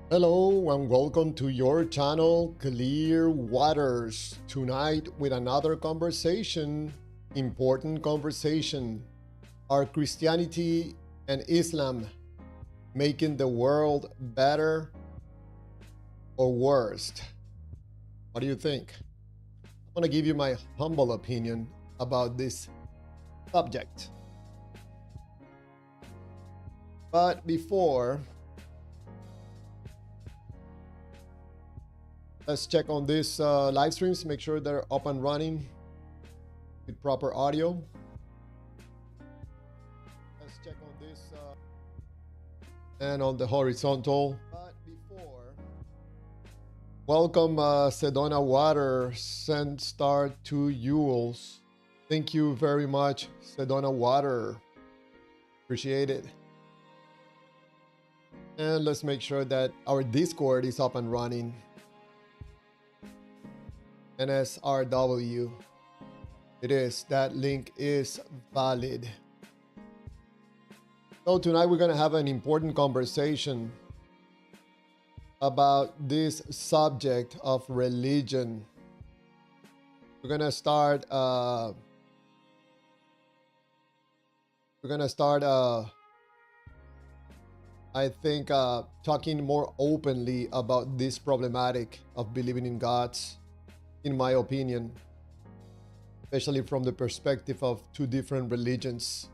Hello and welcome to your channel, Clear Waters. Tonight with another conversation, important conversation. Are Christianity and Islam making the world better or worse? What do you think? I'm gonna give you my humble opinion about this subject. But before, let's check on these live streams, make sure they're up and running with proper audio. Let's check on this and on the horizontal. But before, welcome Sedona Water, send star to Yules. Thank you very much, Sedona Water. Appreciate it. And let's make sure that our Discord is up and running. NSRW. It is. That link is valid. So tonight we're going to have an important conversation about this subject of religion. We're going to start I think talking more openly about this problematic of believing in gods, in my opinion, especially from the perspective of two different religions.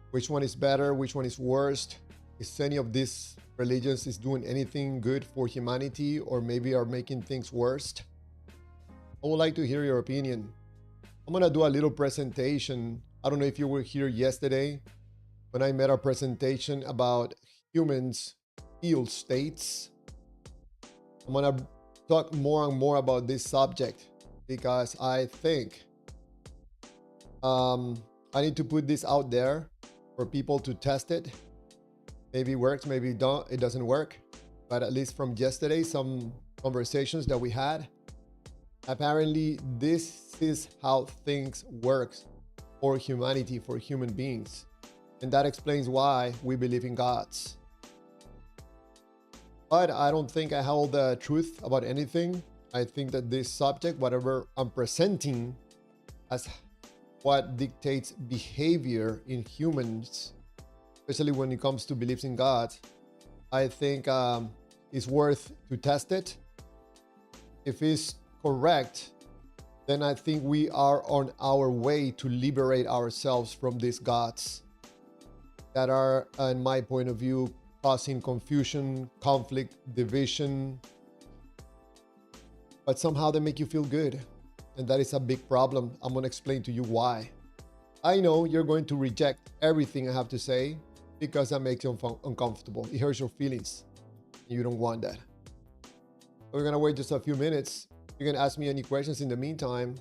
Which one is better? Which one is worst? Is any of these religions is doing anything good for humanity, or maybe are making things worse? I would like to hear your opinion. I'm gonna do a little presentation. I don't know if you were here yesterday when I made a presentation about humans' field states. I'm gonna talk more and more about this subject because I think I need to put this out there for people to test it. Maybe it works, maybe it doesn't work. But at least from yesterday, some conversations that we had, apparently this is how things work for humanity, for human beings. And that explains why we believe in gods. But I don't think I hold the truth about anything. I think that this subject, whatever I'm presenting as what dictates behavior in humans, especially when it comes to beliefs in God, I think it's worth to test it. If it's correct, then I think we are on our way to liberate ourselves from these gods that are, in my point of view, causing confusion, conflict, division, but somehow they make you feel good. And that is a big problem. I'm going to explain to you why. I know you're going to reject everything I have to say because that makes you uncomfortable. It hurts your feelings. You don't want that. We're going to wait just a few minutes. You can ask me any questions in the meantime,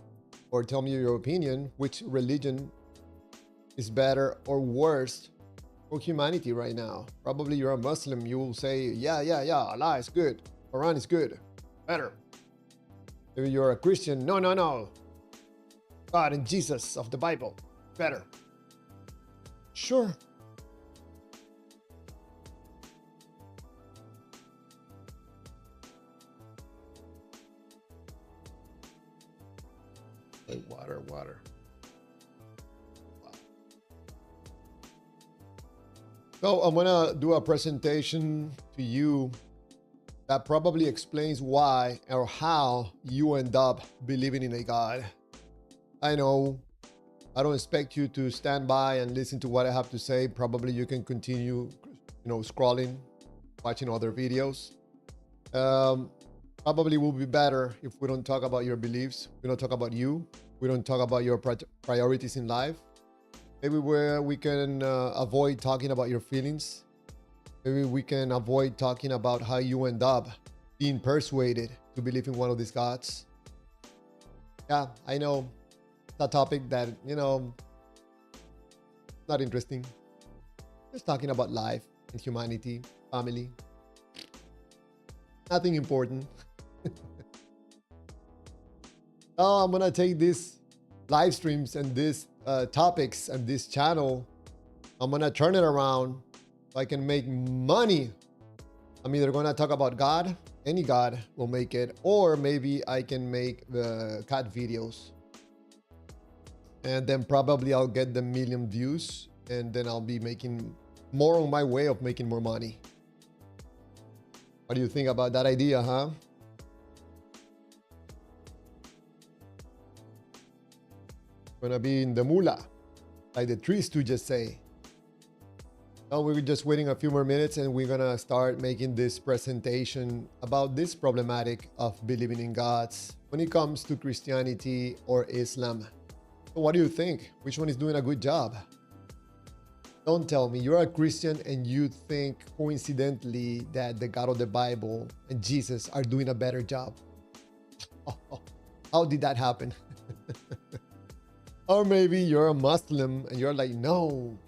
or tell me your opinion, which religion is better or worse for humanity right now. Probably you're a Muslim, you will say, yeah, Allah is good, Quran is good, better. If you're a Christian, no, God and Jesus of the Bible, better. Sure. Hey, water. Wow. So I'm gonna do a presentation to you that probably explains why or how you end up believing in a God. I know I don't expect you to stand by and listen to what I have to say. Probably you can continue, scrolling, watching other videos. Probably will be better if we don't talk about your beliefs. We don't talk about you. We don't talk about your priorities in life. Maybe where we can avoid talking about your feelings. Maybe we can avoid talking about how you end up being persuaded to believe in one of these gods. Yeah, I know it's a topic that, not interesting. Just talking about life and humanity, family. Nothing important. I'm gonna take these live streams and these topics and this channel. I'm gonna turn it around so I can make money I'm either going to talk about God, any God will make it, or maybe I can make the cat videos. And then probably I'll get the million views, and then I'll be making more on my way of making more money. What do you think about that idea, huh? Gonna be in the mula, like the trees to just say. Now we're just waiting a few more minutes and we're gonna start making this presentation about this problematic of believing in gods when it comes to Christianity or Islam. So what do you think? Which one is doing a good job? Don't tell me you're a Christian and you think coincidentally that the God of the Bible and Jesus are doing a better job. How did that happen? Or maybe you're a Muslim and you're like, no,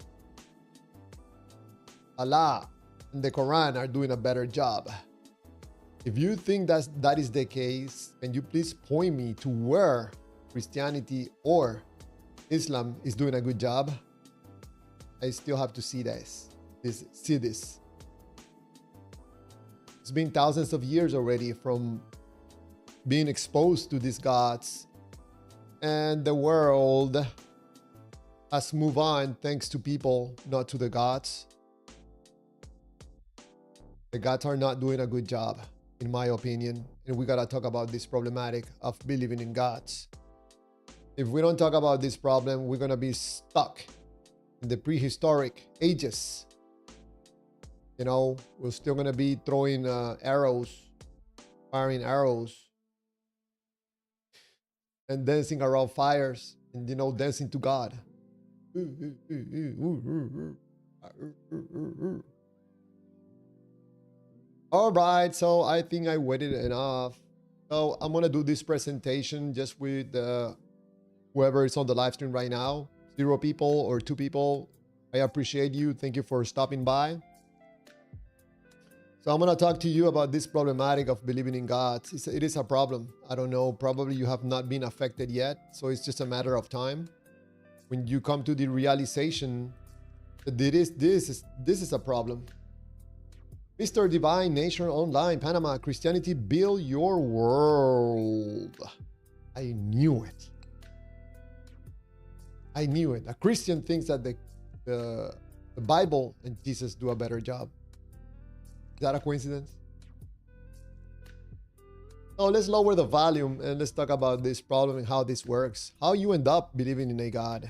Allah and the Quran are doing a better job. If you think that is the case, can you please point me to where Christianity or Islam is doing a good job? I still have to see this. See this. It's been thousands of years already from being exposed to these gods, and the world has moved on thanks to people, not to the gods. The gods are not doing a good job, in my opinion, and we gotta talk about this problematic of believing in gods. If we don't talk about this problem, we're gonna be stuck in the prehistoric ages. You know, we're still gonna be throwing arrows, firing arrows, and dancing around fires, and, you know, dancing to God. All right, so I think I waited enough. So I'm gonna do this presentation just with whoever is on the live stream right now. 0 people or 2 people. I appreciate you. Thank you for stopping by. So I'm going to talk to you about this problematic of believing in God. It is a problem. I don't know. Probably you have not been affected yet. So it's just a matter of time. When you come to the realization that this is a problem. Mr. Divine Nation Online, Panama, Christianity build your world. I knew it. I knew it. A Christian thinks that the Bible and Jesus do a better job. Is that a coincidence? So let's lower the volume and let's talk about this problem and how this works. How you end up believing in a God.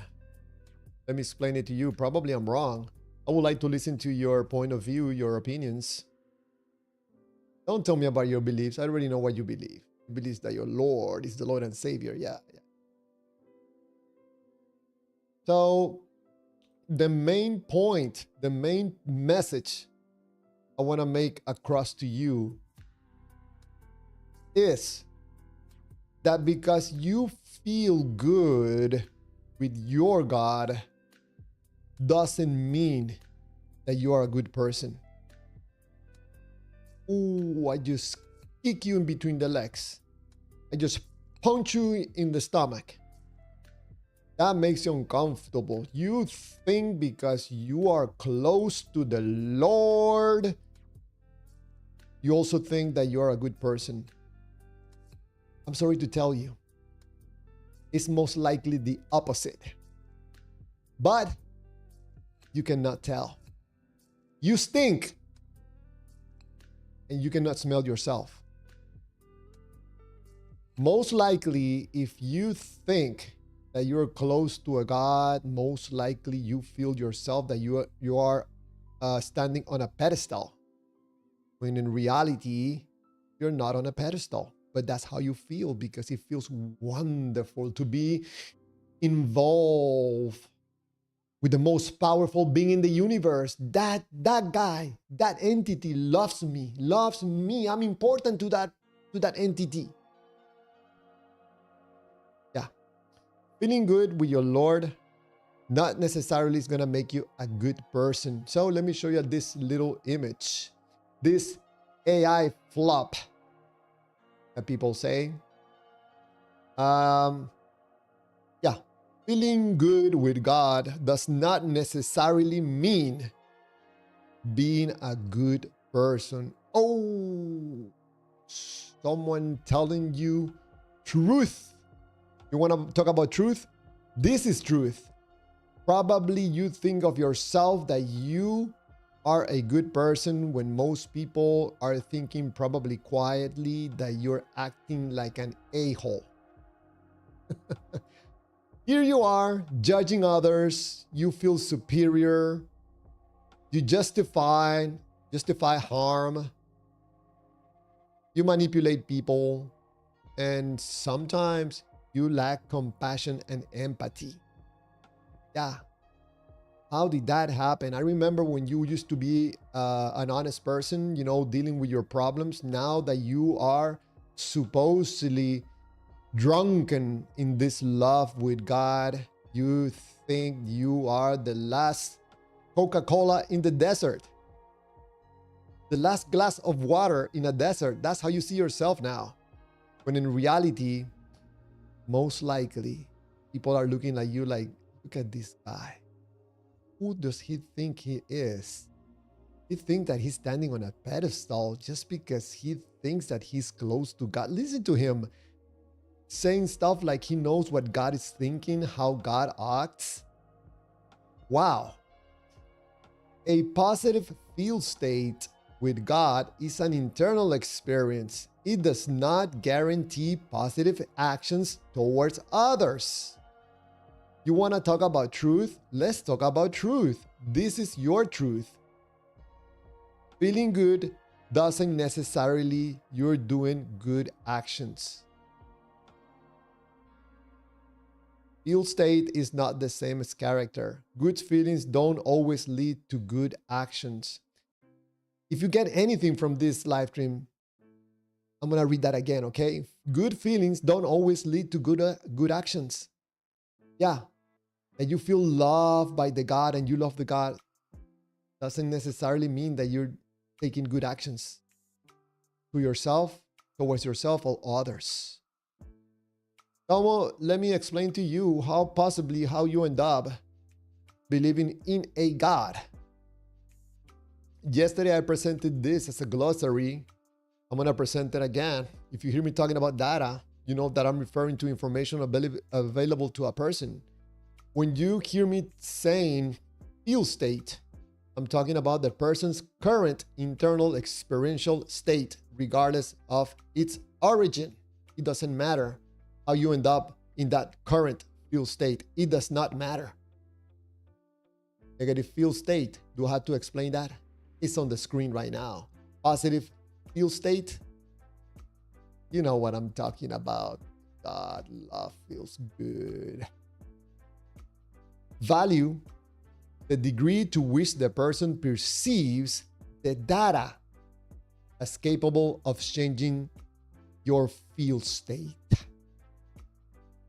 Let me explain it to you. Probably I'm wrong. I would like to listen to your point of view, your opinions. Don't tell me about your beliefs. I already know what you believe. You believe that your Lord is the Lord and Savior. Yeah. So the main point, the main message I want to make across to you is that because you feel good with your God doesn't mean that you are a good person. Ooh, I just kick you in between the legs. I just punch you in the stomach. That makes you uncomfortable. You think because you are close to the Lord, you also think that you're a good person. I'm sorry to tell you, it's most likely the opposite. But you cannot tell. You stink, and you cannot smell yourself. Most likely, if you think that you're close to a God, most likely you feel yourself that you are standing on a pedestal. When in reality, you're not on a pedestal. But that's how you feel because it feels wonderful to be involved with the most powerful being in the universe. That guy, that entity loves me. I'm important to that entity. Yeah. Feeling good with your Lord not necessarily is going to make you a good person. So let me show you this little image. This AI flop that people say. Yeah. Feeling good with God does not necessarily mean being a good person. Oh, someone telling you truth. You want to talk about truth? This is truth. Probably you think of yourself that you are a good person when most people are thinking probably quietly that you're acting like an a-hole. Here you are judging others. You feel superior. You justify harm. You manipulate people. And sometimes you lack compassion and empathy. Yeah. How did that happen? I remember when you used to be an honest person, you know, dealing with your problems. Now that you are supposedly drunken in this love with God, you think you are the last Coca-Cola in the desert, the last glass of water in a desert. That's how you see yourself now. When in reality, most likely, people are looking at you like, look at this guy. Who does he think he is? He thinks that he's standing on a pedestal just because he thinks that he's close to God. Listen to him saying stuff like he knows what God is thinking, how God acts. Wow. A positive feel state with God is an internal experience. It does not guarantee positive actions towards others. You want to talk about truth? Let's talk about truth. This is your truth. Feeling good doesn't necessarily you're doing good actions. Feel state is not the same as character. Good feelings don't always lead to good actions. If you get anything from this live stream, I'm going to read that again, okay? Good feelings don't always lead to good actions. Yeah. That you feel loved by the God and you love the God doesn't necessarily mean that you're taking good actions to yourself, towards yourself or others. Now, let me explain to you how you end up believing in a God. Yesterday, I presented this as a glossary. I'm going to present it again. If you hear me talking about data, you know that I'm referring to information available to a person. When you hear me saying feel state, I'm talking about the person's current internal experiential state, regardless of its origin. It doesn't matter how you end up in that current feel state. It does not matter. Negative feel state. Do I have to explain that? It's on the screen right now. Positive feel state. You know what I'm talking about. God, love feels good. Value, the degree to which the person perceives the data as capable of changing your feel state.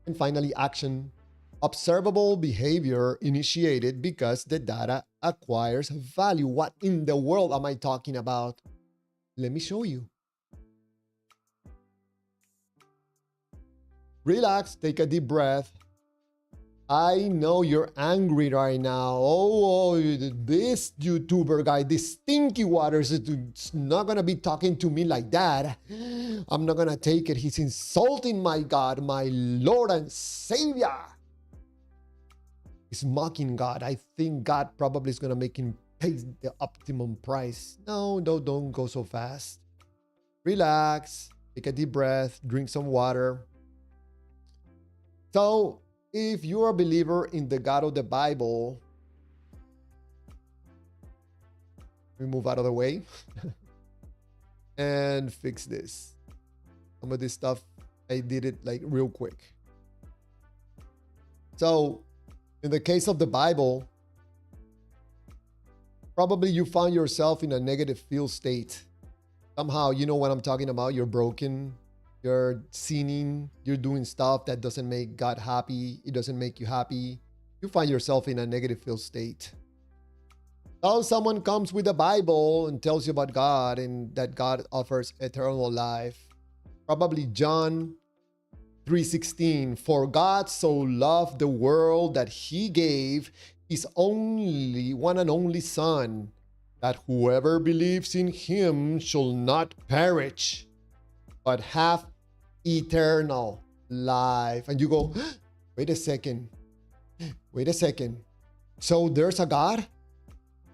And finally, action, observable behavior initiated because the data acquires value. What in the world am I talking about? Let me show you. Relax, take a deep breath. I know you're angry right now. Oh, this YouTuber guy, this Stinky Waters is not going to be talking to me like that. I'm not going to take it. He's insulting my God, my Lord and Savior. He's mocking God. I think God probably is going to make him pay the optimum price. No, don't go so fast. Relax, take a deep breath, drink some water. So, if you're a believer in the God of the Bible, let me move out of the way and fix this. Some of this stuff, I did it like real quick. So, in the case of the Bible, probably you found yourself in a negative feel state. Somehow, you know what I'm talking about. You're broken. You're sinning, you're doing stuff that doesn't make God happy. It doesn't make you happy. You find yourself in a negative feel state. Now someone comes with the Bible and tells you about God and that God offers eternal life. Probably John 3:16. For God so loved the world that he gave his only one and only son, that whoever believes in him shall not perish, but have eternal life. And you go, wait a second. So there's a God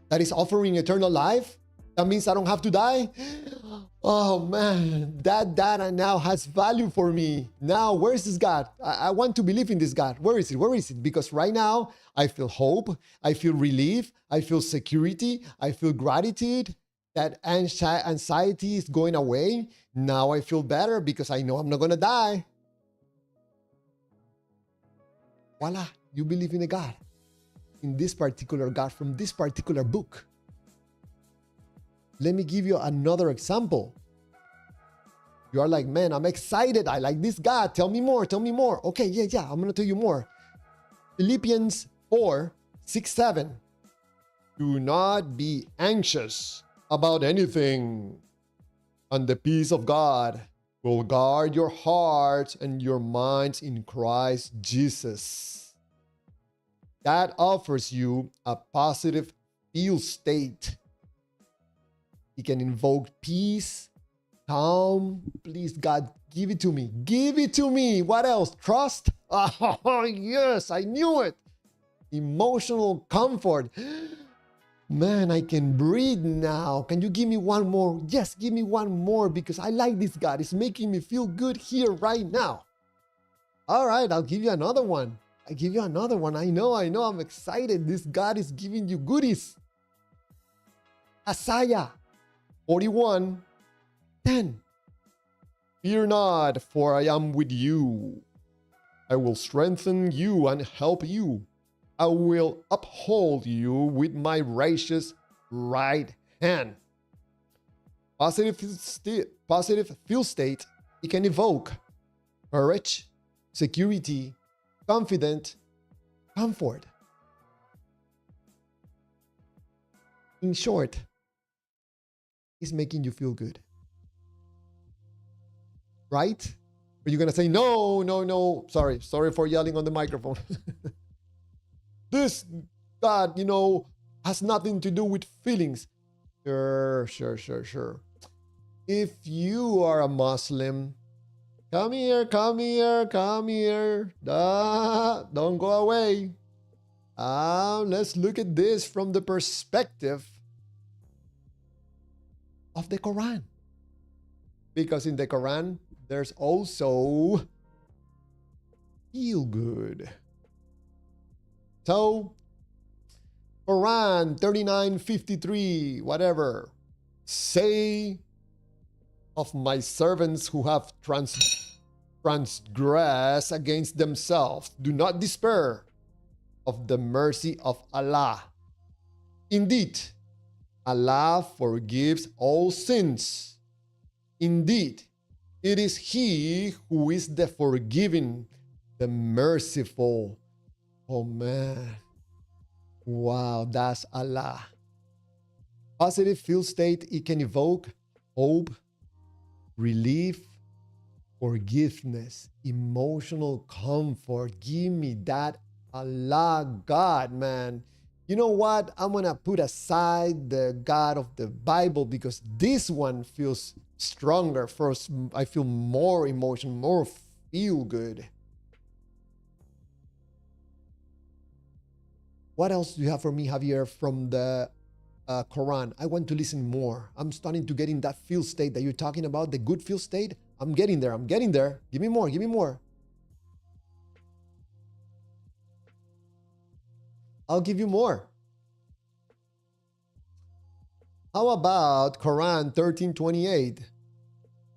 that is offering eternal life? That means I don't have to die? Oh man, that data now has value for me. Now, where is this God? I want to believe in this God. Where is it? Because right now, I feel hope, I feel relief, I feel security, I feel gratitude. That anxiety is going away. Now I feel better because I know I'm not going to die. Voila, you believe in a God. In this particular God from this particular book. Let me give you another example. You are like, man, I'm excited. I like this God. Tell me more. Okay, yeah, I'm going to tell you more. Philippians 4, 6, 7. Do not be anxious about anything, and the peace of God will guard your hearts and your minds in Christ Jesus. That offers you a positive feel state. It can invoke peace, calm. Please, God, give it to me. Give it to me. What else? Trust? Oh, yes, I knew it. Emotional comfort. Man, I can breathe now. Can you give me one more? Yes, give me one more because I like this God. It's making me feel good here right now. All right, I'll give you another one. I know, I'm excited. This God is giving you goodies. Isaiah 41, 10. Fear not, for I am with you. I will strengthen you and help you. I will uphold you with my righteous right hand. Positive feel state, it can evoke courage, security, confident, comfort. In short, it's making you feel good. Right? Are you going to say, no, sorry for yelling on the microphone. This God, has nothing to do with feelings. Sure. If you are a Muslim, come here. Don't go away. Let's look at this from the perspective of the Quran. Because in the Quran, there's also feel good. So, Quran 39:53, whatever. Say of my servants who have transgressed against themselves, do not despair of the mercy of Allah. Indeed, Allah forgives all sins. Indeed, it is He who is the forgiving, the merciful. Oh man. Wow, that's Allah. Positive feel state, it can evoke hope, relief, forgiveness, emotional comfort. Give me that Allah God, man. You know what? I'm going to put aside the God of the Bible because this one feels stronger. First, I feel more emotion, more feel good. What else do you have for me, Javier, from the Quran? I want to listen more. I'm starting to get in that feel state that you're talking about, the good feel state. I'm getting there. Give me more. I'll give you more. How about Quran 13:28?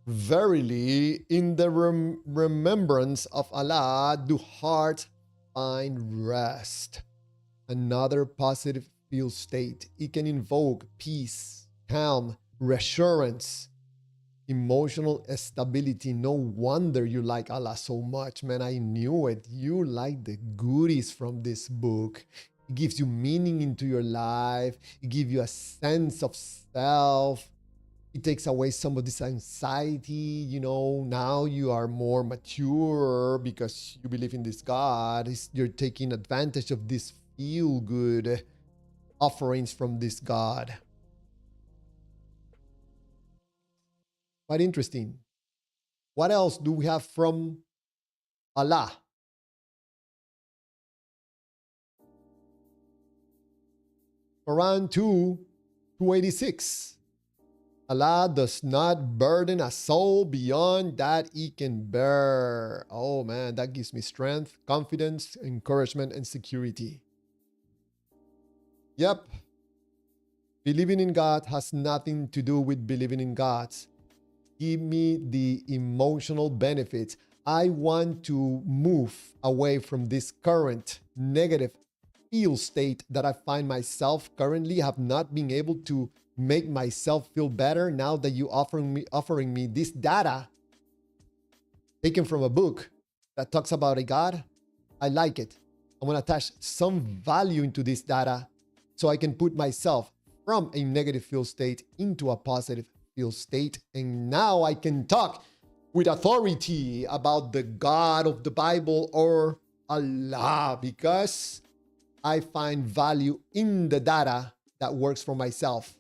Verily, in the remembrance of Allah do hearts find rest. Another positive feel state. It can invoke peace, calm, reassurance, emotional stability. No wonder you like Allah so much, man. I knew it. You like the goodies from this book. It gives you meaning into your life. It gives you a sense of self. It takes away some of this anxiety. Now you are more mature because you believe in this God. You're taking advantage of this feel good offerings from this God. Quite interesting. What else do we have from Allah? Quran 2, 286. Allah does not burden a soul beyond that it can bear. Oh man, that gives me strength, confidence, encouragement, and security. Yep. Believing in God has nothing to do with believing in God. Give me the emotional benefits. I want to move away from this current negative feel state that I find myself currently, have not been able to make myself feel better. Now that you offering me this data taken from a book that talks about a God, I like it. I want to attach some value into this data so I can put myself from a negative feel state into a positive feel state. And now I can talk with authority about the God of the Bible or Allah, because I find value in the data that works for myself.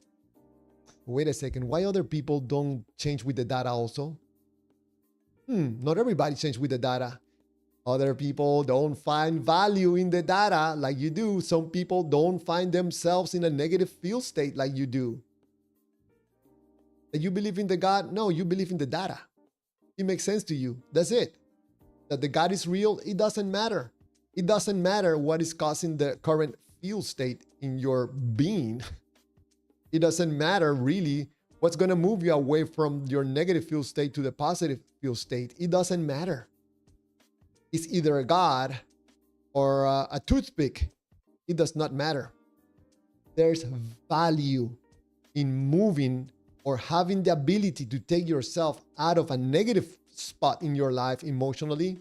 Wait a second, why other people don't change with the data also? Not everybody changes with the data. Other people don't find value in the data like you do. Some people don't find themselves in a negative feel state like you do. That you believe in the God? No, you believe in the data. It makes sense to you. That's it. That the God is real, it doesn't matter. It doesn't matter what is causing the current feel state in your being. It doesn't matter really what's going to move you away from your negative feel state to the positive feel state. It doesn't matter. It's either a God or a toothpick. It does not matter. There's value in moving or having the ability to take yourself out of a negative spot in your life emotionally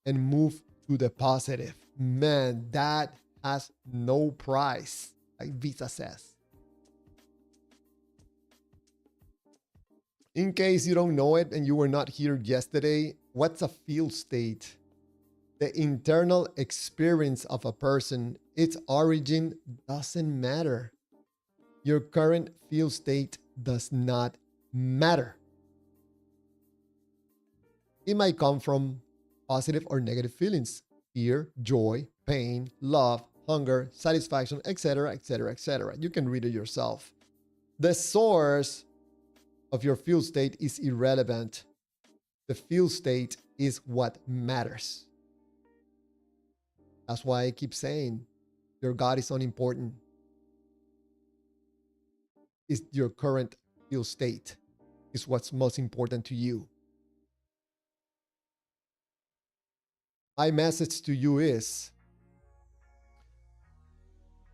and move to the positive. Man, that has no price, like Visa says. In case you don't know it and you were not here yesterday, what's a feel state? The internal experience of a person, its origin doesn't matter. Your current feel state does not matter. It might come from positive or negative feelings, fear, joy, pain, love, hunger, satisfaction, etc., etc., etc. You can read it yourself. The source of your feel state is irrelevant. The feel state is what matters. That's why I keep saying your God is unimportant. It's your current feel state is what's most important to you. My message to you is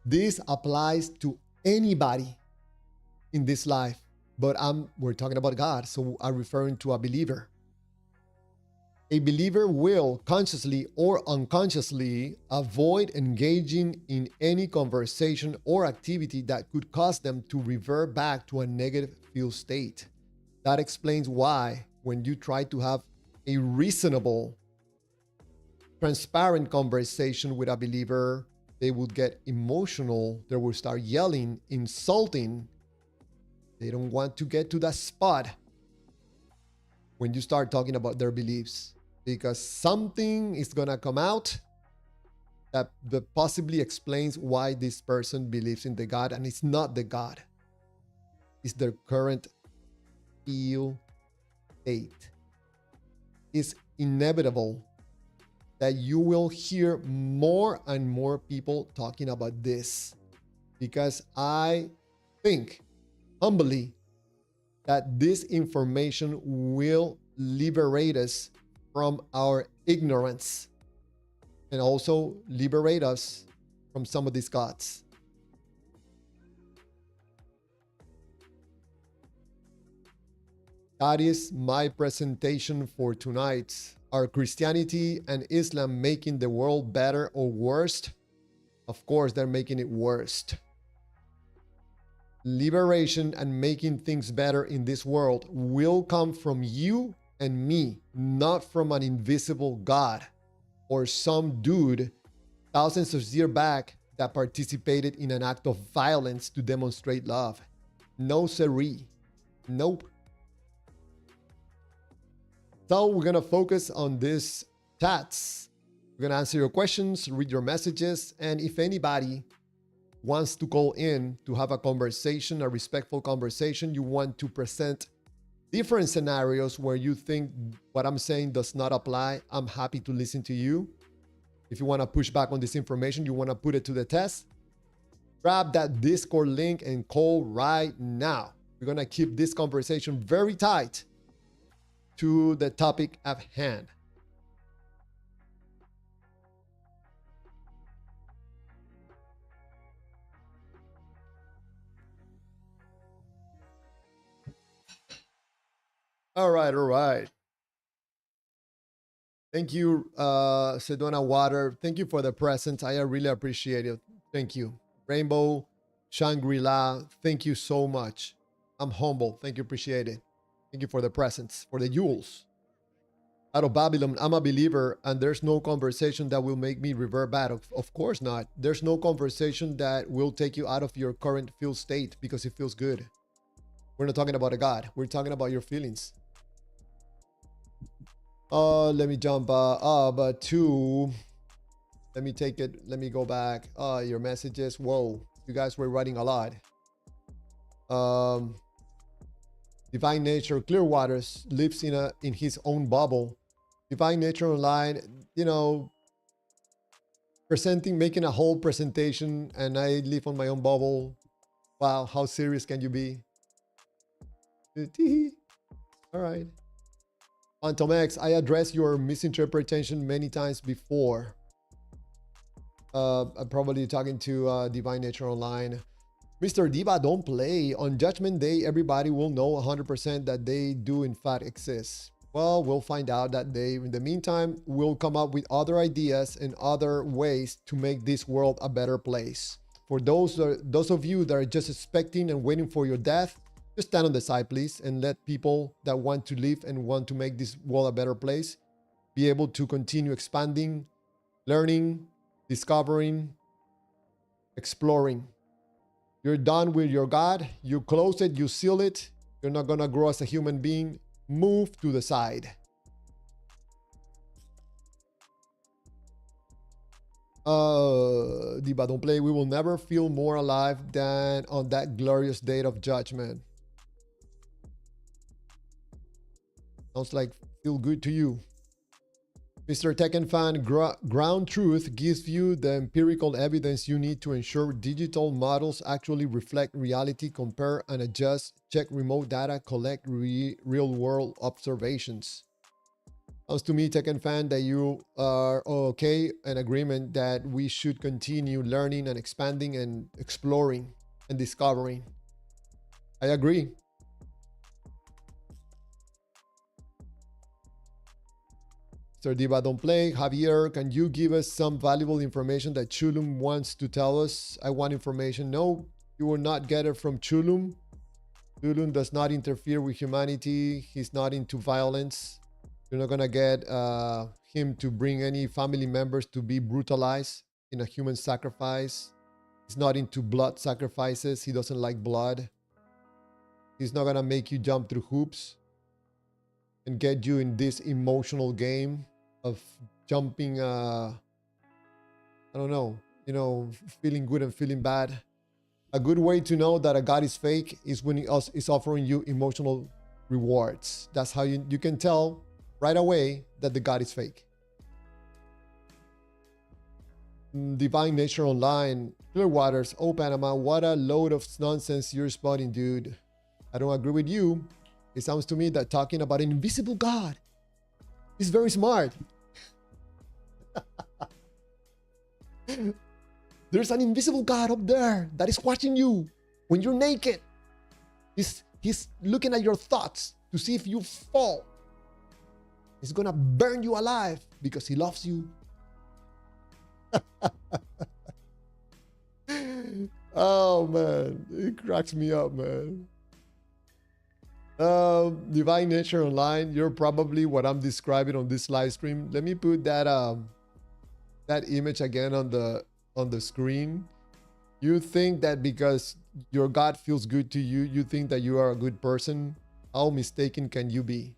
this applies to anybody in this life, but we're talking about God, so I'm referring to a believer. A believer will consciously or unconsciously avoid engaging in any conversation or activity that could cause them to revert back to a negative feel state. That explains why when you try to have a reasonable, transparent conversation with a believer, they would get emotional, they will start yelling, insulting. They don't want to get to that spot when you start talking about their beliefs, because something is going to come out that possibly explains why this person believes in the God, and it's not the God. It's their current feel state. It's inevitable that you will hear more and more people talking about this, because I think humbly that this information will liberate us from our ignorance and also liberate us from some of these gods. That is my presentation for tonight. Are Christianity and Islam making the world better or worse? Of course, they're making it worse. Liberation and making things better in this world will come from you and me, not from an invisible God or some dude thousands of years back that participated in an act of violence to demonstrate love. No siree. Nope. So we're gonna focus on this chats. We're gonna answer your questions, read your messages, and if anybody wants to call in to have a conversation, a respectful conversation, you want to present different scenarios where you think what I'm saying does not apply, I'm happy to listen to you. If you want to push back on this information, you want to put it to the test, grab that Discord link and call right now. We're going to keep this conversation very tight to the topic at hand. All right. Thank you, Sedona Water. Thank you for the present. I really appreciate it. Thank you. Rainbow, Shangri-La, thank you so much. I'm humble. Thank you, appreciate it. Thank you for the presents, for the jewels. Out of Babylon, I'm a believer, and there's no conversation that will make me revert back. Of course not. There's no conversation that will take you out of your current feel state because it feels good. We're not talking about a God. We're talking about your feelings. Let me jump up to, let me take it, let me go back. Your messages, whoa, you guys were writing a lot. Divine Nature, Clearwaters lives in his own bubble. Divine Nature Online, you know, making a whole presentation, and I live on my own bubble. Wow, how serious can you be? All right. Phantom X, I addressed your misinterpretation many times before. I'm probably talking to Divine Nature Online. Mr. Diva, don't play. On Judgment Day, everybody will know 100% that they do in fact exist. Well, we'll find out that day. In the meantime, we'll come up with other ideas and other ways to make this world a better place. For those of you that are just expecting and waiting for your death, just stand on the side, please, and let people that want to live and want to make this world a better place be able to continue expanding, learning, discovering, exploring. You're done with your God. You close it, you seal it. You're not going to grow as a human being. Move to the side. Diva, don't play. We will never feel more alive than on that glorious date of judgment. Sounds like feel good to you. Mr. Tekken fan, ground truth gives you the empirical evidence you need to ensure digital models actually reflect reality, compare and adjust, check remote data, collect real world observations. Sounds to me, Tekken fan, that you are okay in agreement that we should continue learning and expanding and exploring and discovering. I agree. Mr. Diva, don't play. Javier, can you give us some valuable information that Chulum wants to tell us? I want information. No, you will not get it from Chulum. Chulum does not interfere with humanity. He's not into violence. You're not going to get him to bring any family members to be brutalized in a human sacrifice. He's not into blood sacrifices. He doesn't like blood. He's not going to make you jump through hoops and get you in this emotional game of jumping, I don't know, feeling good and feeling bad. A good way to know that a God is fake is when he is offering you emotional rewards. That's how you can tell right away that the God is fake. Divine Nature Online, Clearwaters, oh Panama, what a load of nonsense you're spotting, dude. I don't agree with you. It sounds to me that talking about an invisible God is very smart. There's an invisible God up there that is watching you when you're naked. He's looking at your thoughts to see if you fall. He's gonna burn you alive because he loves you. Oh man, it cracks me up, man. Divine Nature Online, you're probably what I'm describing on this live stream. Let me put that that image again on the screen. You think that because your God feels good to you, you think that you are a good person? How mistaken can you be?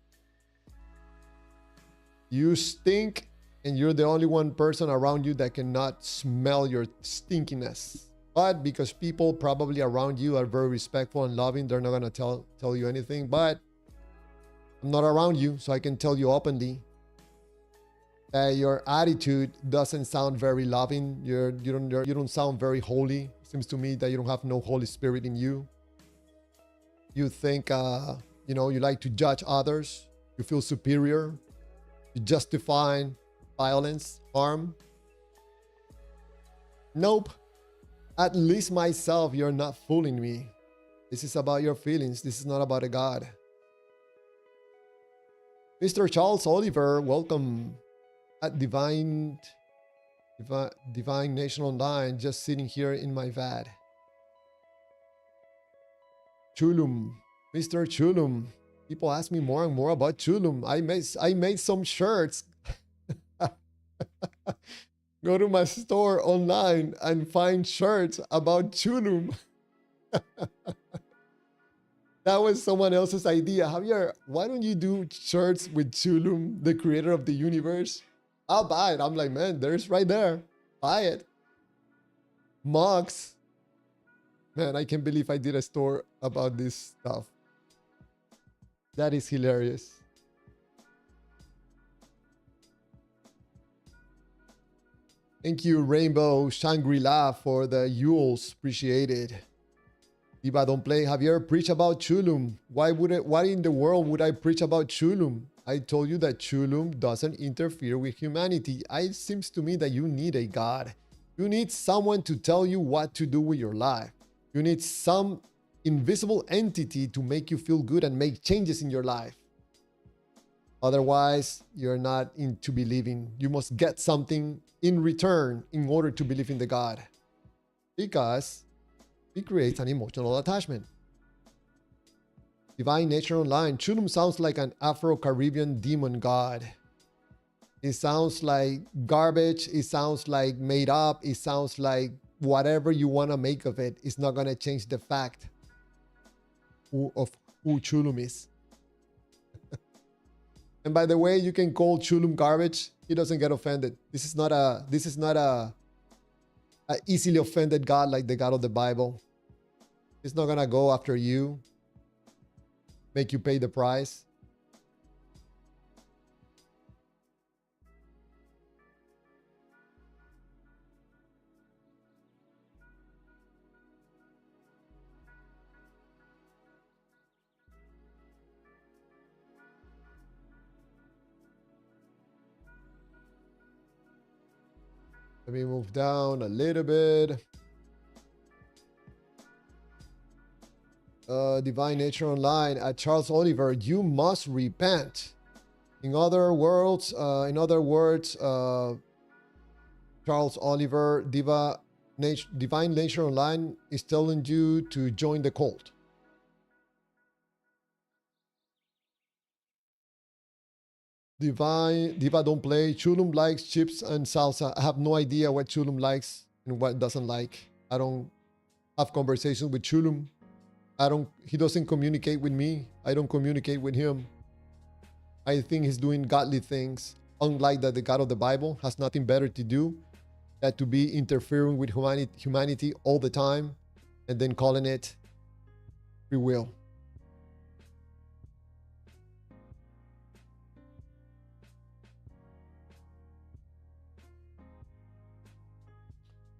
You stink, and you're the only one person around you that cannot smell your stinkiness. But because people probably around you are very respectful and loving, they're not gonna tell you anything. But I'm not around you, so I can tell you openly that your attitude doesn't sound very loving. You don't sound very holy. It seems to me that you don't have no Holy Spirit in you. You think you like to judge others. You feel superior. You justify violence, harm. Nope. At least myself, you're not fooling me. This is about your feelings. This is not about a God. Mr. Charles Oliver, welcome at Divine Nation Online, just sitting here in my VAD. Chulum, Mr. Chulum. People ask me more and more about Chulum. I made some shirts. Go to my store online and find shirts about Chulum. That was someone else's idea. Javier, why don't you do shirts with Chulum, the creator of the universe? I'll buy it. I'm like, man, there's right there. Buy it. Mugs. Man, I can't believe I did a store about this stuff. That is hilarious. Thank you, Rainbow Shangri-La, for the Yules. Appreciate it. Diva Don't Play. Javier, preach about Chulum. Why in the world would I preach about Chulum? I told you that Chulum doesn't interfere with humanity. It seems to me that you need a God. You need someone to tell you what to do with your life. You need some invisible entity to make you feel good and make changes in your life. Otherwise, you're not into believing. You must get something in return in order to believe in the God. Because it creates an emotional attachment. Divine Nature Online. Chulum sounds like an Afro-Caribbean demon god. It sounds like garbage. It sounds like made up. It sounds like whatever you want to make of it. It's not going to change the fact of who Chulum is. And by the way, you can call Chulum garbage. He doesn't get offended. This is not a easily offended God like the God of the Bible. He's not going to go after you, make you pay the price. Let me move down a little bit. Divine Nature Online at Charles Oliver. You must repent. In other words, Charles Oliver, Divine Nature Online is telling you to join the cult. Diva Don't Play. Chulum likes chips and salsa. I have no idea what Chulum likes and what doesn't like. I don't have conversations with Chulum. He doesn't communicate with me. I don't communicate with him. I think he's doing godly things. Unlike that, the God of the Bible has nothing better to do than to be interfering with humanity all the time and then calling it free will.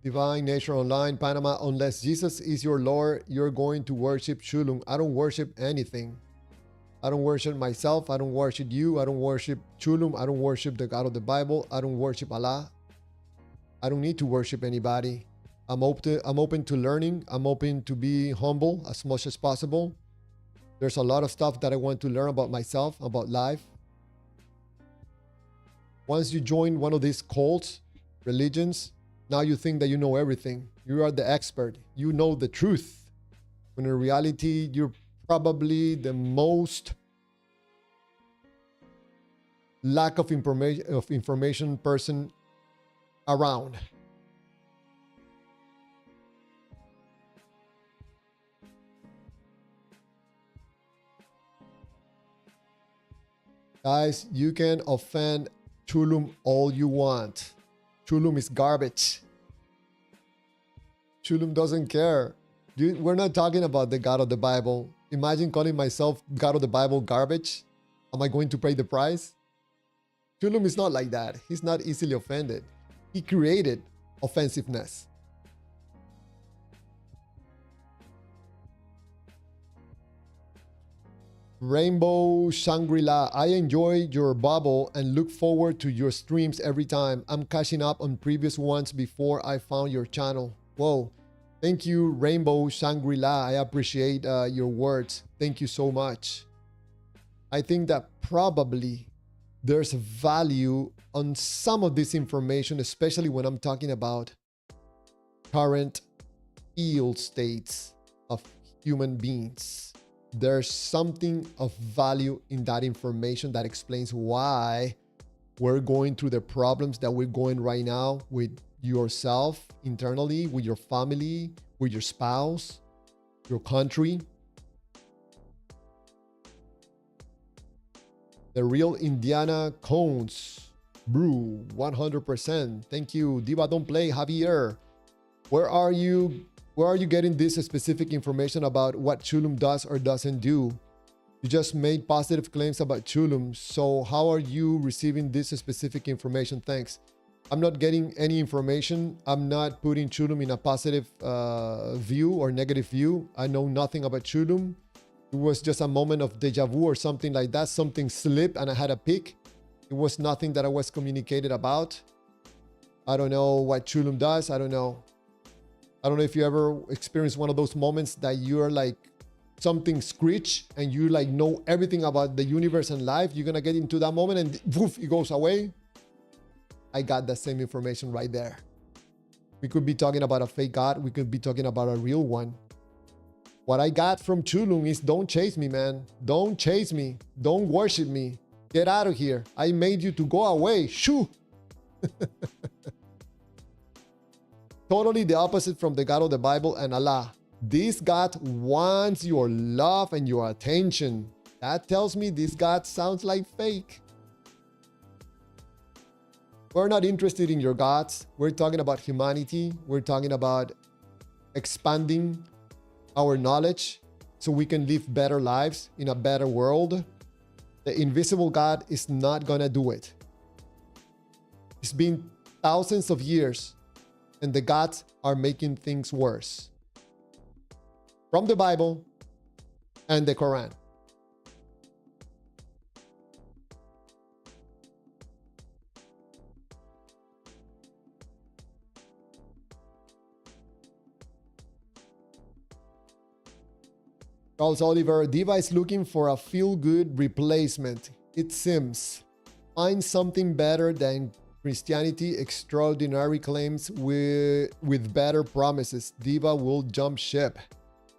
Divine Nature Online, Panama. Unless Jesus is your Lord, you're going to worship Chulum. I don't worship anything. I don't worship myself. I don't worship you. I don't worship Chulum. I don't worship the God of the Bible. I don't worship Allah. I don't need to worship anybody. I'm open to learning. I'm open to be humble as much as possible. There's a lot of stuff that I want to learn about myself, about life. Once you join one of these cults, religions, now you think that you know everything. You are the expert. You know the truth. When in reality, you're probably the most lack of information person around. Guys, you can offend Chulum all you want. Chulum is garbage. Chulum doesn't care. We're not talking about the God of the Bible. Imagine calling myself God of the Bible garbage. Am I going to pay the price? Chulum is not like that. He's not easily offended. He created offensiveness. Rainbow Shangri-La, I enjoy your bubble and look forward to your streams every time. I'm catching up on previous ones before I found your channel. Whoa. Thank you, Rainbow Shangri-La. I appreciate your words. Thank you so much. I think that probably there's value on some of this information, especially when I'm talking about current ill states of human beings. There's something of value in that information that explains why we're going through the problems that we're going right now with yourself internally, with your family, with your spouse, your country. The real Indiana Cones Brew, 100%. Thank you. Diva Don't Play, Javier. Where are you getting this specific information about what Chulum does or doesn't do? You just made positive claims about Chulum, so how are you receiving this specific information? Thanks. I'm not getting any information. I'm not putting Chulum in a positive view or negative view. I know nothing about Chulum. It was just a moment of deja vu or something like that. Something slipped and I had a pick. It was nothing that I was communicated about. I don't know what Chulum does. I don't know. I don't know if you ever experienced one of those moments that you're like something screech and you like know everything about the universe and life. You're gonna get into that moment and woof, it goes away. I got the same information right there. We could be talking about a fake God. We could be talking about a real one. What I got from Chulum is don't chase me, man. Don't chase me. Don't worship me. Get out of here. I made you to go away. Shoo. Totally the opposite from the God of the Bible and Allah. This God wants your love and your attention. That tells me this God sounds like fake. We're not interested in your gods. We're talking about humanity. We're talking about expanding our knowledge so we can live better lives in a better world. The invisible God is not gonna do it. It's been thousands of years and the gods are making things worse. From the Bible and the Quran. Charles Oliver, Diva is looking for a feel-good replacement. It seems. Find something better than Christianity, extraordinary claims with better promises. Diva will jump ship.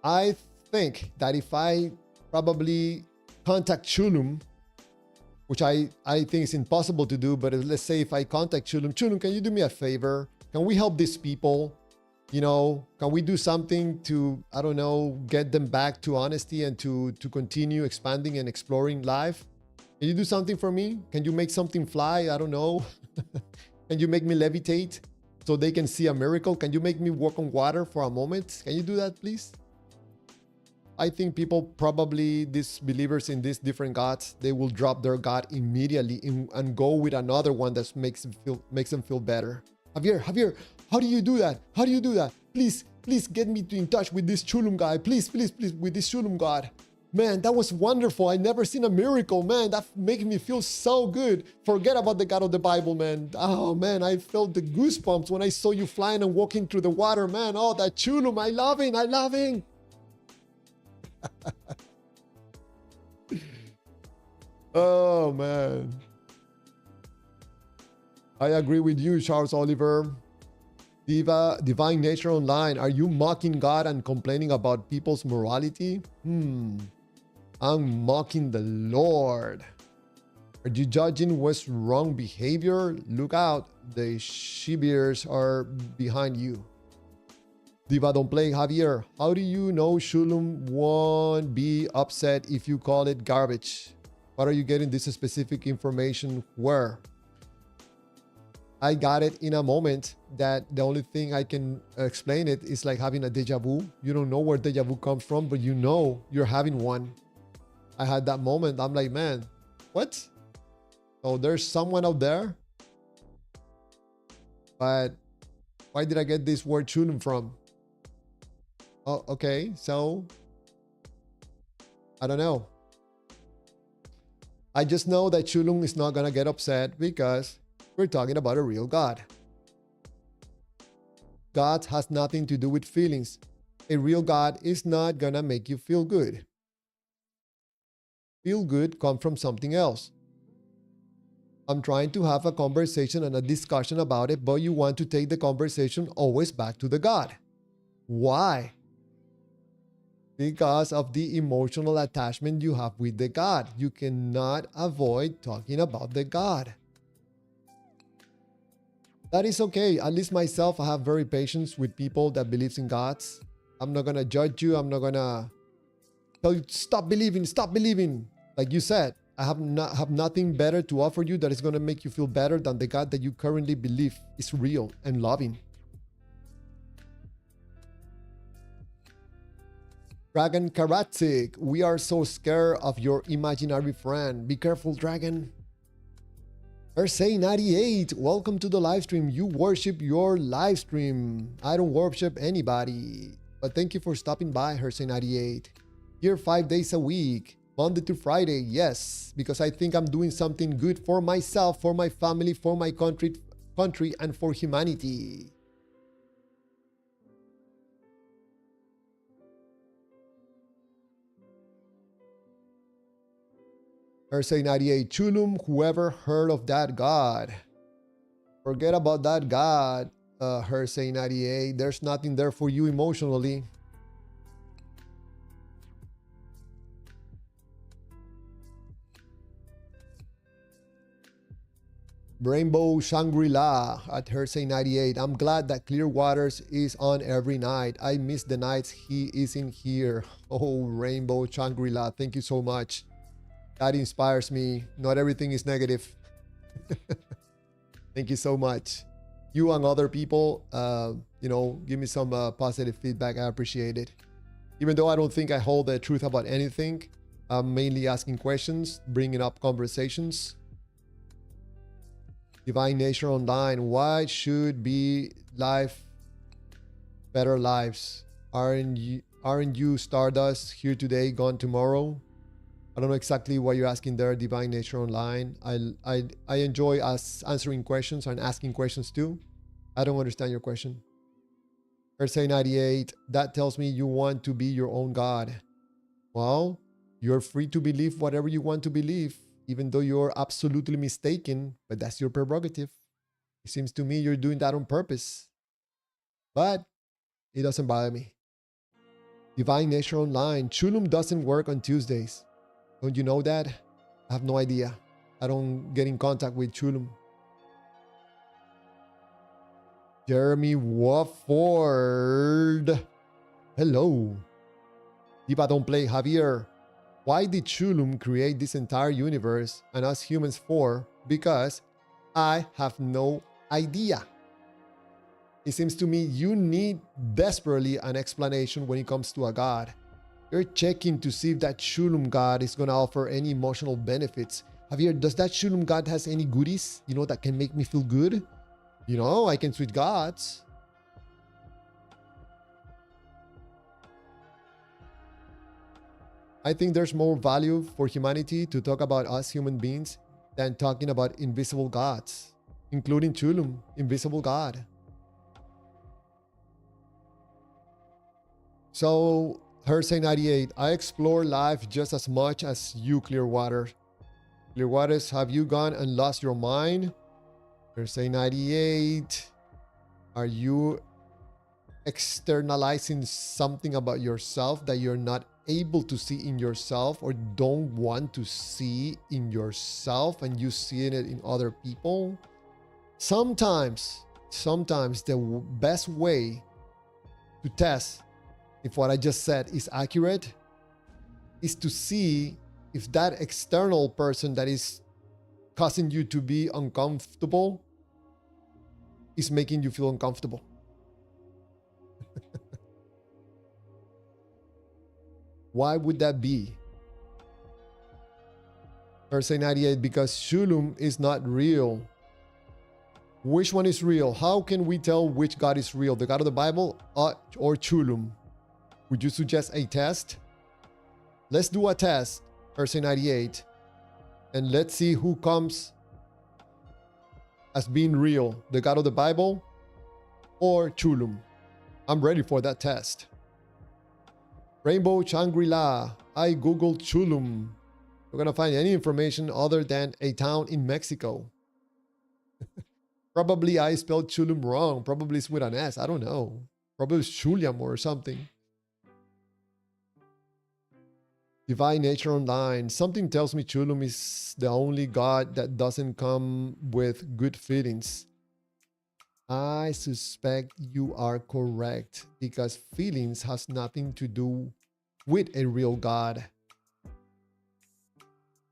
I think that if I probably contact Chulum, which I think is impossible to do, but let's say if I contact Chulum, Chulum, can you do me a favor? Can we help these people? You know, can we do something to, I don't know, get them back to honesty and to continue expanding and exploring life? Can you do something for me? Can you make something fly? I don't know. Can you make me levitate so they can see a miracle? Can you make me walk on water for a moment? Can you do that, please? I think people probably, these believers in these different gods, they will drop their God immediately and go with another one that makes them feel better. Javier, how do you do that? How do you do that? Please get me in touch with this Chulum guy. Please, with this Chulum God. Man, that was wonderful. I never seen a miracle, man. That makes me feel so good. Forget about the God of the Bible, man. Oh, man, I felt the goosebumps when I saw you flying and walking through the water, man. Oh, that Chulum, I love him. Oh, man. I agree with you, Charles Oliver. Diva, Divine Nature Online, are you mocking God and complaining about people's morality? I'm mocking the Lord. Are you judging what's wrong behavior? Look out, the she-bears are behind you. Diva Don't Play, Javier, how do you know Chulum won't be upset if you call it garbage? What are you getting this specific information where? I got it in a moment that the only thing I can explain it is like having a deja vu. You don't know where deja vu comes from, but you know you're having one. I had that moment. I'm like, man, what? So there's someone out there, but why did I get this word chulum from? Oh, okay. So I don't know. I just know that chulum is not gonna get upset because we're talking about a real God. God has nothing to do with feelings. A real God is not gonna make you feel good. Feel good comes from something else. I'm trying to have a conversation and a discussion about it, but you want to take the conversation always back to the God. Why? Because of the emotional attachment you have with the God. You cannot avoid talking about the God. That is okay. At least myself, I have very patience with people that believes in gods. I'm not gonna judge you. I'm not gonna tell you stop believing, stop believing. Like you said, I have nothing better to offer you that is gonna make you feel better than the God that you currently believe is real and loving. Dragon Karatsik, we are so scared of your imaginary friend. Be careful, Dragon. Hersey98, welcome to the live stream. You worship your live stream. I don't worship anybody. But thank you for stopping by, Hersey98. Here 5 days a week, Monday to Friday, yes, because I think I'm doing something good for myself, for my family, for my country, and for humanity. Hersey98, Chulum, whoever heard of that God? Forget about that God, Hersey98. There's nothing there for you emotionally. Rainbow Shangri-La at Hersey98. I'm glad that Clear Waters is on every night. I miss the nights he isn't here. Oh, Rainbow Shangri-La, thank you so much. That inspires me. Not everything is negative. Thank you so much. You and other people, give me some positive feedback. I appreciate it. Even though I don't think I hold the truth about anything, I'm mainly asking questions, bringing up conversations. Divine Nature Online. Why should be life better lives? Aren't you Stardust, here today, gone tomorrow? I don't know exactly what you're asking there, Divine Nature Online. I enjoy answering questions and asking questions too. I don't understand your question. Hersey98, that tells me you want to be your own God. Well, you're free to believe whatever you want to believe, even though you're absolutely mistaken, but that's your prerogative. It seems to me you're doing that on purpose. But it doesn't bother me. Divine Nature Online. Chulum doesn't work on Tuesdays. Don't you know that? I have no idea. I don't get in contact with Chulum. Jeremy Wofford. Hello. Diva Don't Play Javier. Why did Chulum create this entire universe and us humans for? Because I have no idea. It seems to me you need desperately an explanation when it comes to a god. You're checking to see if that Chulum god is going to offer any emotional benefits. Javier, does that Chulum god has any goodies, that can make me feel good? I can switch gods. I think there's more value for humanity to talk about us human beings than talking about invisible gods, including Chulum, invisible god. So, Hersey98, I explore life just as much as you, Clearwater. Clearwaters, have you gone and lost your mind? Hersey98, are you externalizing something about yourself that you're not able to see in yourself or don't want to see in yourself and you seeing it in other people? Sometimes the best way to test if what I just said is accurate is to see if that external person that is causing you to be uncomfortable is making you feel uncomfortable? Why would that be? Verse 98, because Shulam is not real. Which one is real? How can we tell which God is real? The God of the Bible or Shulam? Would you suggest a test? Let's do a test, verse 98, and let's see who comes as being real, the God of the Bible or Shulam. I'm ready for that test. Rainbow Shangri-La. I googled Shulam. We're gonna find any information other than a town in Mexico. Probably I spelled Shulam wrong. Probably it's with an S. I don't know. Probably it's Shuliam or something. Divine Nature Online. Something tells me Shulam is the only God that doesn't come with good feelings. I suspect you are correct because feelings has nothing to do with a real God.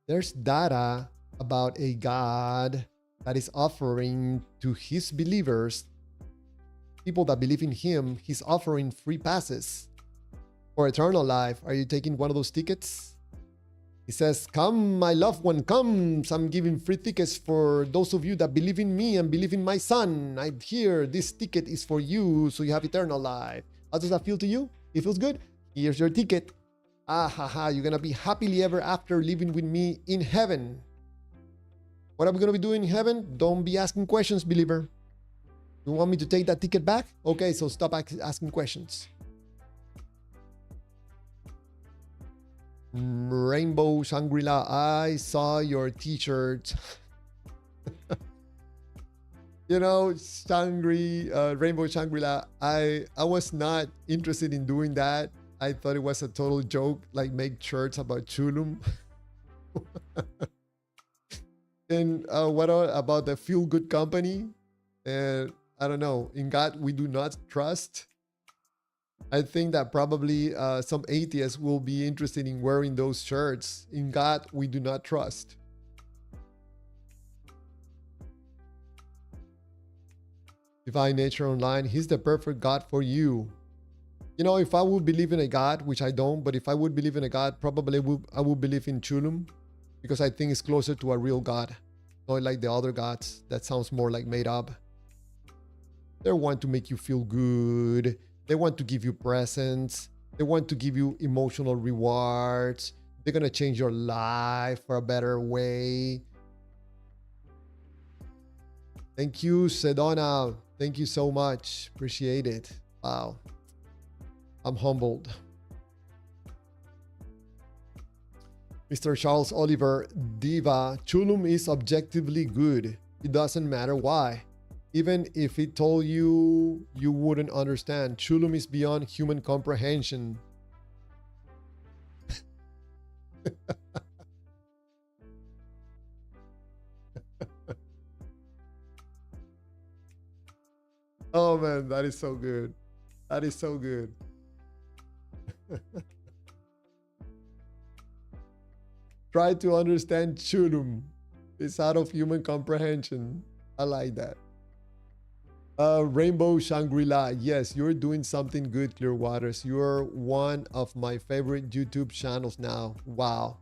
There's data about a God that is offering to his believers, people that believe in him, he's offering free passes for eternal life. Are you taking one of those tickets? He says, come, my loved one, come. I'm giving free tickets for those of you that believe in me and believe in my son. I'm here. This ticket is for you, so you have eternal life. How does that feel to you? It feels good? Here's your ticket. Ah, ha, ha. You're going to be happily ever after living with me in heaven. What are we going to be doing in heaven? Don't be asking questions, believer. You want me to take that ticket back? Okay, so stop asking questions. Rainbow Shangri-La, I saw your t-shirt. You know, Rainbow Shangri-La, I was not interested in doing that. I thought it was a total joke, like make shirts about Shulam. And what about the Feel Good Company? And I don't know, in God we do not trust. I think that probably some atheists will be interested in wearing those shirts. In God, we do not trust. Divine Nature Online, he's the perfect God for you. You know, if I would believe in a God, which I don't, but if I would believe in a God, probably I would believe in Shulam because I think it's closer to a real God. Not like the other gods. That sounds more like made up. They want to make you feel good. They want to give you presents. They want to give you emotional rewards. They're going to change your life for a better way. Thank you, Sedona. Thank you so much. Appreciate it. Wow. I'm humbled. Mr. Charles Oliver, Diva, Shulam is objectively good. It doesn't matter why. Even if it told you, you wouldn't understand. Shulam is beyond human comprehension. Oh man, that is so good. That is so good. Try to understand Shulam. It's out of human comprehension. I like that. Rainbow Shangri-La. Yes, you're doing something good, Clearwaters. You're one of my favorite YouTube channels now. Wow.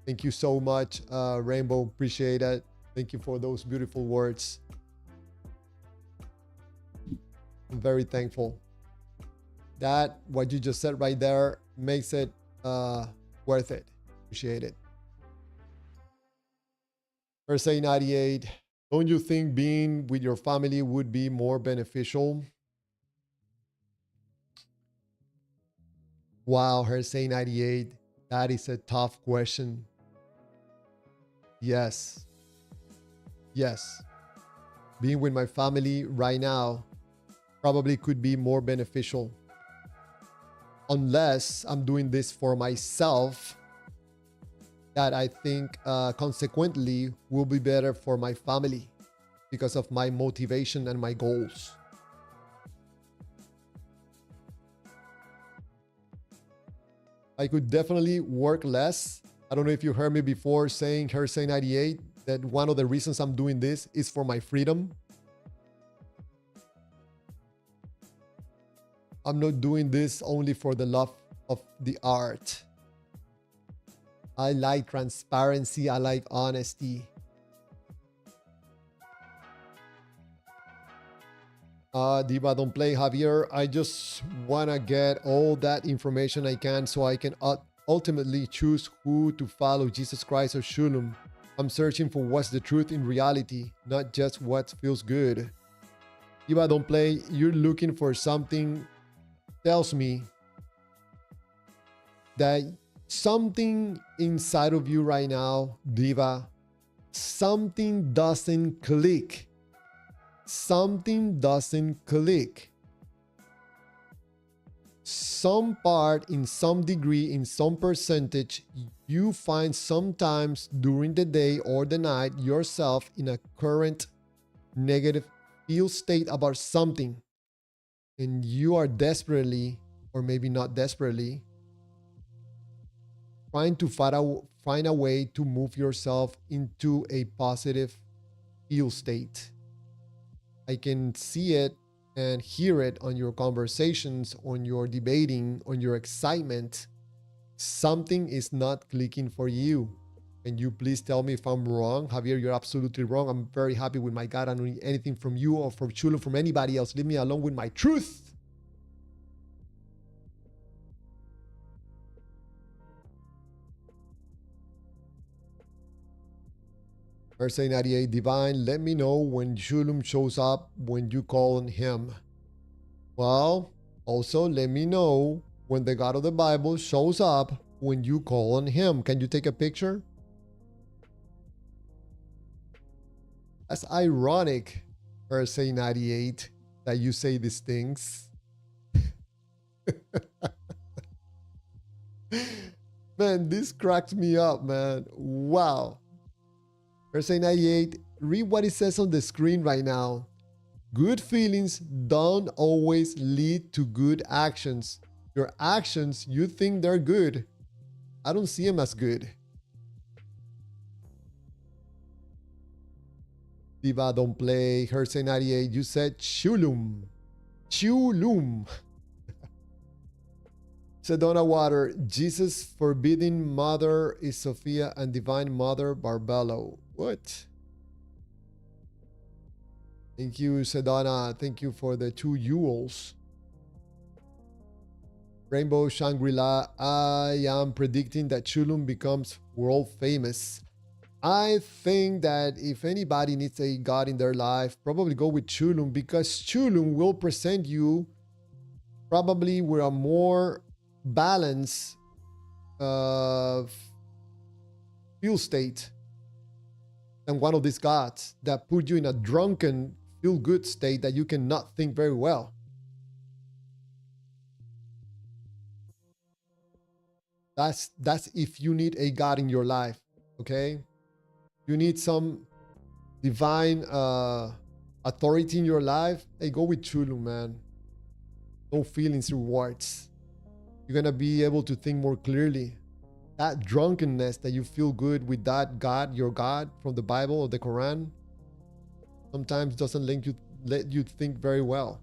Thank you so much, Rainbow. Appreciate it. Thank you for those beautiful words. I'm very thankful. That, what you just said right there, makes it worth it. Appreciate it. Verse 98. Don't you think being with your family would be more beneficial? Wow, Hersey 98. That is a tough question. Yes. Yes. Being with my family right now probably could be more beneficial. Unless I'm doing this for myself, that I think consequently will be better for my family because of my motivation and my goals. I could definitely work less. I don't know if you heard me before saying, Hersey 98, that one of the reasons I'm doing this is for my freedom. I'm not doing this only for the love of the art. I like transparency. I like honesty. Diva, don't play, Javier. I just want to get all that information I can so I can ultimately choose who to follow, Jesus Christ or Shulam. I'm searching for what's the truth in reality, not just what feels good. Diva, don't play. You're looking for something. Tells me that something inside of you right now, Diva, something doesn't click. Something doesn't click. Some part, in some degree, in some percentage, you find sometimes during the day or the night yourself in a current negative feel state about something. And you are desperately, or maybe not desperately, trying to find a way to move yourself into a positive feel state. I can see it and hear it on your conversations, on your debating, on your excitement. Something is not clicking for you. Can you please tell me if I'm wrong? Javier, you're absolutely wrong. I'm very happy with my God. I don't need anything from you or from Chulo, from anybody else. Leave me alone with my truth. Verse 98, Divine, let me know when Shulam shows up when you call on him. Well, also let me know when the God of the Bible shows up when you call on him. Can you take a picture? That's ironic, verse 98, that you say these things. Man, this cracks me up, man. Wow. Verse 98, read what it says on the screen right now. Good feelings don't always lead to good actions. Your actions, you think they're good. I don't see them as good. Diva, don't play. Hersey 98, you said Chulum. Chulum. Sedona Water, Jesus' forbidden mother is Sophia and divine mother Barbello. What? Thank you, Sedona. Thank you for the 2 Yules. Rainbow Shangri-La, I am predicting that Chulum becomes world famous. I think that if anybody needs a God in their life, probably go with Chulum, because Chulum will present you probably with a more balanced feel state than one of these gods that put you in a drunken feel-good state that you cannot think very well. That's if you need a God in your life, okay? You need some divine authority in your life. Hey, go with Chulu, man. No feelings, rewards. You're gonna be able to think more clearly. That drunkenness that you feel good with that God, your God from the Bible or the Quran, sometimes doesn't let you think very well.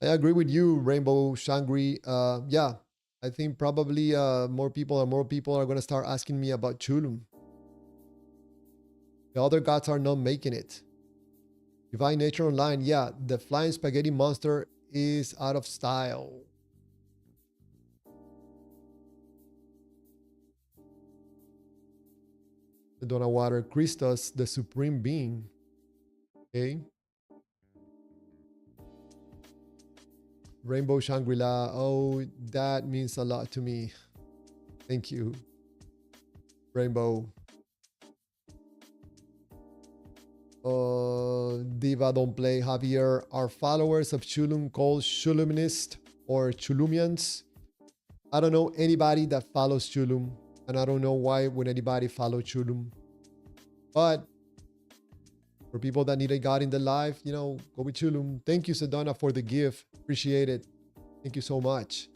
I agree with you, Rainbow Shangri. Yeah, I think probably more people are going to start asking me about Chulum. The other gods are not making it. Divine Nature Online, yeah, the flying spaghetti monster is out of style. The Donna Water, Christos, the supreme being. Okay. Rainbow Shangri-La. Oh, that means a lot to me. Thank you, Rainbow. Diva, don't play. Javier, are followers of Chulum called Chuluminist or Chulumians? I don't know anybody that follows Chulum, and I don't know why would anybody follow Chulum. But for people that need a God in their life, you know, go with Chulum. Thank you, Sedona, for the gift. Appreciate it. Thank you so much.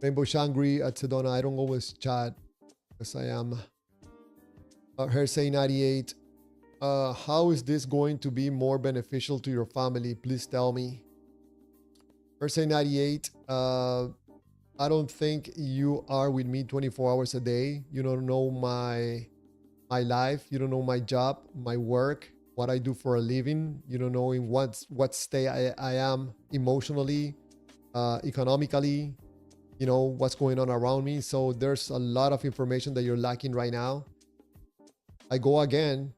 Rainbow Shangri at Sedona. I don't always chat because I am. Hersey 98. How is this going to be more beneficial to your family? Please tell me. Verse 98. I don't think you are with me 24 hours a day. You don't know my life. You don't know my job, my work, what I do for a living. You don't know in what state I am emotionally, economically, what's going on around me. So there's a lot of information that you're lacking right now. I go again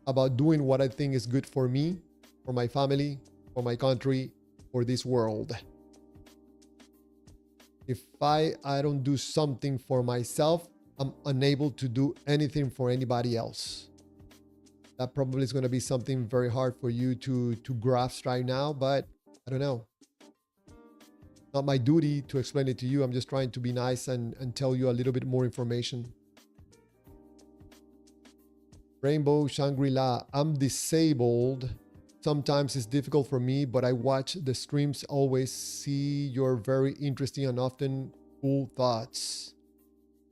about doing what I think is good for me, for my family, for my country, for this world. If I don't do something for myself, I'm unable to do anything for anybody else. That probably is going to be something very hard for you to grasp right now, but I don't know. Not my duty to explain it to you. I'm just trying to be nice and tell you a little bit more information. Rainbow Shangri-La. I'm disabled. Sometimes it's difficult for me, but I watch the streams, always see your very interesting and often cool thoughts.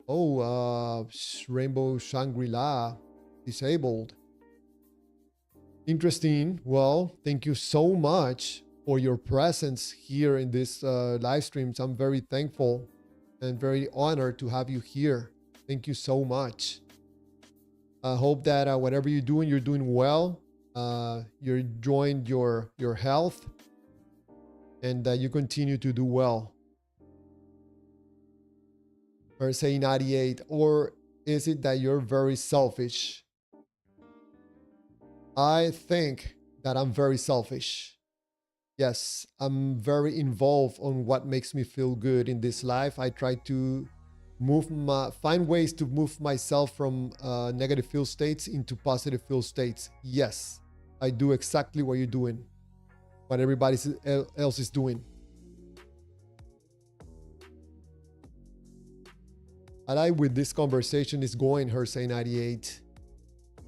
Oh, Rainbow Shangri-La. Disabled. Interesting. Well, thank you so much for your presence here in this live streams. I'm very thankful and very honored to have you here. Thank you so much. I hope that whatever you're doing well. You're enjoying your health and that you continue to do well. Verse 98. Or is it that you're very selfish? I think that I'm very selfish. Yes, I'm very involved on what makes me feel good in this life. I try to find ways to move myself from negative feel states into positive feel states. Yes, I do exactly what you're doing, what everybody else is doing. I like where this conversation is going, Hersey 98.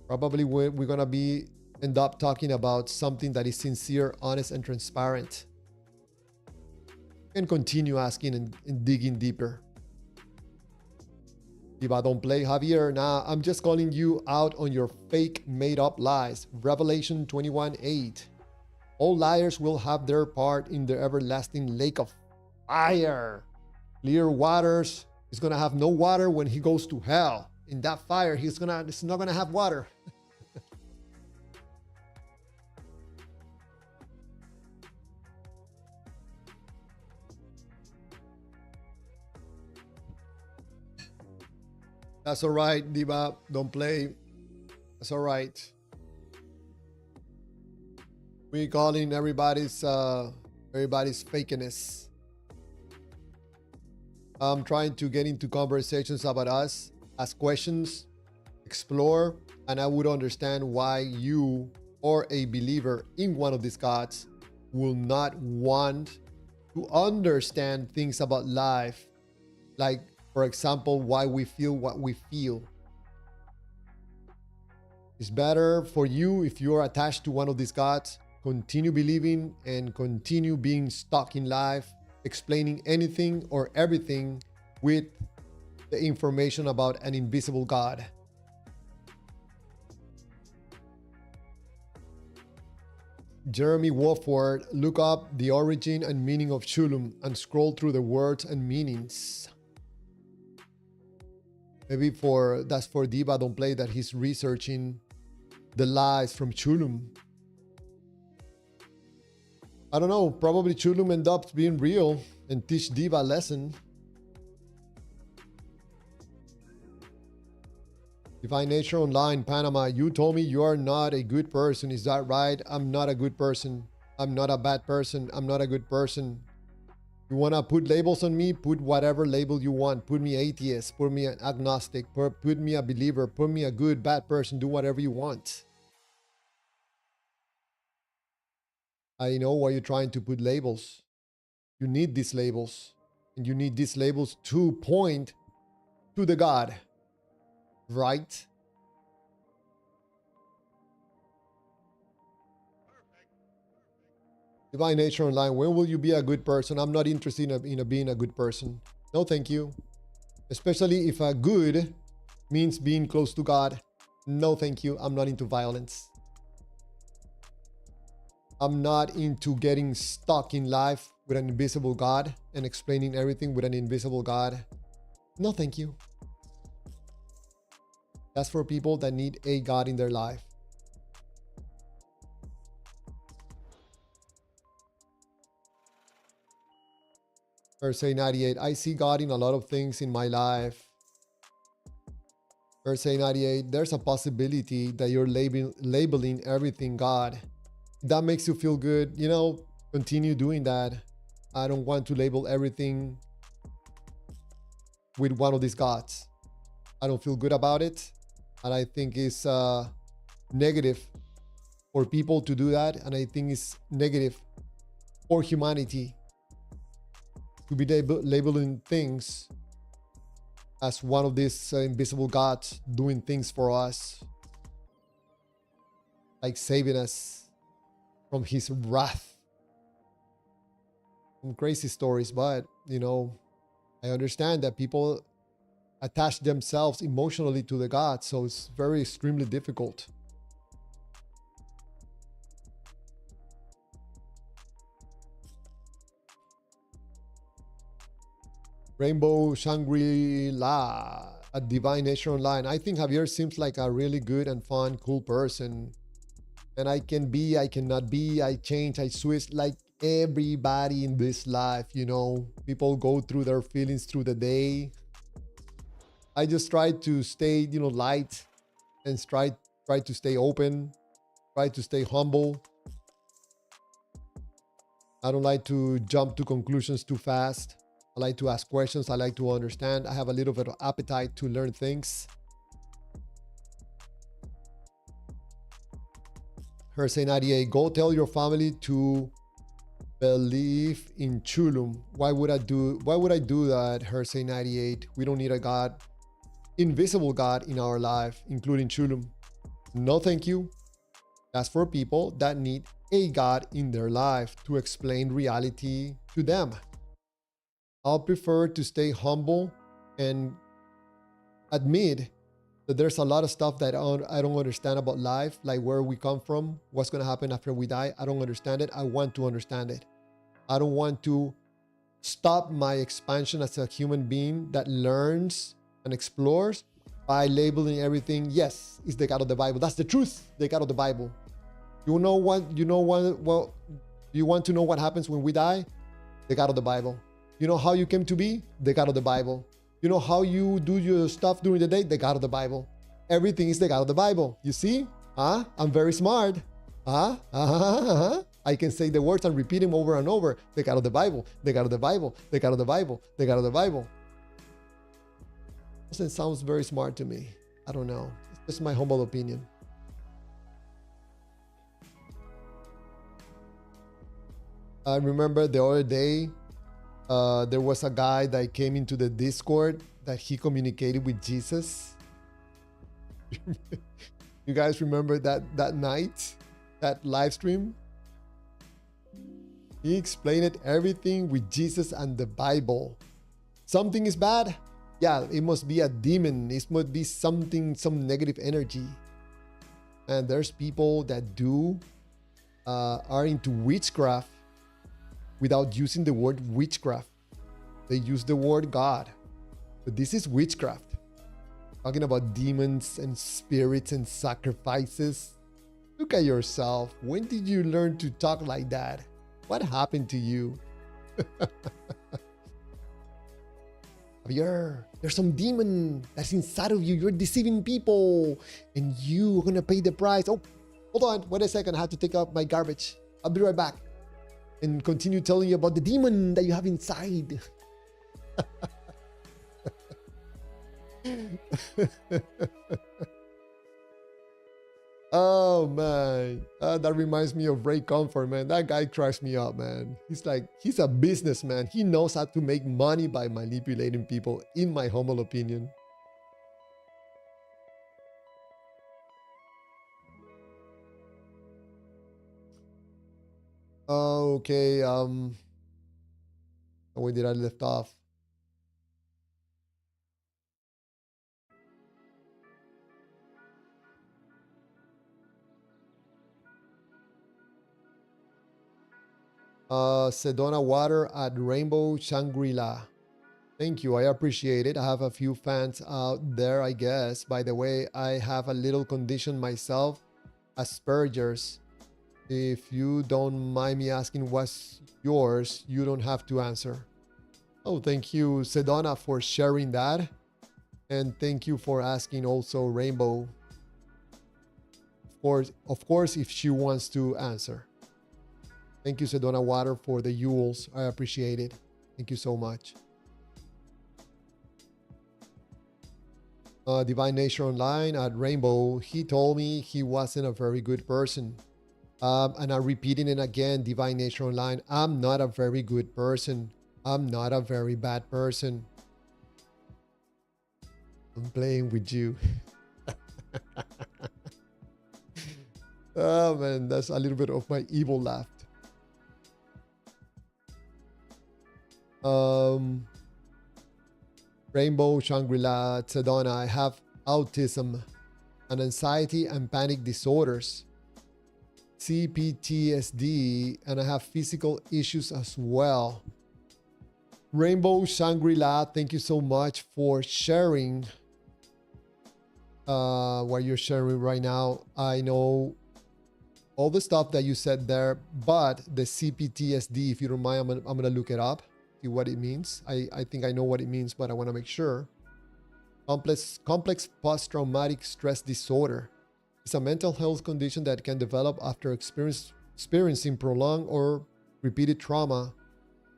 Probably we're going to end up talking about something that is sincere, honest, and transparent. And continue asking and digging deeper. Diva, don't play. Javier, nah, I'm just calling you out on your fake made-up lies. Revelation 21:8. All liars will have their part in the everlasting lake of fire. Clear waters. He's going to have no water when he goes to hell. In that fire, it's not going to have water. That's all right, Diva. Don't play. That's all right. We're calling everybody's fakeness. I'm trying to get into conversations about us, ask questions, explore, and I would understand why you or a believer in one of these gods will not want to understand things about life, like, for example, why we feel what we feel. It's better for you if you're attached to one of these gods, continue believing and continue being stuck in life, explaining anything or everything with the information about an invisible God. Jeremy Wofford, look up the origin and meaning of Chulum and scroll through the words and meanings. Maybe that's for Diva Don't Play, that he's researching the lies from Chulum. I don't know, probably Chulum end up being real and teach Diva a lesson. Divine Nature Online, Panama, you told me you are not a good person. Is that right? I'm not a good person. I'm not a bad person. I'm not a good person. You want to put labels on me? Put whatever label you want. Put me atheist. Put me an agnostic. Put me a believer. Put me a good, bad person. Do whatever you want. I know why you're trying to put labels. You need these labels. And you need these labels to point to the God. Right? Divine Nature Online, when will you be a good person? I'm not interested in being a good person. No, thank you. Especially if a good means being close to God. No, thank you. I'm not into violence. I'm not into getting stuck in life with an invisible God and explaining everything with an invisible God. No, thank you. That's for people that need a God in their life. Verse 98, I see God in a lot of things in my life. Verse 98, there's a possibility that you're labeling everything God. That makes you feel good, you know, continue doing that. I don't want to label everything with one of these gods. I don't feel good about it. And I think it's negative for people to do that. And I think it's negative for humanity to be labeling things as one of these invisible gods doing things for us, like saving us from his wrath. Some crazy stories, but you know, I understand that people attach themselves emotionally to the God, so it's very extremely difficult. Rainbow Shangri-La, a Divine Nature Online. I think Javier seems like a really good and fun, cool person. And I can be, I cannot be, I change, I switch like everybody in this life, you know. People go through their feelings through the day. I just try to stay, you know, light and try to stay open, try to stay humble. I don't like to jump to conclusions too fast. I like to ask questions. I like to understand. I have a little bit of appetite to learn things. Hersey 98, go tell your family to believe in Chulum. Why would I do that, Hersey 98? We don't need a God, invisible God in our life, including Chulum. No, thank you. That's for people that need a God in their life to explain reality to them. I'll prefer to stay humble and admit that there's a lot of stuff that I don't understand about life, like where we come from, what's going to happen after we die. I don't understand it. I want to understand it. I don't want to stop my expansion as a human being that learns and explores by labeling everything. Yes, it's the God of the Bible. That's the truth, the God of the Bible. You know what? Well, you want to know what happens when we die? The God of the Bible. You know how you came to be? The God of the Bible. You know how you do your stuff during the day? The God of the Bible. Everything is the God of the Bible. You see? Huh? I'm very smart. Huh? I can say the words and repeat them over and over. The God of the Bible. The God of the Bible. The God of the Bible. The God of the Bible. Doesn't sound very smart to me. I don't know. It's just my humble opinion. I remember the other day, there was a guy that came into the Discord that he communicated with Jesus. You guys remember that night, that live stream? He explained everything with Jesus and the Bible. Something is bad? Yeah, it must be a demon. It must be something, some negative energy. And there's people that are into witchcraft without using the word witchcraft. They use the word God. But this is witchcraft. Talking about demons and spirits and sacrifices. Look at yourself. When did you learn to talk like that? What happened to you? Javier, there's some demon that's inside of you. You're deceiving people. And you're going to pay the price. Oh, hold on. Wait a second. I have to take out my garbage. I'll be right back. And continue telling you about the demon that you have inside. Oh man, that reminds me of Ray Comfort, man. That guy cracks me up, man. He's a businessman. He knows how to make money by manipulating people, in my humble opinion. Okay, where did I left off? Sedona Water at Rainbow Shangri-La. Thank you. I appreciate it. I have a few fans out there, I guess. By the way, I have a little condition myself, Asperger's. If you don't mind me asking what's yours, you don't have to answer. Oh, thank you, Sedona, for sharing that. And thank you for asking also Rainbow. Of course, if she wants to answer. Thank you, Sedona Water, for the Yules. I appreciate it. Thank you so much. Divine Nature Online at Rainbow, he told me he wasn't a very good person. And I'm repeating it again, Divine Nature Online, I'm not a very good person. I'm not a very bad person. I'm playing with you. Oh man, that's a little bit of my evil laugh. Rainbow Shangri-La Sedona, I have autism and anxiety and panic disorders, CPTSD, and I have physical issues as well. Rainbow Shangri-La, thank you so much for sharing what you're sharing right now. I know all the stuff that you said there, but the CPTSD, if you don't mind, I'm gonna look it up, see what it means. I think I know what it means, but I want to make sure. Complex post-traumatic stress disorder. It's a mental health condition that can develop after experiencing prolonged or repeated trauma.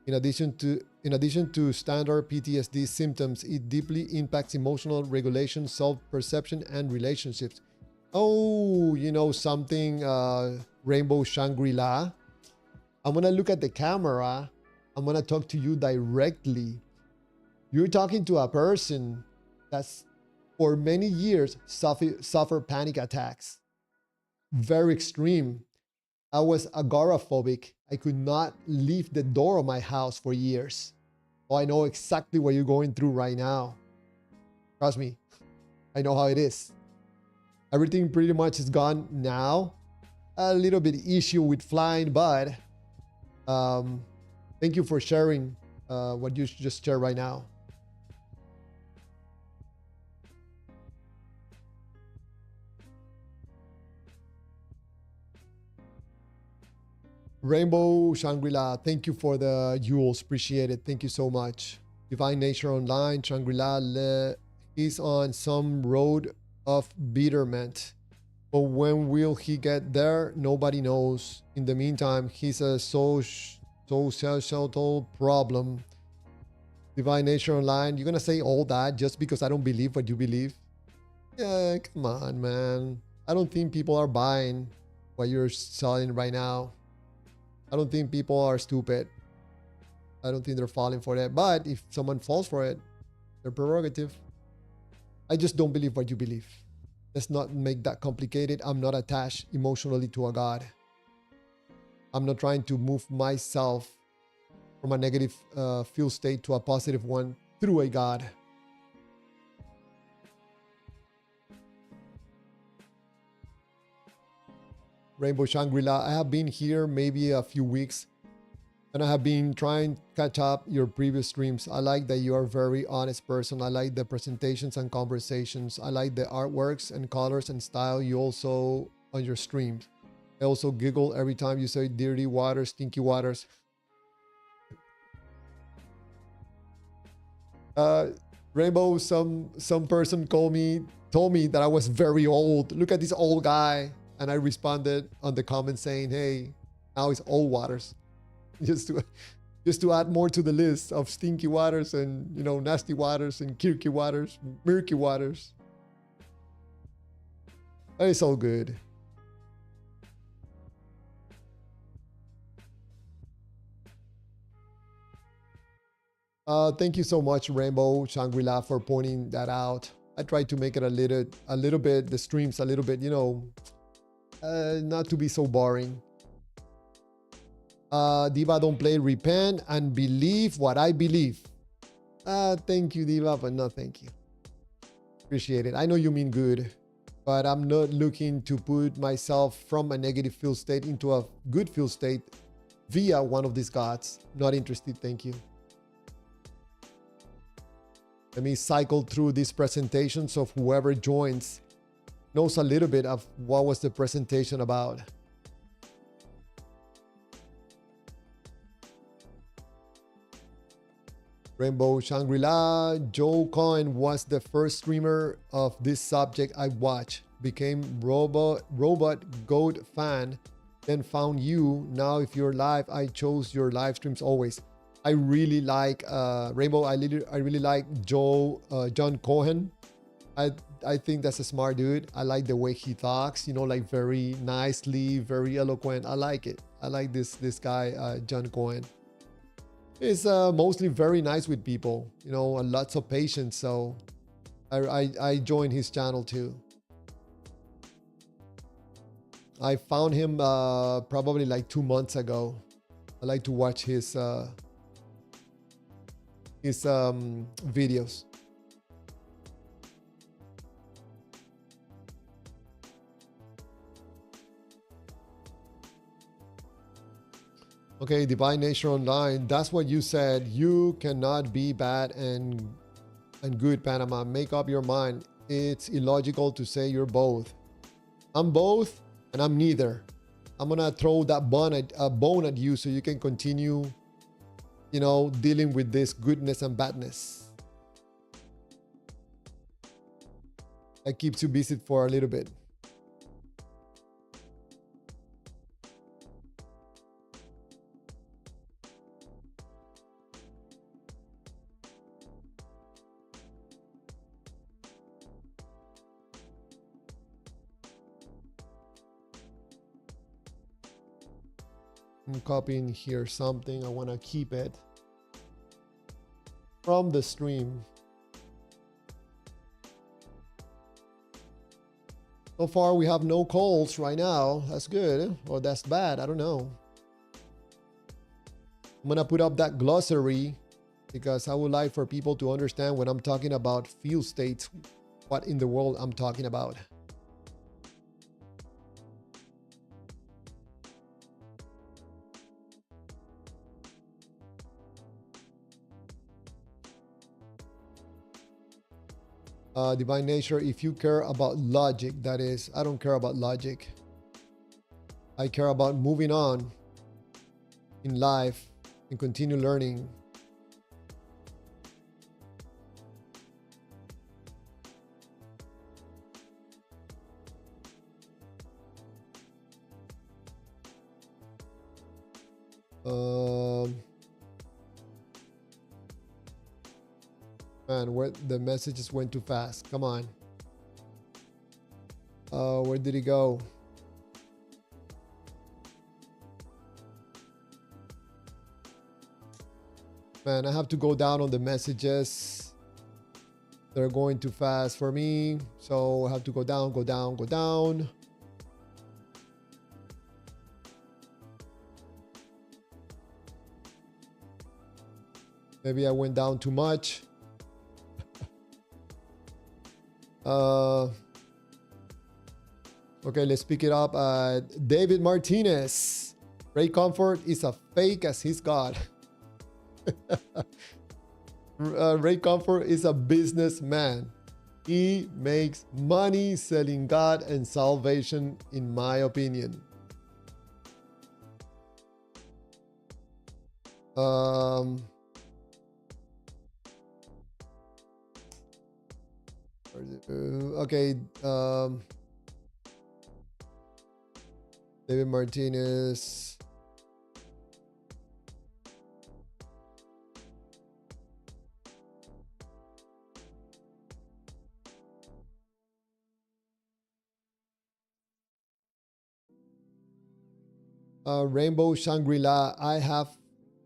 In addition to standard PTSD symptoms, it deeply impacts emotional regulation, self-perception, and relationships. Oh, you know something, Rainbow Shangri-La? I'm going to look at the camera. I'm going to talk to you directly. You're talking to a person that's for many years suffered panic attacks. Very extreme. I was agoraphobic. I could not leave the door of my house for years. So I know exactly what you're going through right now. Trust me, I know how it is. Everything pretty much is gone now. A little bit issue with flying, but thank you for sharing what you just shared right now. Rainbow Shangri-La, thank you for the jewels. Appreciate it. Thank you so much. Divine Nature Online, Shangri-La, he's on some road of betterment. But when will he get there? Nobody knows. In the meantime, he's a societal problem. Divine Nature Online, you're going to say all that just because I don't believe what you believe? Yeah, come on, man. I don't think people are buying what you're selling right now. I don't think people are stupid. I don't think they're falling for that. But if someone falls for it, their prerogative. I just don't believe what you believe. Let's not make that complicated. I'm not attached emotionally to a God. I'm not trying to move myself from a negative feel state to a positive one through a God. Rainbow Shangri-La, I have been here maybe a few weeks and I have been trying to catch up your previous streams. I like that you are a very honest person. I like the presentations and conversations. I like the artworks and colors and style you also on your streams. I also giggle every time you say dirty waters, stinky waters. Rainbow, some person told me that I was very old. Look at this old guy. And I responded on the comment saying, hey, now it's old waters. Just to add more to the list of stinky waters and, you know, nasty waters and kirky waters, murky waters. But it's all good. Thank you so much, Rainbow Shangri-La, for pointing that out. I tried to make it a little bit, the streams a little bit, you know, not to be so boring. Diva, don't play, repent and believe what I believe. Thank you, Diva, but no thank you. Appreciate it. I know you mean good, but I'm not looking to put myself from a negative feel state into a good feel state via one of these gods. Not interested, thank you. Let me cycle through these presentations so whoever joins knows a little bit of what was the presentation about. Rainbow Shangri-La. Joe Cohen was the first streamer of this subject I watched. Became robot goat fan, then found you. Now if you're live, I chose your live streams always. I really like Rainbow. I really like John Cohen. I think that's a smart dude. I like the way he talks, you know, like very nicely, very eloquent. I like it. I like this guy, John Cohen. He's mostly very nice with people, you know, and lots of patience. So I joined his channel too. I found him probably like 2 months ago. I like to watch his videos. Okay, Divine Nature Online. That's what you said. You cannot be bad and good, Panama. Make up your mind. It's illogical to say you're both. I'm both and I'm neither. I'm gonna throw that bone at you so you can continue, you know, dealing with this goodness and badness. That keeps you busy for a little bit. I'm copying here something. I want to keep it from the stream. So far, we have no calls right now. That's good, or that's bad. I don't know. I'm going to put up that glossary because I would like for people to understand when I'm talking about field states, what in the world I'm talking about. Divine Nature, if you care about logic, that is, I don't care about logic. I care about moving on in life and continue learning. Man, where the messages went too fast. Come on. Where did he go? Man, I have to go down on the messages. They're going too fast for me. So I have to go down, go down, go down. Maybe I went down too much. Okay, let's pick it up. David Martinez. Ray Comfort is a fake as his God. Ray Comfort is a businessman. He makes money selling God and salvation, in my opinion. Okay, David Martinez. Rainbow Shangri-La. I have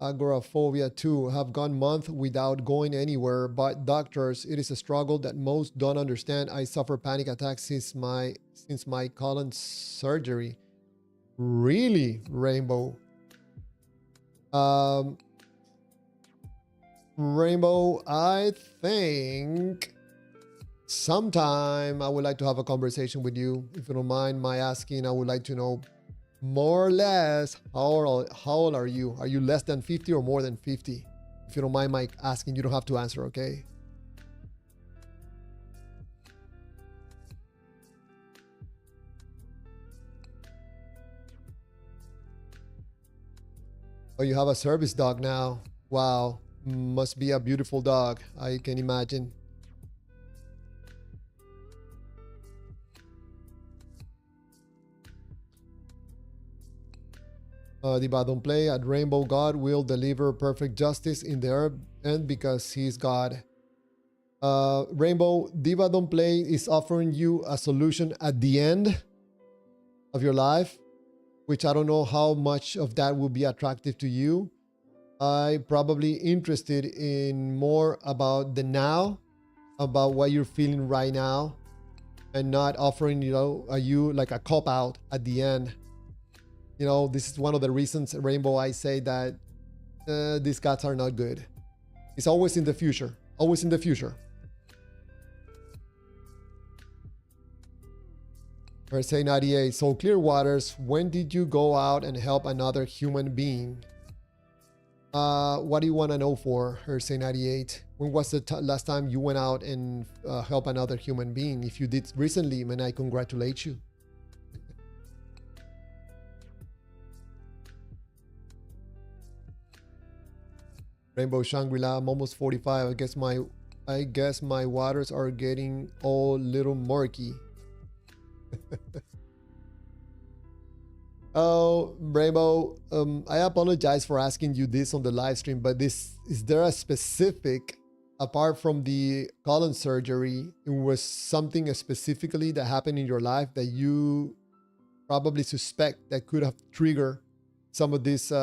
agoraphobia too. Have gone months without going anywhere but doctors. It is a struggle that most don't understand. I suffer panic attacks since my colon surgery. Really, Rainbow? Rainbow, I think sometime I would like to have a conversation with you. If you don't mind my asking, I would like to know More or less. How old are you? Are you less than 50 or more than 50? If you don't mind Mike asking, you don't have to answer, okay? Oh, you have a service dog now. Wow. Must be a beautiful dog. I can imagine. Diva, don't play at Rainbow. God will deliver perfect justice in the earth, and because He's God. Rainbow, Diva Don't Play is offering you a solution at the end of your life, which I don't know how much of that will be attractive to you. I probably interested in more about the now, about what you're feeling right now, and not offering you like a cop out at the end. This is one of the reasons, Rainbow, I say that these gods are not good. It's always in the future. Always in the future. Say 98. So Clear Waters, when did you go out and help another human being? What do you want to know for Say 98? When was the last time you went out and help another human being? If you did recently, man, I congratulate you. Rainbow Shangri-La, I'm almost 45. I guess my waters are getting all little murky. Oh, Rainbow, I apologize for asking you this on the live stream, but is there a specific, apart from the colon surgery, it was something specifically that happened in your life that you probably suspect that could have triggered some of these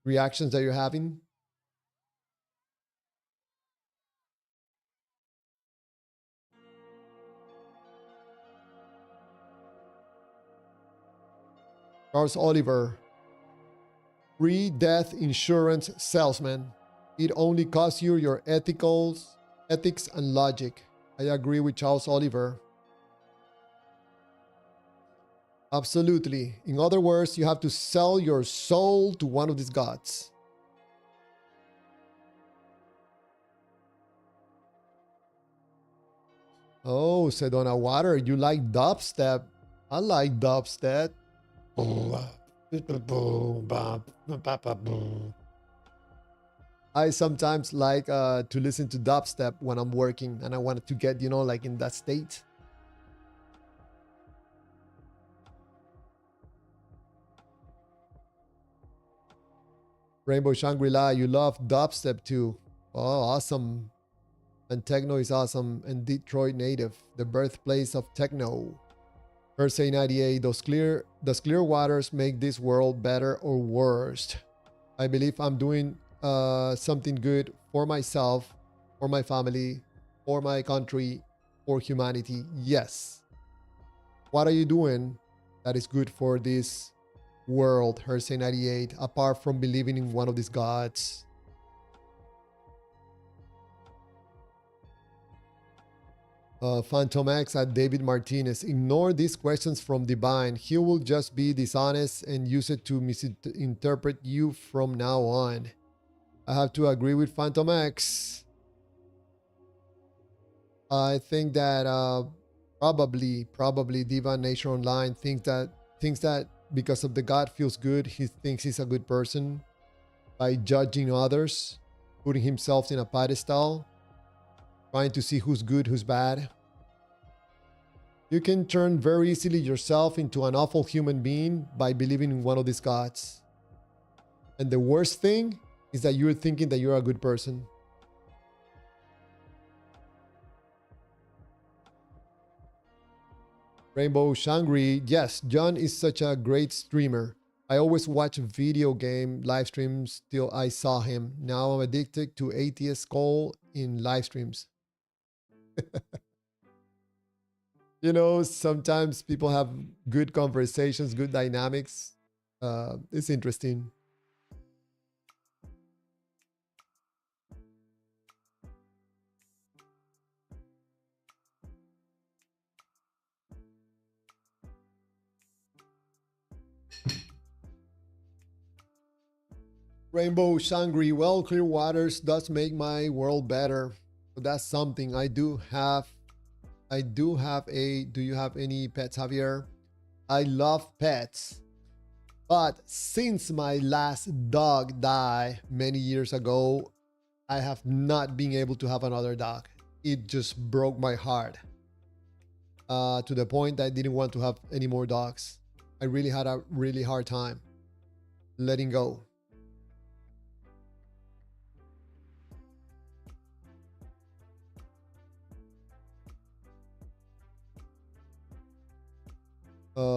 reactions that you're having? Charles Oliver, free death insurance salesman. It only costs you your ethics and logic. I agree with Charles Oliver. Absolutely. In other words, you have to sell your soul to one of these gods. Oh, Sedona Water, you like dubstep. I like dubstep. I sometimes like to listen to dubstep when I'm working and I wanted to get, like in that state. Rainbow Shangri-La, you love dubstep too. Oh, awesome. And techno is awesome. And Detroit native, the birthplace of techno. Say 98, does clear waters make this world better or worse? I believe I'm doing something good for myself, for my family, for my country, for humanity. Yes. What are you doing that is good for this world, Say 98, apart from believing in one of these gods? Phantom X at David Martinez. Ignore these questions from Divine. He will just be dishonest and use it to misinterpret you from now on. I have to agree with Phantom X. I think that probably Diva Nation Online thinks that because of the God feels good, he thinks he's a good person by judging others, putting himself in a pedestal, trying to see who's good, who's bad. You can turn very easily yourself into an awful human being by believing in one of these gods. And the worst thing is that you're thinking that you're a good person. Rainbow Shangri, yes, John is such a great streamer. I always watch video game live streams till I saw him. Now I'm addicted to Atheist Call in live streams. Sometimes people have good conversations, good dynamics. It's interesting. Rainbow Shangri, well, clear waters does make my world better. So that's something I do have. I do have a. Do you have any pets, Javier? I love pets. But since my last dog died many years ago, I have not been able to have another dog. It just broke my heart to the point that I didn't want to have any more dogs. I really had a really hard time letting go.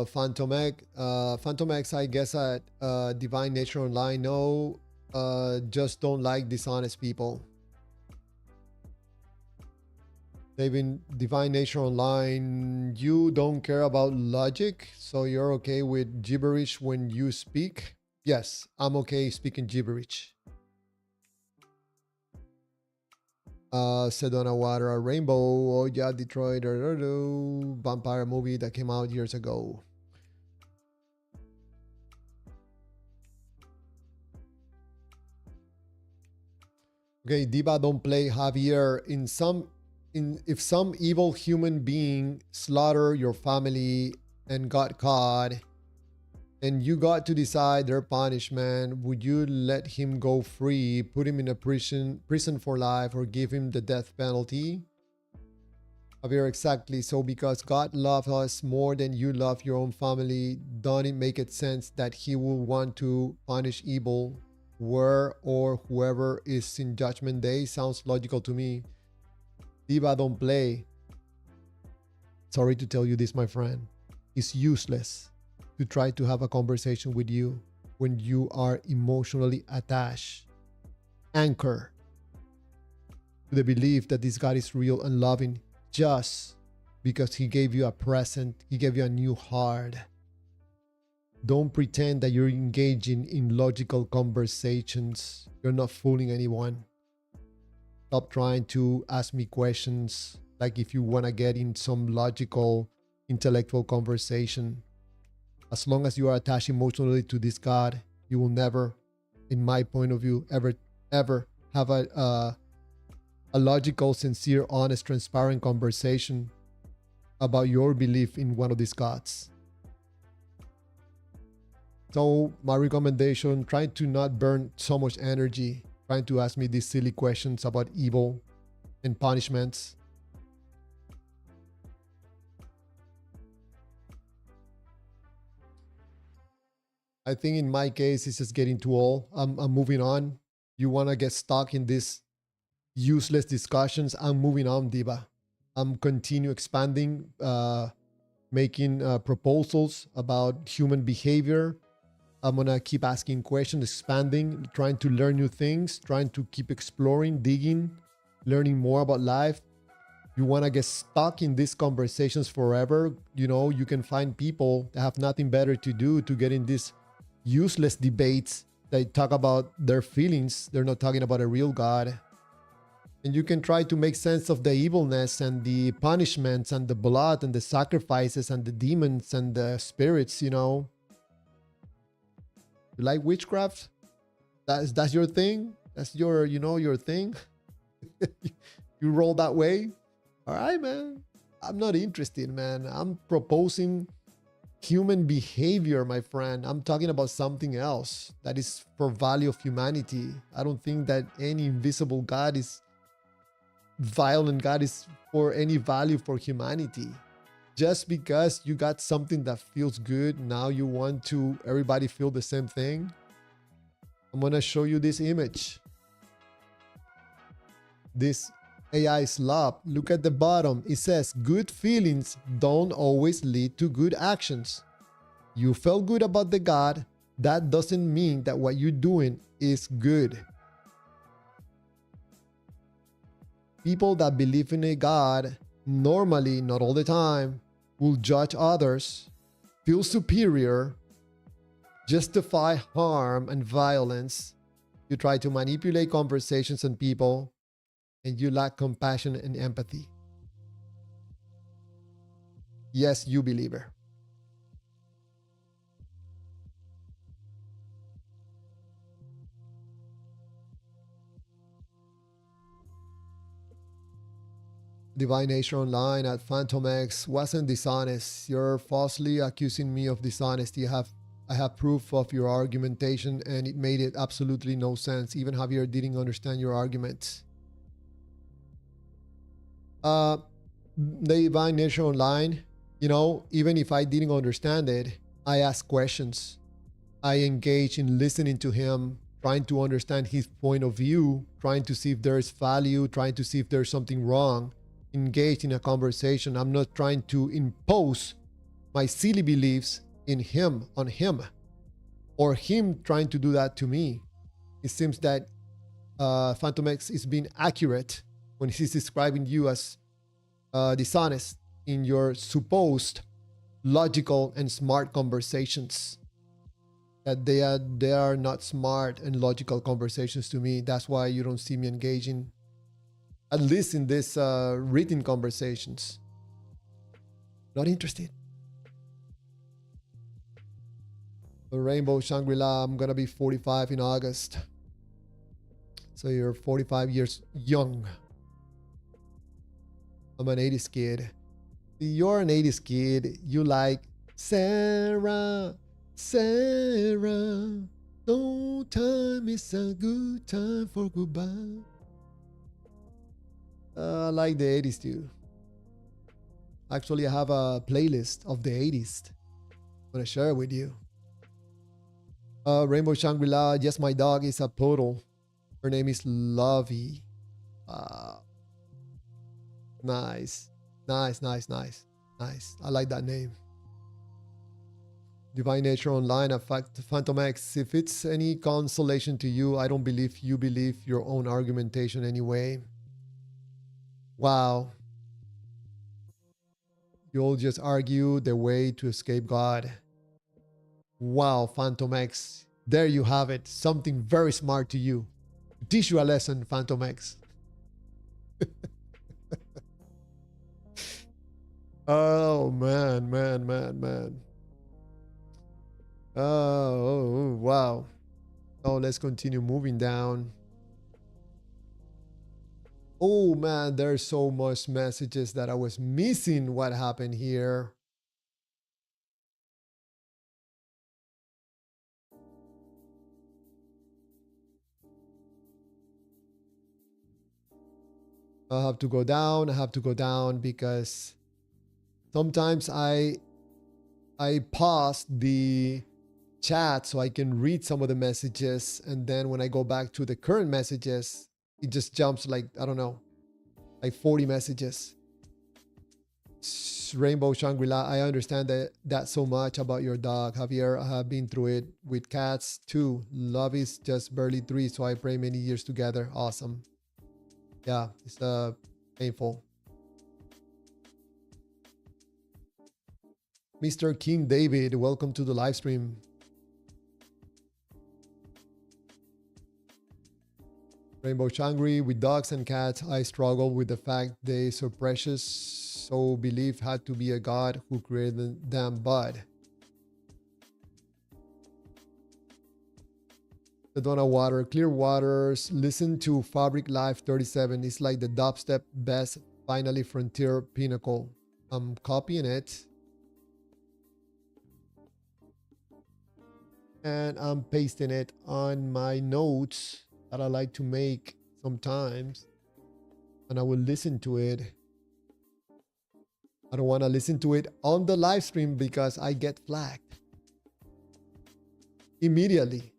Phantom X, I guess at Divine Nature Online. No, just don't like dishonest people. They've been Divine Nature Online. You don't care about logic, so you're okay with gibberish when you speak. Yes, I'm okay speaking gibberish. Sedona Water, a Rainbow, oh yeah, Detroit, vampire movie that came out years ago. Okay, Diva, don't play Javier. If some evil human being slaughter your family and got caught, and you got to decide their punishment, would you let him go free, put him in a prison for life, or give him the death penalty? Javier, exactly. So because God loves us more than you love your own family, don't it make it sense that he will want to punish evil where or whoever is in judgment day? Sounds logical to me. Diva, don't play. Sorry to tell you this, my friend. It's useless to try to have a conversation with you when you are emotionally attached, anchor to the belief that this God is real and loving just because he gave you a present, he gave you a new heart. Don't pretend that you're engaging in logical conversations. You're not fooling anyone. Stop trying to ask me questions like if you want to get in some logical, intellectual conversation. As long as you are attached emotionally to this God, you will never, in my point of view, ever have a logical, sincere, honest, transparent conversation about your belief in one of these gods. So my recommendation, try to not burn so much energy trying to ask me these silly questions about evil and punishments. I think in my case, it's just getting too old. I'm moving on. You want to get stuck in these useless discussions? I'm moving on, Diva. I'm continue expanding, making proposals about human behavior. I'm going to keep asking questions, expanding, trying to learn new things, trying to keep exploring, digging, learning more about life. You want to get stuck in these conversations forever, you know, you can find people that have nothing better to do to get in these useless debates. They talk about their feelings. They're not talking about a real God. And you can try to make sense of the evilness and the punishments and the blood and the sacrifices and the demons and the spirits, you know. You like witchcraft? That's your thing? That's your, you know, your thing? You roll that way? All right, man. I'm not interested, man. I'm proposing human behavior, my friend. I'm talking about something else that is for value of humanity. I don't think that any invisible God is violent. God is for any value for humanity. Just because you got something that feels good, now you want to everybody feel the same thing. I'm gonna show you this image. This AI slop. Look at the bottom. It says good feelings don't always lead to good actions. You felt good about the God. That doesn't mean that what you're doing is good. People that believe in a God normally, not all the time, will judge others, feel superior, justify harm and violence. You try to manipulate conversations and people, and you lack compassion and empathy. Yes, you believer. Divine Nature Online at Phantom X wasn't dishonest. You're falsely accusing me of dishonesty. I have proof of your argumentation and it made it absolutely no sense. Even Javier didn't understand your arguments. The Divine Nature Online, you know, even if I didn't understand it, I asked questions. I engaged in listening to him, trying to understand his point of view, trying to see if there's value, trying to see if there's something wrong. Engaged in a conversation. I'm not trying to impose my silly beliefs on him, or him trying to do that to me. It seems that Phantom X is being accurate when he's describing you as dishonest in your supposed logical and smart conversations. That they are not smart and logical conversations to me. That's why you don't see me engaging, at least in this written conversations. Not interested. The Rainbow Shangri-La, I'm gonna be 45 in August. So you're 45 years young. I'm an 80s kid. You're an 80s kid. You like Sarah, Sarah. No time is a good time for goodbye. I like the 80s too. Actually, I have a playlist of the 80s. I'm gonna share it with you. Rainbow Shangri-La, yes, my dog is a poodle. Her name is Lovey. Nice. Nice. I like that name. Divine Nature Online, a fact, Phantom X. If it's any consolation to you, I don't believe you believe your own argumentation anyway. Wow. You'll just argue the way to escape God. Wow, Phantom X. There you have it. Something very smart to you. Teach you a lesson, Phantom X. Oh, man. Oh, wow. Oh, let's continue moving down. Oh, man, there's so much messages that I was missing. What happened here? I have to go down because sometimes I pause the chat so I can read some of the messages, and then when I go back to the current messages, it just jumps like, I don't know, like 40 messages. Rainbow Shangri-La, I understand that so much about your dog, Javier. I have been through it with cats too. Love is just barely 3, so I pray many years together. Awesome. Yeah, it's painful. Mr. King David, welcome to the live stream. Rainbow Shangri, with dogs and cats, I struggle with the fact they so precious, so belief had to be a God who created them, but Sedona Water, Clear Waters, listen to Fabric Life 37. It's like the dubstep best finally frontier pinnacle. I'm copying it. And I'm pasting it on my notes that I like to make sometimes. And I will listen to it. I don't want to listen to it on the live stream because I get flagged immediately.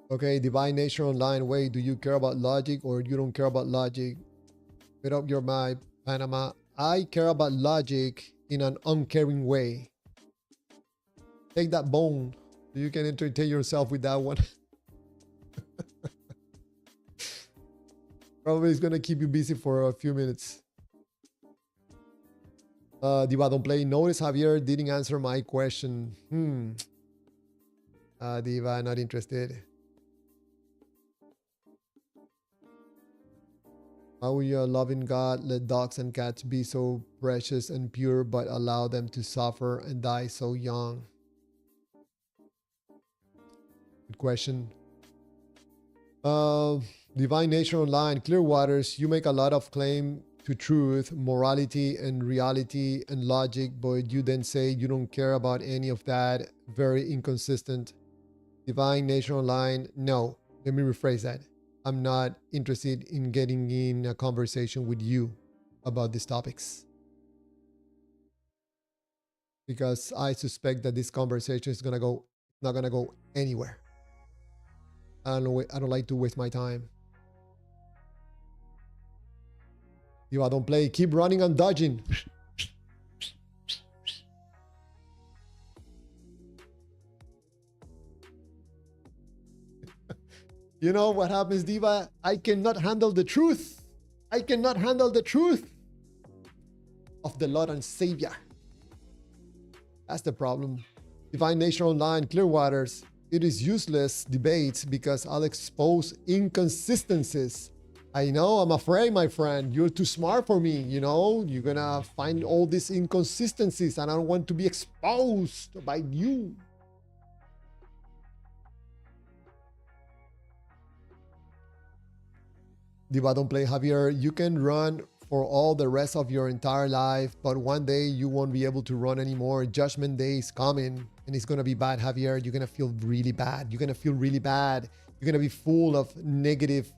Okay, Divine Nature Online. Wait, do you care about logic or you don't care about logic? Get up your mind, Panama. I care about logic in an uncaring way. Take that bone so you can entertain yourself with that one. Probably it's gonna keep you busy for a few minutes. Diva, don't play. Notice Javier didn't answer my question. Diva, not interested. How will your loving God let dogs and cats be so precious and pure but allow them to suffer and die so young? Good question. Uh, Divine Nature Online, Clear Waters, you make a lot of claim to truth, morality, and reality and logic, but you then say you don't care about any of that. Very inconsistent. Divine Nature Online, no. Let me rephrase that. I'm not interested in getting in a conversation with you about these topics because I suspect that this conversation is not gonna go anywhere. I don't like to waste my time. If I don't play, keep running and dodging. You know what happens, Diva? I cannot handle the truth. I cannot handle the truth of the Lord and Savior. That's the problem. Divine Nature Online, Clear Waters. It is useless debates because I'll expose inconsistencies. I know, I'm afraid, my friend. You're too smart for me, you know? You're gonna find all these inconsistencies and I don't want to be exposed by you. Diva, don't play, Javier. You can run for all the rest of your entire life, but one day you won't be able to run anymore. Judgment Day is coming and it's gonna be bad, Javier. You're gonna feel really bad. You're gonna feel really bad. You're gonna be full of negative,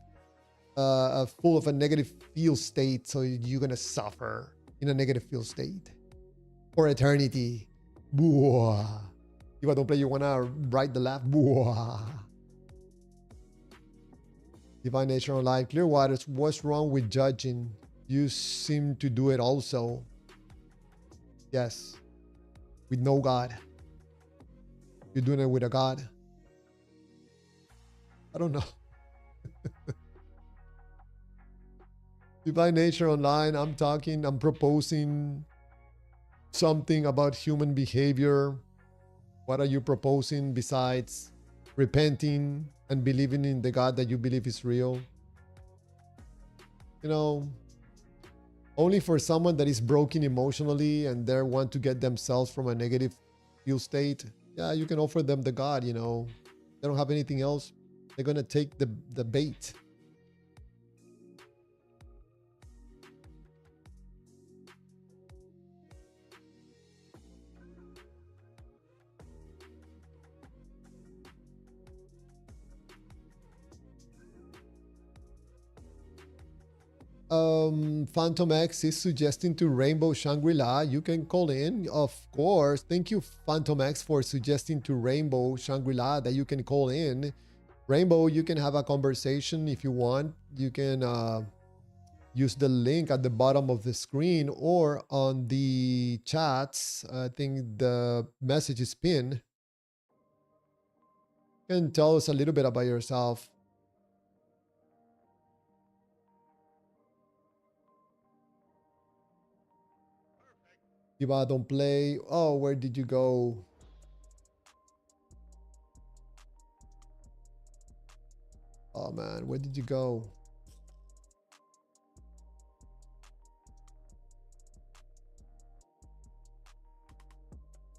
full of a negative feel state. So you're gonna suffer in a negative feel state for eternity. Booah. Diva, don't play. You wanna write the laugh? Booah. Divine Nature Online, Clear Waters, what's wrong with judging? You seem to do it also. Yes. With no God. You're doing it with a God. I don't know. Divine Nature Online, I'm proposing something about human behavior. What are you proposing besides repenting and believing in the God that you believe is real? You know, only for someone that is broken emotionally and they want to get themselves from a negative feel state, yeah, you can offer them the God, you know. They don't have anything else. They're going to take the bait. Phantom X is suggesting to Rainbow Shangri-La. You can call in, of course. Thank you, Phantom X, for suggesting to Rainbow Shangri-La that you can call in. Rainbow, you can have a conversation if you want. You can use the link at the bottom of the screen or on the chats. I think the message is pinned. You can tell us a little bit about yourself. Diva, don't play. Oh, where did you go? Oh man, where did you go?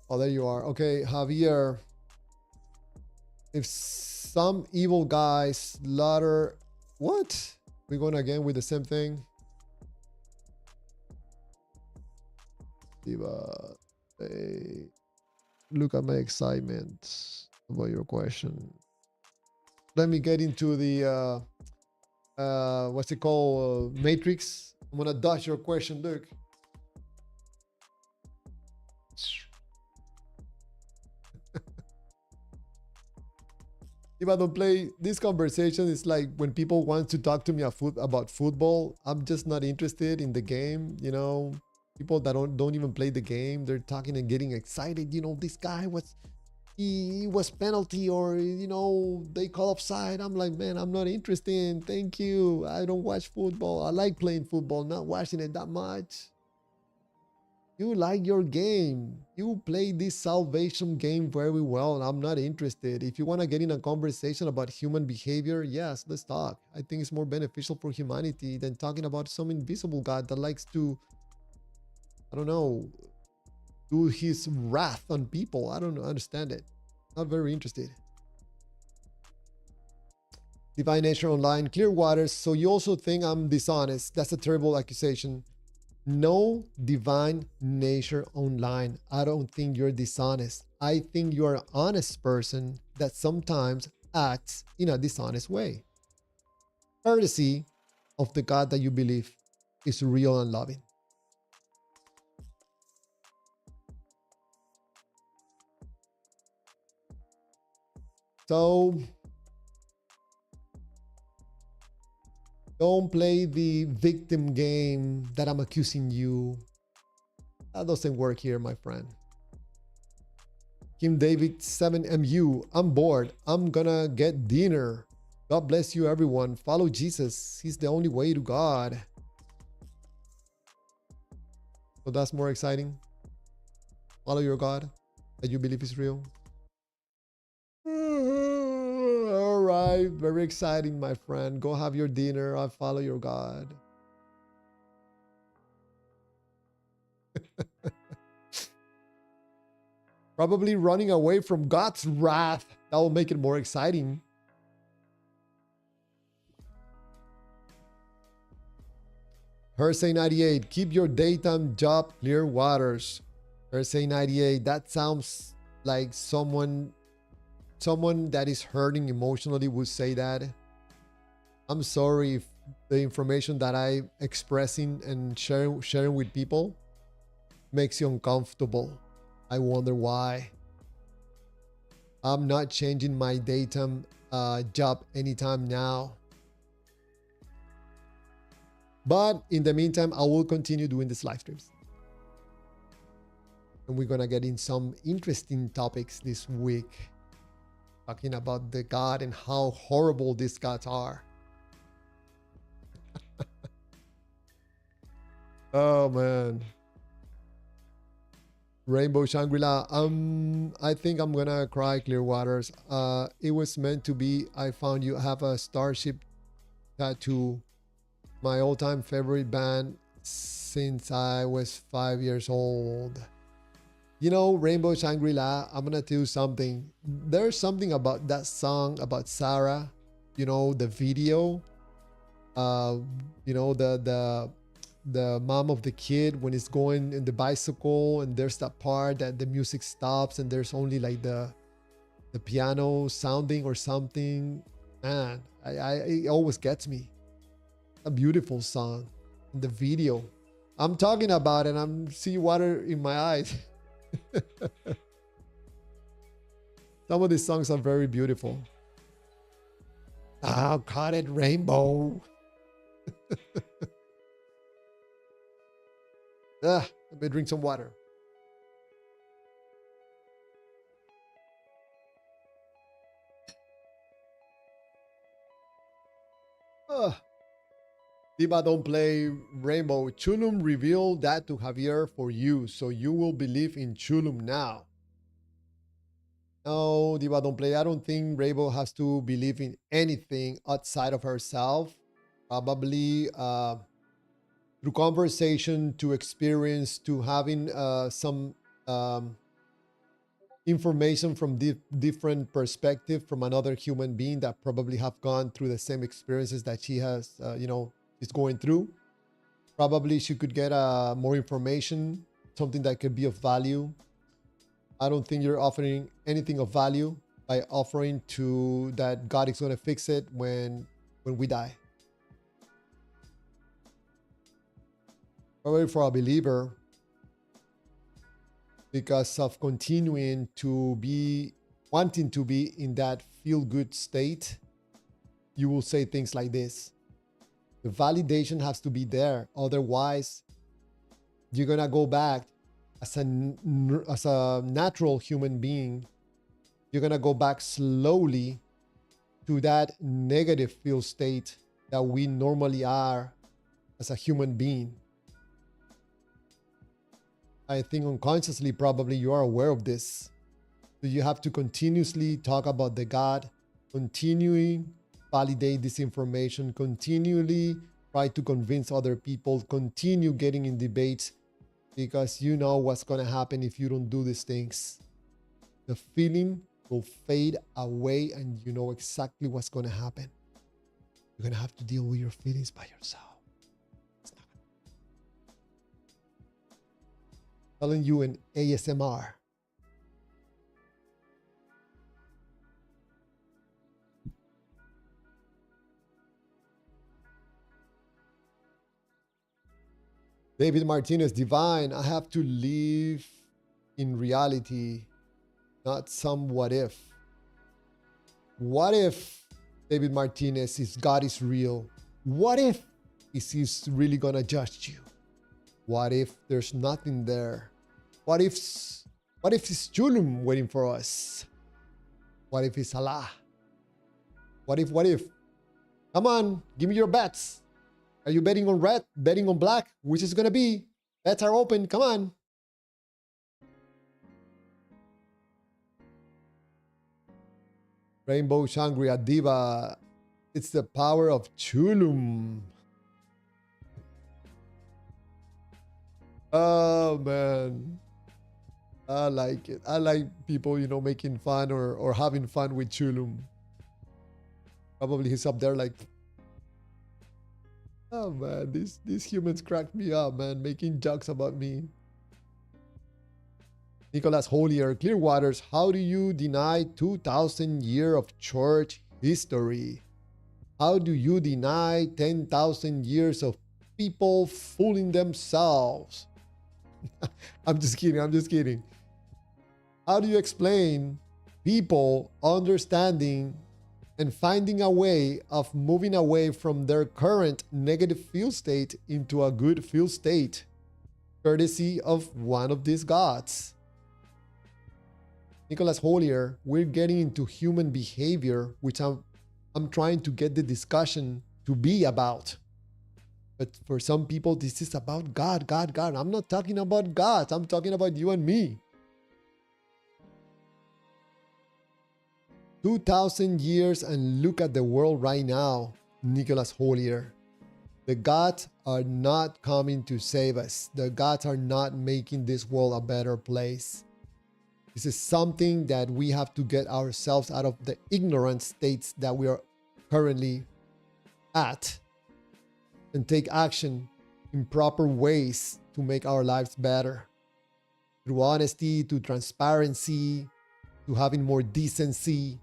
Oh, there you are. Okay, Javier. If some evil guy slaughter... What? We're going again with the same thing? Diva, hey, look at my excitement about your question. Let me get into the what's it called, matrix. I'm gonna dodge your question. Look, if I don't play this conversation, it's like when people want to talk to me about football, I'm just not interested in the game, you know. People that don't even play the game, they're talking and getting excited. You know, this guy he was penalty, or you know, they call offside. I'm like, man, I'm not interested. Thank you. I don't watch football. I like playing football, not watching it that much. You like your game. You play this salvation game very well. I'm not interested. If you want to get in a conversation about human behavior, yes, let's talk. I think it's more beneficial for humanity than talking about some invisible God that likes to, I don't know, do his wrath on people. I don't understand it. Not very interested. Divine Nature Online, Clearwater. So you also think I'm dishonest? That's a terrible accusation. No, Divine Nature Online. I don't think you're dishonest. I think you're an honest person that sometimes acts in a dishonest way. Courtesy of the God that you believe is real and loving. So don't play the victim game that I'm accusing you. That doesn't work here, my friend. Kim David 7MU. I'm bored. I'm gonna get dinner. God bless you, everyone. Follow Jesus. He's the only way to God. So that's more exciting. Follow your God that you believe is real. All right. Very exciting, my friend. Go have your dinner. I follow your God. Probably running away from God's wrath. That will make it more exciting. Hersey 98, keep your daytime job clear waters. Hersey 98, that sounds like someone that is hurting emotionally would say that. I'm sorry if the information that I'm expressing and sharing with people makes you uncomfortable. I wonder why. I'm not changing my daytime job anytime now. But in the meantime, I will continue doing these live streams. And we're going to get in some interesting topics this week. Talking about the God and how horrible these gods are. Oh, man. Rainbow Shangri-La. I think I'm gonna cry, Clearwaters. It was meant to be. I found you have a starship tattoo. My all-time favorite band since I was 5 years old. You know, Rainbow Shangri-La, I'm gonna tell you something. There's something about that song about Sarah. You know, the video. You know, the mom of the kid when it's going in the bicycle, and there's that part that the music stops and there's only like the piano sounding or something. Man, it always gets me. A beautiful song. And the video, I'm talking about it, I'm seeing water in my eyes. Some of these songs are very beautiful. Oh, caught it, Rainbow. Let me drink some water. Diva don't play Rainbow. Chulum revealed that to Javier for you, so you will believe in Chulum now. No, Diva don't play. I don't think Rainbow has to believe in anything outside of herself. Probably through conversation, to experience, to having some information from different perspective from another human being that probably have gone through the same experiences that she has, is going through. Probably she could get more information, something that could be of value. I don't think you're offering anything of value by offering to that God is going to fix it when we die. Probably for a believer, because of continuing to be wanting to be in that feel-good state, you will say things like this. The validation has to be there. Otherwise, you're going to go back as a natural human being. You're going to go back slowly to that negative feel state that we normally are as a human being. I think unconsciously, probably you are aware of this. So you have to continuously talk about the God, continuing validate this information, continually try to convince other people, continue getting in debates, because you know what's going to happen if you don't do these things. The feeling will fade away and you know exactly what's going to happen. You're going to have to deal with your feelings by yourself. Telling you in ASMR. David Martinez, divine, I have to live in reality, not some what if. What if, David Martinez, if God is real? What if he's really gonna judge you? What if there's nothing there? What if it's Chulum waiting for us? What if it's Allah? What if? Come on, give me your bets. Are you betting on red, betting on black? Which is gonna be? Bets are open, come on. Rainbow Shangri Diva. It's the power of Chulum. Oh man. I like it. I like people, you know, making fun or having fun with Chulum. Probably he's up there like, oh man, these humans cracked me up, man, making jokes about me. Nicholas Holier, Clearwaters, how do you deny 2,000 years of church history? How do you deny 10,000 years of people fooling themselves? I'm just kidding. How do you explain people understanding and finding a way of moving away from their current negative feel state into a good feel state, courtesy of one of these gods? Nicholas Holier, we're getting into human behavior, which I'm trying to get the discussion to be about. But for some people, this is about God. I'm not talking about God. I'm talking about you and me. 2,000 years and look at the world right now, Nicholas Holier. The gods are not coming to save us. The gods are not making this world a better place. This is something that we have to get ourselves out of the ignorant states that we are currently at and take action in proper ways to make our lives better. Through honesty, to transparency, to having more decency.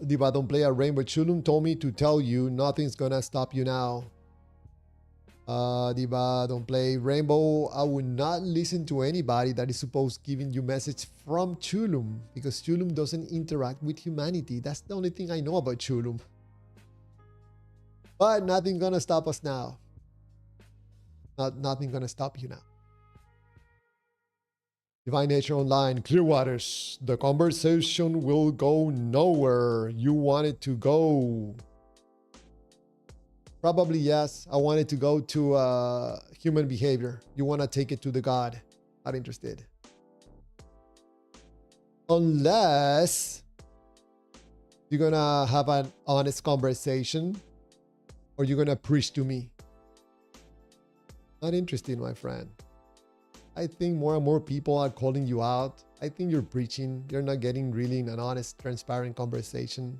Diva, don't play a rainbow. Chulum told me to tell you nothing's gonna stop you now. Diva, don't play rainbow. I would not listen to anybody that is supposed giving you message from Chulum, because Chulum doesn't interact with humanity. That's the only thing I know about Chulum. But nothing gonna stop us now. Nothing gonna stop you now. Divine Nature Online, Clearwaters. The conversation will go nowhere. You want it to go. Probably yes. I want it to go to human behavior. You want to take it to the God. Not interested. Unless you're going to have an honest conversation or you're going to preach to me. Not interested, my friend. I think more and more people are calling you out. I think you're preaching. You're not getting really in an honest, transparent conversation.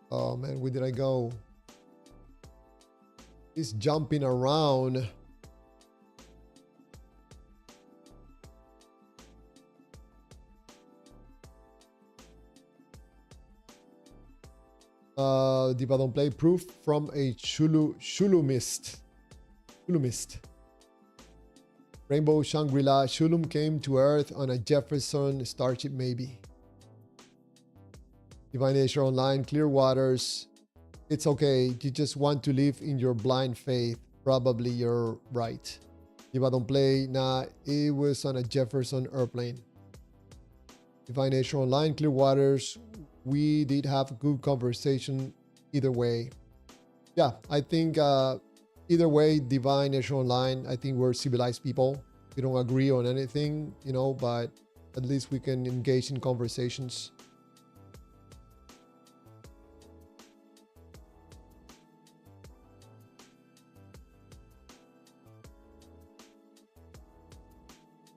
Oh man, where did I go? He's jumping around. Diva, don't play. Proof from a Shulumist. Rainbow Shangri-La. Shulum came to Earth on a Jefferson starship, maybe. Divine Nature Online, Clearwaters. It's okay. You just want to live in your blind faith. Probably you're right. If I don't play, nah, it was on a Jefferson airplane. Divine Nature Online, Clear Waters. We did have good conversation either way. Yeah, I think either way, Divine Nature Online, I think we're civilized people. We don't agree on anything, you know, but at least we can engage in conversations.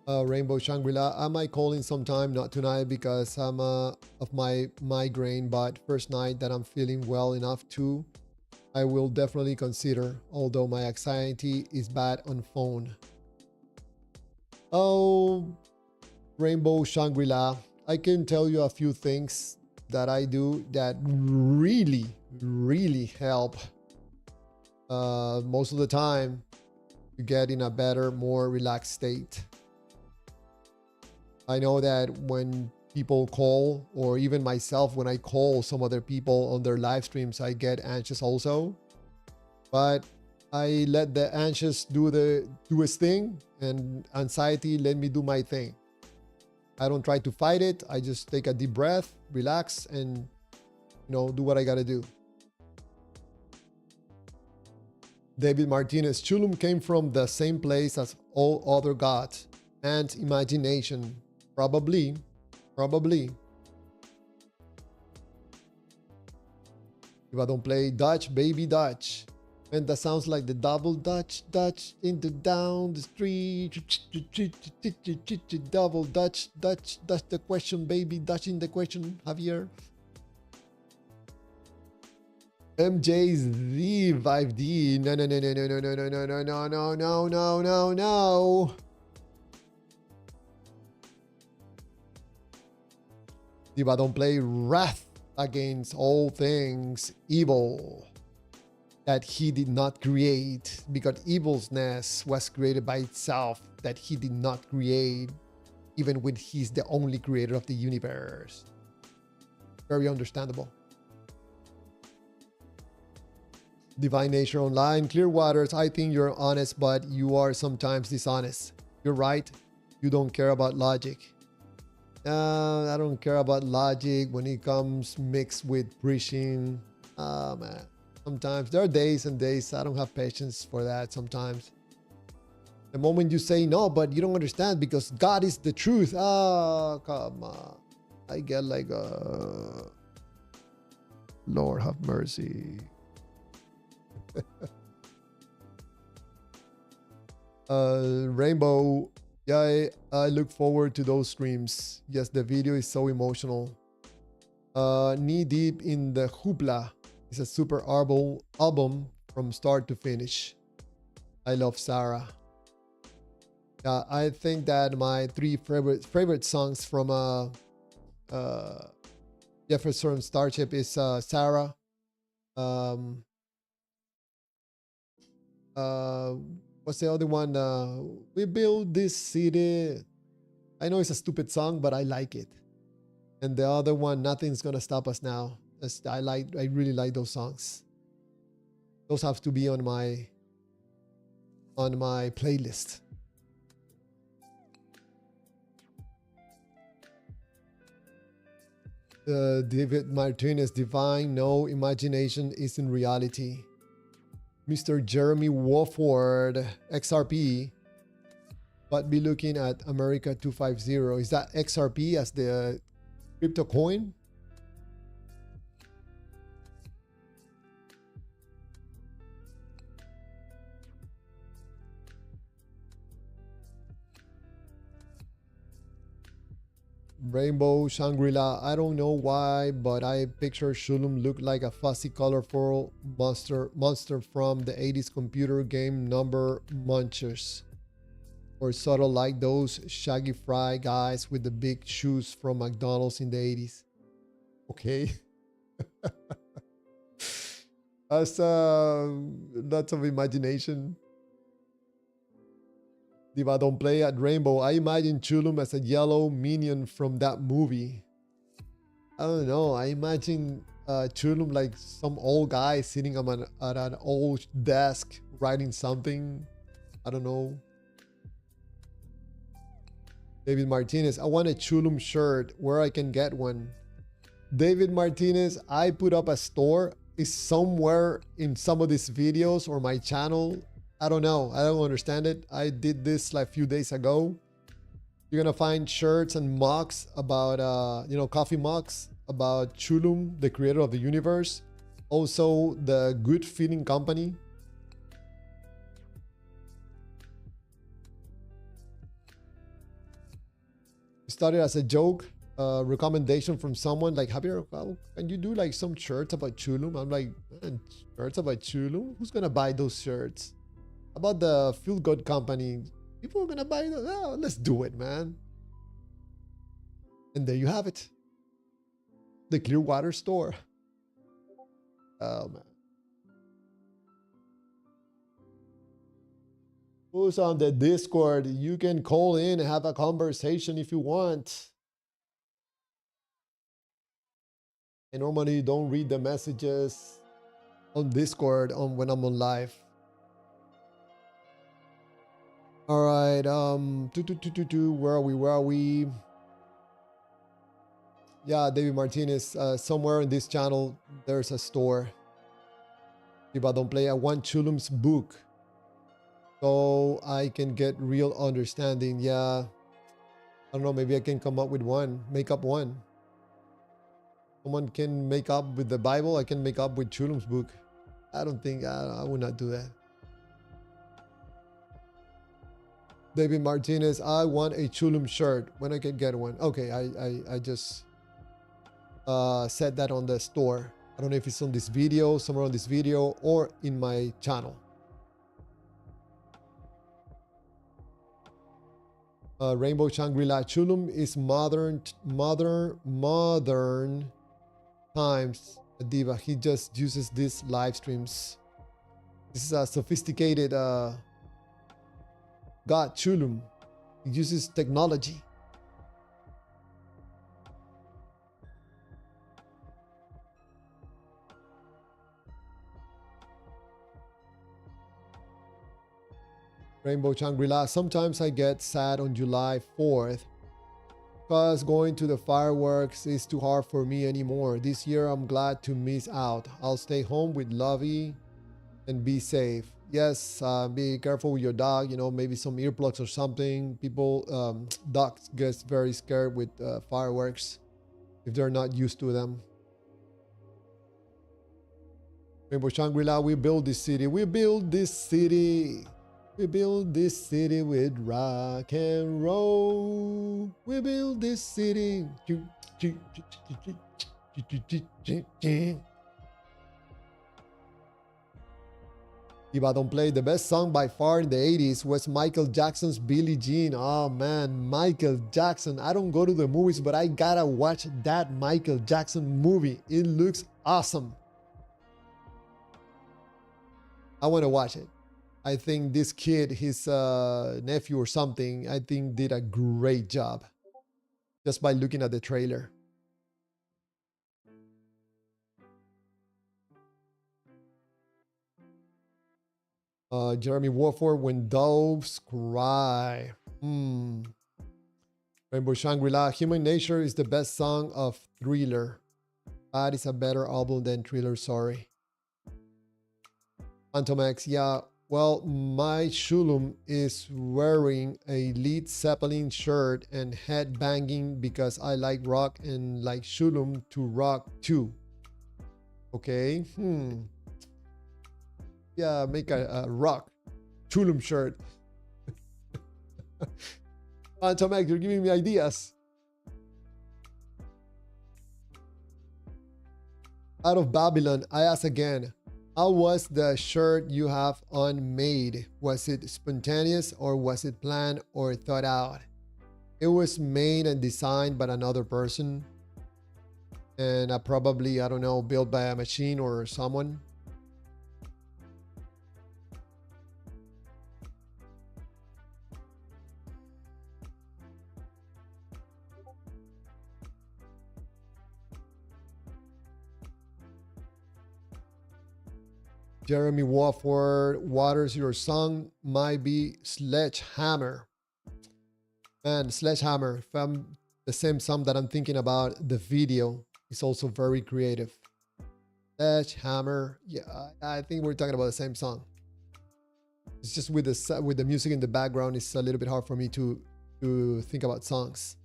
Rainbow Shangri-La. I might call in sometime, not tonight because I'm of my migraine, but first night that I'm feeling well enough to, I will definitely consider, although my anxiety is bad on phone. Oh, Rainbow Shangri-La, I can tell you a few things that I do that really, really help most of the time to get in a better, more relaxed state. I know that when people call, or even myself when I call some other people on their live streams, I get anxious also. But I let the anxious do its thing, and anxiety let me do my thing. I don't try to fight it. I just take a deep breath, relax, and do what I gotta do. David Martinez, Chulum came from the same place as all other gods and imagination. Probably. If I don't play Dutch, baby Dutch. And that sounds like the double Dutch into down the street. Double Dutch. That's the question, baby. Dutch in the question, Javier. MJ's the 5D. No. If I don't play wrath against all things evil that he did not create, because evilness was created by itself that he did not create, even when he's the only creator of the universe. Very understandable. Divine Nature Online, Clear Waters, I think you're honest, but you are sometimes dishonest. You're right. You don't care about logic. I don't care about logic when it comes mixed with preaching. Man. Sometimes there are days and days I don't have patience for that sometimes. The moment you say no, but you don't understand because God is the truth. Oh, come on. I get like, Lord have mercy. Rainbow. Yeah, I look forward to those streams. Yes, the video is so emotional. Knee deep in the hoopla. It's a super album from start to finish. I love Sarah. I think that my three favorite songs from Jefferson Starship is Sarah. What's the other one? We build this city. I know it's a stupid song, but I like it. And the other one, Nothing's Gonna Stop Us Now. I really like those songs. Those have to be on my playlist. David Martinez, divine, no imagination is in reality. Mr. Jeremy Wofford, XRP, but be looking at America 250. Is that XRP as the crypto coin? Rainbow Shangri-La. I don't know why, but I picture Shulum look like a fussy, colorful monster from the 80s computer game Number Munchers. Or sort of like those Shaggy Fry guys with the big shoes from McDonald's in the 80s. Okay. That's lots of imagination. If I don't play at Rainbow, I imagine Chulum as a yellow minion from that movie. I don't know. I imagine Chulum, like some old guy sitting at an old desk writing something. I don't know. David Martinez, I want a Chulum shirt. Where I can get one? David Martinez, I put up a store. It's somewhere in some of these videos or my channel. I don't know. I don't understand it. I did this like a few days ago. You're gonna find shirts and mugs about, coffee mugs about Chulum, the creator of the universe. Also, the Good Feeling Company. It started as a joke, recommendation from someone like, Javier, can you do like some shirts about Chulum? I'm like, man, shirts about Chulum? Who's gonna buy those shirts? About the Feel Good Company? People are gonna buy those. Oh, let's do it, man. And there you have it. The Clearwater store. Oh, man. Who's on the Discord? You can call in and have a conversation if you want. I normally don't read the messages on Discord when I'm on live. All right. Where are we? Yeah, David Martinez. Somewhere in this channel, there's a store. If I don't play, I want Chulum's book, so I can get real understanding. Yeah. I don't know. Maybe I can come up with one. Make up one. Someone can make up with the Bible. I can make up with Chulum's book. I don't think I would not do that. David Martinez, I want a Chulum shirt. When I can get one. Okay, I just said that on the store. I don't know if it's on this video, somewhere on this video, or in my channel. Rainbow Shangri-La. Chulum is modern times, Diva. He just uses these live streams. This is a sophisticated God, Chulum. He uses technology. Rainbow Shangri-La. Sometimes I get sad on July 4th because going to the fireworks is too hard for me anymore. This year I'm glad to miss out. I'll stay home with Lovey and be safe. Yes, be careful with your dog. You know, maybe some earplugs or something. People, dogs get very scared with fireworks if they're not used to them. Rainbow Shangri-La, we build this city. We build this city. We build this city with rock and roll. We build this city. If I don't play, the best song by far in the 80s was Michael Jackson's Billie Jean. Oh man, Michael Jackson. I don't go to the movies, but I gotta watch that Michael Jackson movie. It looks awesome. I want to watch it. I think this kid, his nephew or something, I think did a great job just by looking at the trailer. Jeremy Warford, When Doves Cry. Rainbow Shangri-La, Human Nature is the best song of Thriller. That is a better album than Thriller, sorry. Phantom X, yeah. Well, my Chulum is wearing a Led Zeppelin shirt and head banging because I like rock and like Chulum to rock too. Okay. Yeah, make a rock Chulum shirt. Phantom X, you're giving me ideas. Out of Babylon, I ask again. How was the shirt you have on made? Was it spontaneous or was it planned or thought out? It was made and designed by another person and probably, I don't know, built by a machine or someone. Jeremy Wofford, Waters, your song might be Sledgehammer. Man, Sledgehammer, if I'm the same song that I'm thinking about, the video is also very creative. Sledgehammer, yeah, I think we're talking about the same song. It's just with the music in the background, it's a little bit hard for me to think about songs.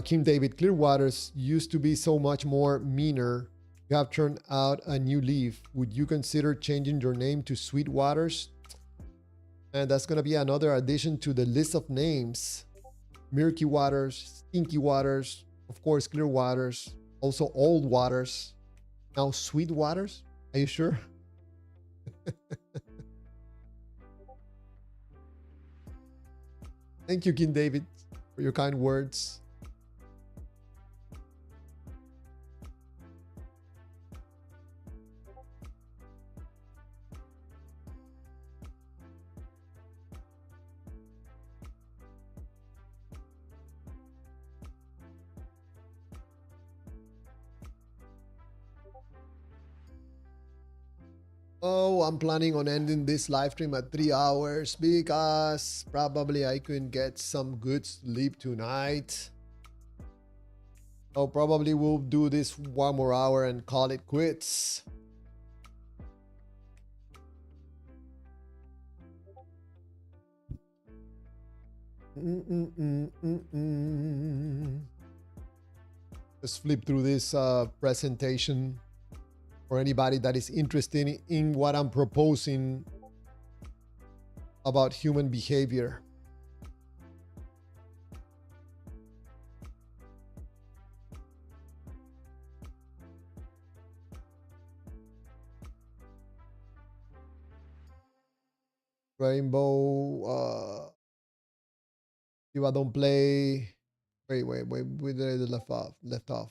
Kim David, Clearwaters used to be so much more meaner. You have turned out a new leaf. Would you consider changing your name to Sweetwaters? And that's gonna be another addition to the list of names. Murky Waters, Stinky Waters, of course Clear Waters, also Old Waters. Now Sweet Waters? Are you sure? Thank you, King David, for your kind words. Oh, I'm planning on ending this live stream at 3 hours because probably I couldn't get some good sleep tonight. So probably we'll do this 1 more hour and call it quits. Just flip through this presentation for anybody that is interested in what I'm proposing about human behavior. Rainbow, if I don't play, wait, we did left off.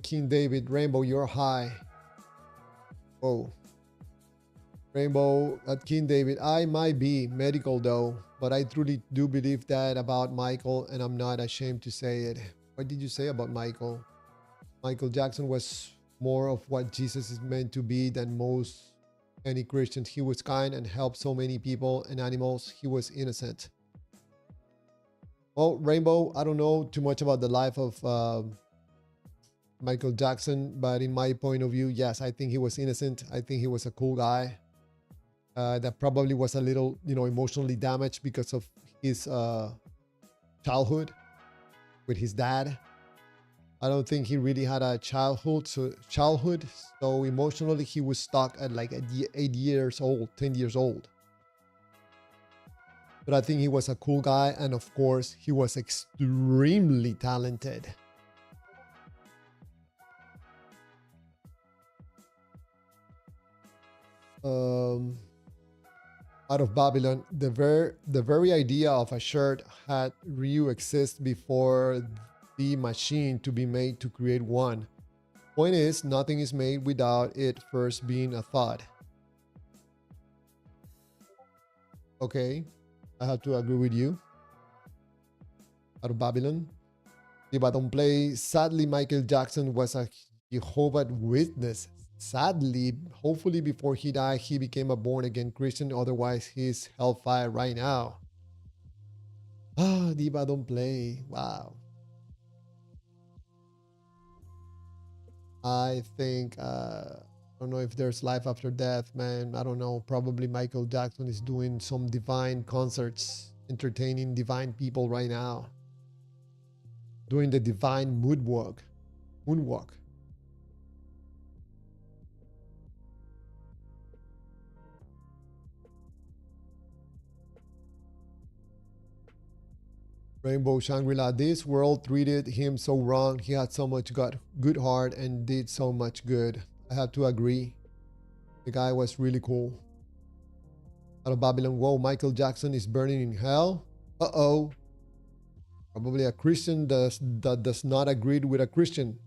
King David, Rainbow, you're high. Oh, Rainbow at King David, I might be medical though, but I truly do believe that about Michael, and I'm not ashamed to say it. What did you say about Michael? Michael Jackson was more of what Jesus is meant to be than most any Christians. He was kind and helped so many people and animals. He was innocent. Well, Rainbow, I don't know too much about the life of Michael Jackson, but in my point of view, yes, I think he was innocent. I think he was a cool guy that probably was a little, emotionally damaged because of his childhood with his dad. I don't think he really had a childhood, so emotionally he was stuck at like 8 years old, 10 years old. But I think he was a cool guy, and of course, he was extremely talented. Out of Babylon, the very idea of a shirt had Ryu exist before the machine to be made to create one. Point is, nothing is made without it first being a thought. Okay, I have to agree with you. Out of Babylon, if I don't play, sadly, Michael Jackson was a Jehovah's Witness. Sadly, hopefully before he died, he became a born-again Christian. Otherwise, he's hellfire right now. Ah, Diva don't play. Wow. I think, I don't know if there's life after death, man. I don't know. Probably Michael Jackson is doing some divine concerts, entertaining divine people right now. Doing the divine moonwalk. Rainbow Shangri-La, this world treated him so wrong. He had so much good heart and did so much good. I have to agree. The guy was really cool. Out of Babylon, whoa, Michael Jackson is burning in hell. Uh-oh. Probably a Christian that does not agree with a Christian.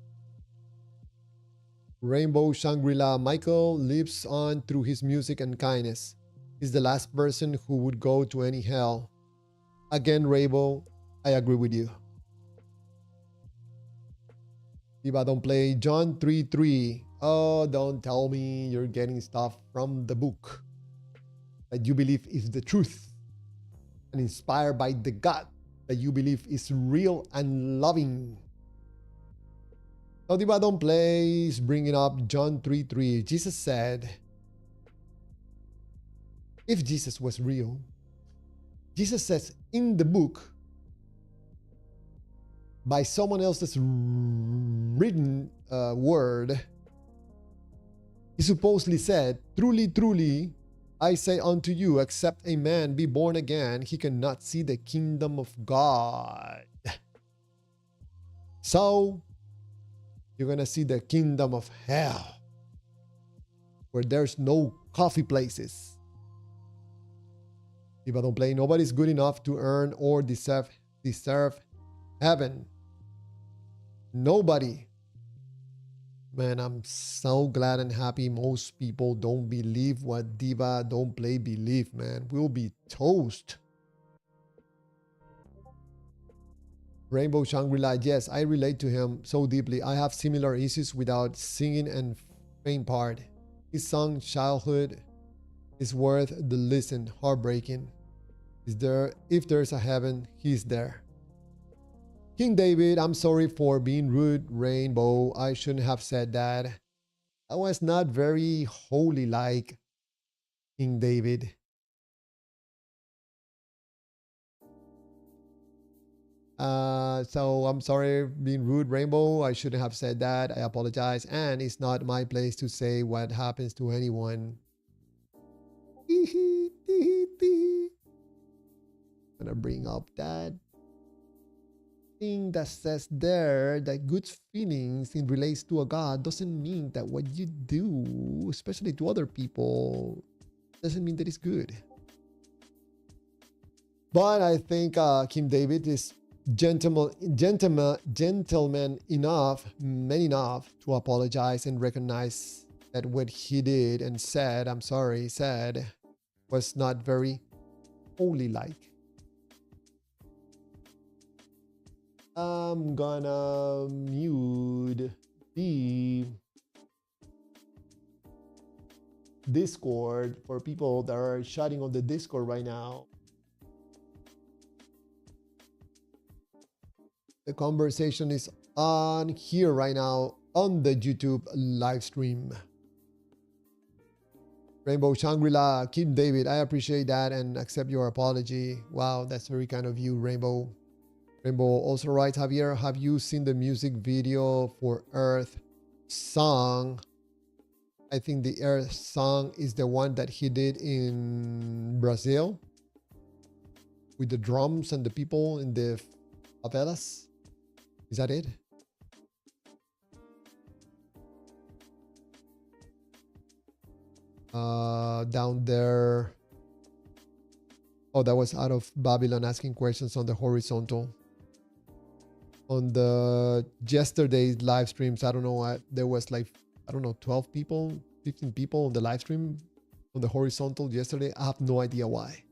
Rainbow Shangri-La, Michael lives on through his music and kindness. is the last person who would go to any hell. Again, Rainbow, I agree with you. Diva don't play. John 3:3. Oh, don't tell me you're getting stuff from the book that you believe is the truth and inspired by the God that you believe is real and loving. So Diva don't play is bringing up John 3:3. Jesus said, if Jesus was real, Jesus says in the book, by someone else's written word, he supposedly said, truly, truly, I say unto you, except a man be born again, he cannot see the kingdom of God. So, you're going to see the kingdom of hell, where there's no coffee places. If I don't play, nobody's good enough to earn or deserve heaven. Nobody. Man, I'm so glad and happy most people don't believe what Diva don't play believe, man. We'll be toast. Rainbow Shangri-La, yes, I relate to him so deeply. I have similar issues without singing and faint part. His song Childhood is worth the listen. Heartbreaking. If there's a heaven, he's there. King David, I'm sorry for being rude, Rainbow. I shouldn't have said that. I was not very holy like King David. So I'm sorry being rude, Rainbow. I shouldn't have said that. I apologize. And it's not my place to say what happens to anyone. I'm gonna bring up that thing that says there that good feelings in relates to a God doesn't mean that what you do, especially to other people, doesn't mean that it's good. But I think King David is gentleman enough, man enough to apologize and recognize that what he did and said, I'm sorry, said, was not very holy-like. I'm gonna mute the Discord for people that are shouting on the Discord right now. The conversation is on here right now on the YouTube live stream. Rainbow Shangri-La, King David, I appreciate that and accept your apology. Wow, that's very kind of you, Rainbow. Rainbow also writes, Javier, have you seen the music video for Earth Song? I think the Earth Song is the one that he did in Brazil with the drums and the people in the favelas. Is that it? Down there. Oh, that was out of Babylon asking questions on the horizontal. On the yesterday's live streams, I don't know, there was like, I don't know, 12 people, 15 people on the live stream on the horizontal yesterday. I have no idea why.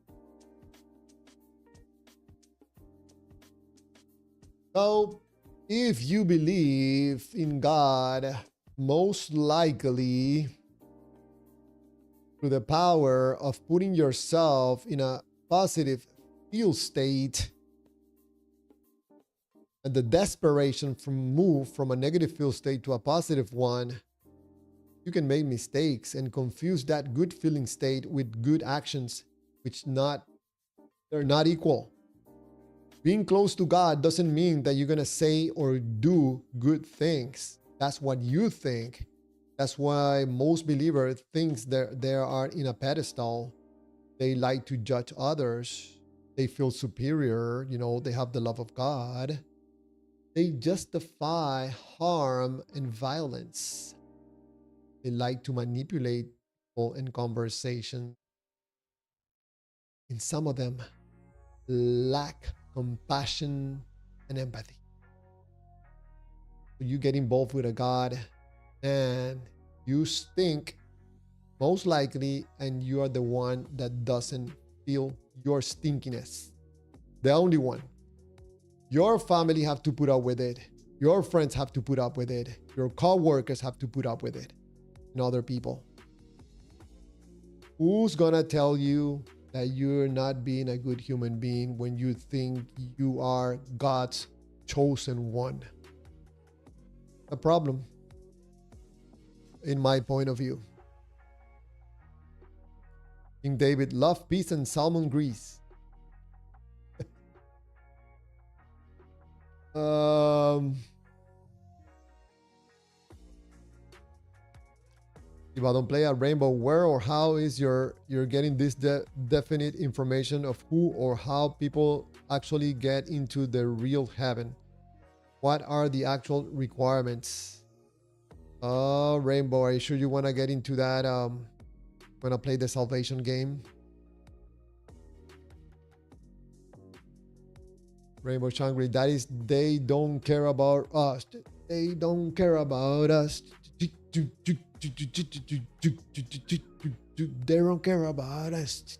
So, if you believe in God, most likely through the power of putting yourself in a positive feel state and the desperation from move from a negative feel state to a positive one, you can make mistakes and confuse that good feeling state with good actions, which they're not equal. Being close to God doesn't mean that you're going to say or do good things. That's what you think. That's why most believers think they are in a pedestal. They like to judge others. They feel superior. You know, they have the love of God. They justify harm and violence. They like to manipulate people in conversation. And some of them lack compassion and empathy. So you get involved with a God and you think most likely, and you are the one that doesn't feel your stinkiness. The only one. Your family have to put up with it. Your friends have to put up with it. Your co-workers have to put up with it. And other people. Who's gonna tell you that you're not being a good human being when you think you are God's chosen one? A problem, in my point of view. King David, love, peace, and salmon grease. If I don't play at Rainbow, where or how is you're getting this definite information of who or how people actually get into the real heaven? What are the actual requirements? Rainbow, are you sure you want to get into that when I play the salvation game? Rainbow Shangri, that is, they don't care about us. They don't care about us. They don't care about us.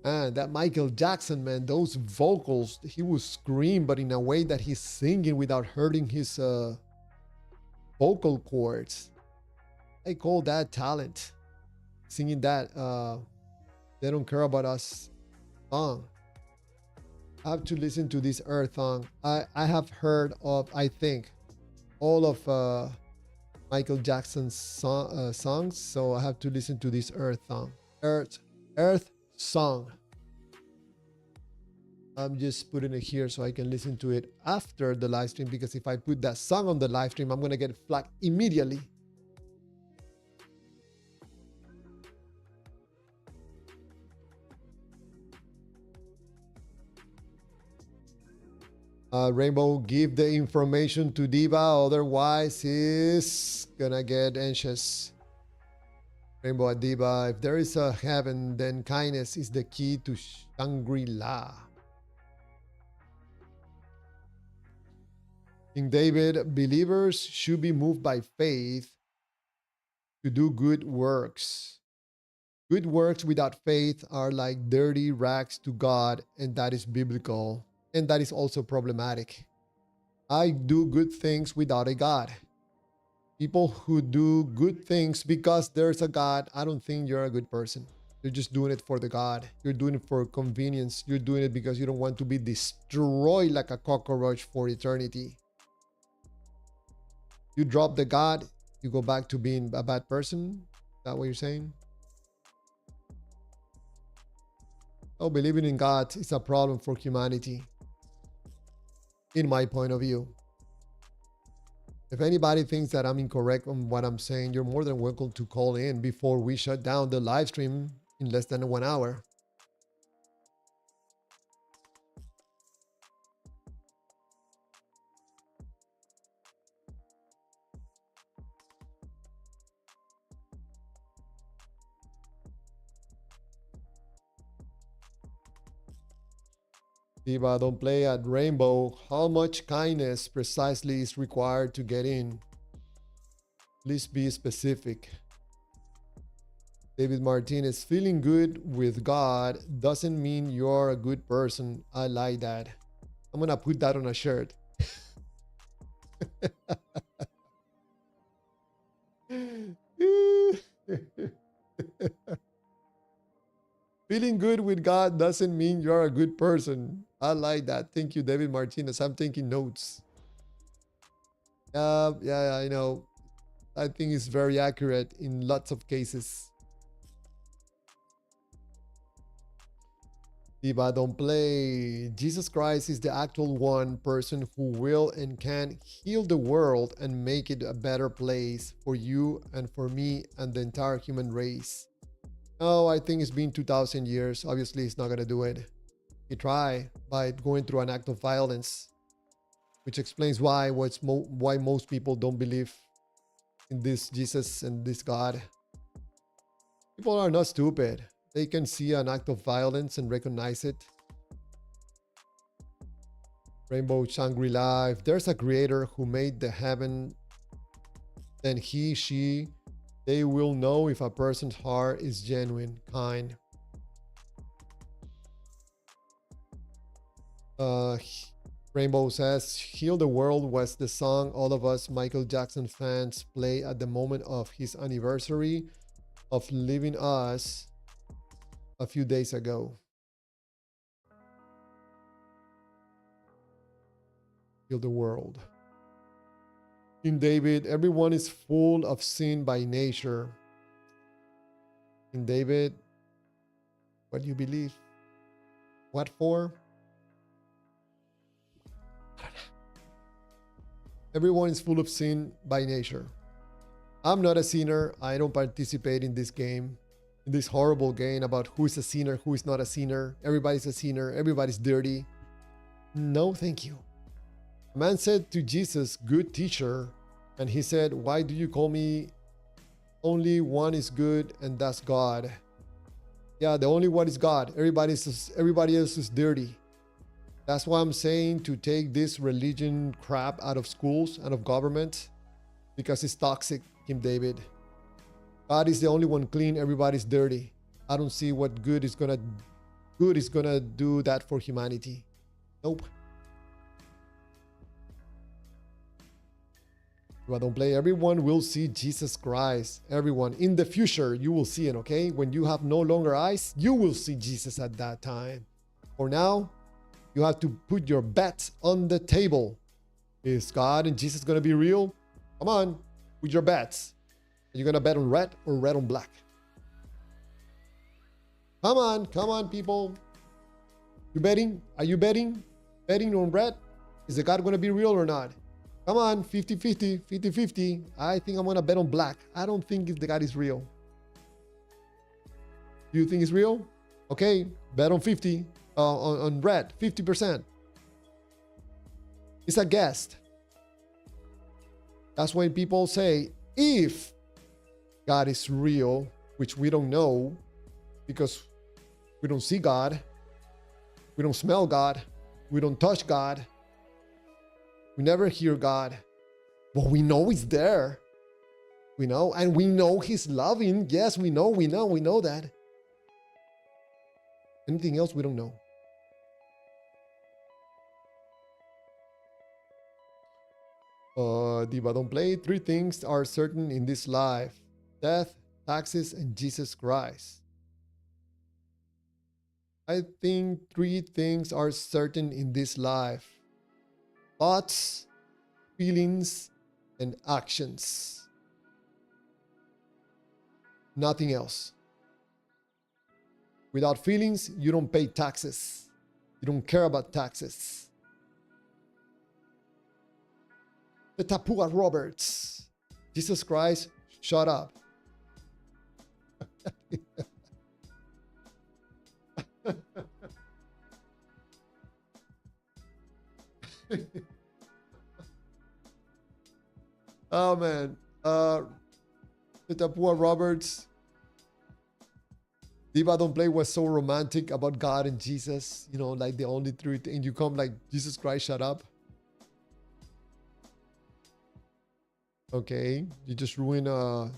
And that Michael Jackson, man, those vocals, he would scream, but in a way that he's singing without hurting his vocal cords. I call that talent. Singing that They Don't Care About Us song. I have to listen to this Earth song. I have heard of, I think, all of Michael Jackson's songs, so I have to listen to this Earth song. Earth song. I'm just putting it here so I can listen to it after the live stream, because if I put that song on the live stream, I'm gonna get flagged immediately. Rainbow, give the information to Diva, otherwise he's gonna get anxious. Rainbow at Diva, if there is a heaven, then kindness is the key to Shangri-La. King David, believers should be moved by faith to do good works. Good works without faith are like dirty rags to God, and that is biblical. And that is also problematic. I do good things without a God. People who do good things because there's a God, I don't think you're a good person. You're just doing it for the God. You're doing it for convenience. You're doing it because you don't want to be destroyed like a cockroach for eternity. You drop the God, you go back to being a bad person. Is that what you're saying? Oh, believing in God is a problem for humanity, in my point of view. If anybody thinks that I'm incorrect on what I'm saying, you're more than welcome to call in before we shut down the live stream in less than 1 hour. Diva, don't play at Rainbow. How much kindness precisely is required to get in? Please be specific. David Martinez, feeling good with God doesn't mean you're a good person. I like that. I'm gonna put that on a shirt. Feeling good with God doesn't mean you're a good person. I like that. Thank you, David Martinez. I'm taking notes. Yeah, I know. I think it's very accurate in lots of cases. Diva, don't play. Jesus Christ is the actual one person who will and can heal the world and make it a better place for you and for me and the entire human race. No, I think it's been 2,000 years. Obviously, it's not going to do it. He tried by going through an act of violence, which explains why most people don't believe in this Jesus and this God. People are not stupid. They can see an act of violence and recognize it. Rainbow Shangri-La, if there's a creator who made the heaven, then he, she They will know if a person's heart is genuine, kind. Uh, Rainbow says, Heal the World was the song all of us Michael Jackson fans play at the moment of his anniversary of leaving us a few days ago. Heal the world. King David, everyone is full of sin by nature. King David, what do you believe? What for? Everyone is full of sin by nature. I'm not a sinner. I don't participate in this game, in this horrible game about who is a sinner, who is not a sinner. Everybody's a sinner. Everybody's dirty. No, thank you. A man said to Jesus, good teacher, and he said, why do you call me? Only one is good, and that's God. Yeah, the only one is God. Everybody else is dirty. That's why I'm saying to take this religion crap out of schools and of government, because it's toxic, King David. God is the only one clean. Everybody's dirty. I don't see what good is gonna do that for humanity. Nope. But don't play. Everyone will see Jesus Christ. Everyone in the future, you will see it. Okay, when you have no longer eyes, you will see Jesus at that time. For now, you have to put your bets on the table. Is God and Jesus going to be real? Come on, put your bets. Are you going to bet on red or red on black? Come on, people. You betting? Are you betting? Betting on red? Is the God going to be real or not? Come on, 50-50, 50-50. I think I'm going to bet on black. I don't think the God is real. Do you think it's real? Okay, bet on 50. On red, 50%. It's a guess. That's when people say, if God is real, which we don't know because we don't see God, we don't smell God, we don't touch God, we never hear God, but we know He's there. We know, and we know He's loving. Yes, we know that. Anything else, we don't know. Diva, don't play. 3 things are certain in this life: death, taxes, and Jesus Christ. I think 3 things are certain in this life: thoughts, feelings, and actions. Nothing else. Without feelings, you don't pay taxes. You don't care about taxes. The Tapua Roberts. Jesus Christ, shut up. Oh man. The Tapua Roberts. Diva Don't Play was so romantic about God and Jesus. You know, like the only truth. And you come like, Jesus Christ, shut up. Okay, you just ruin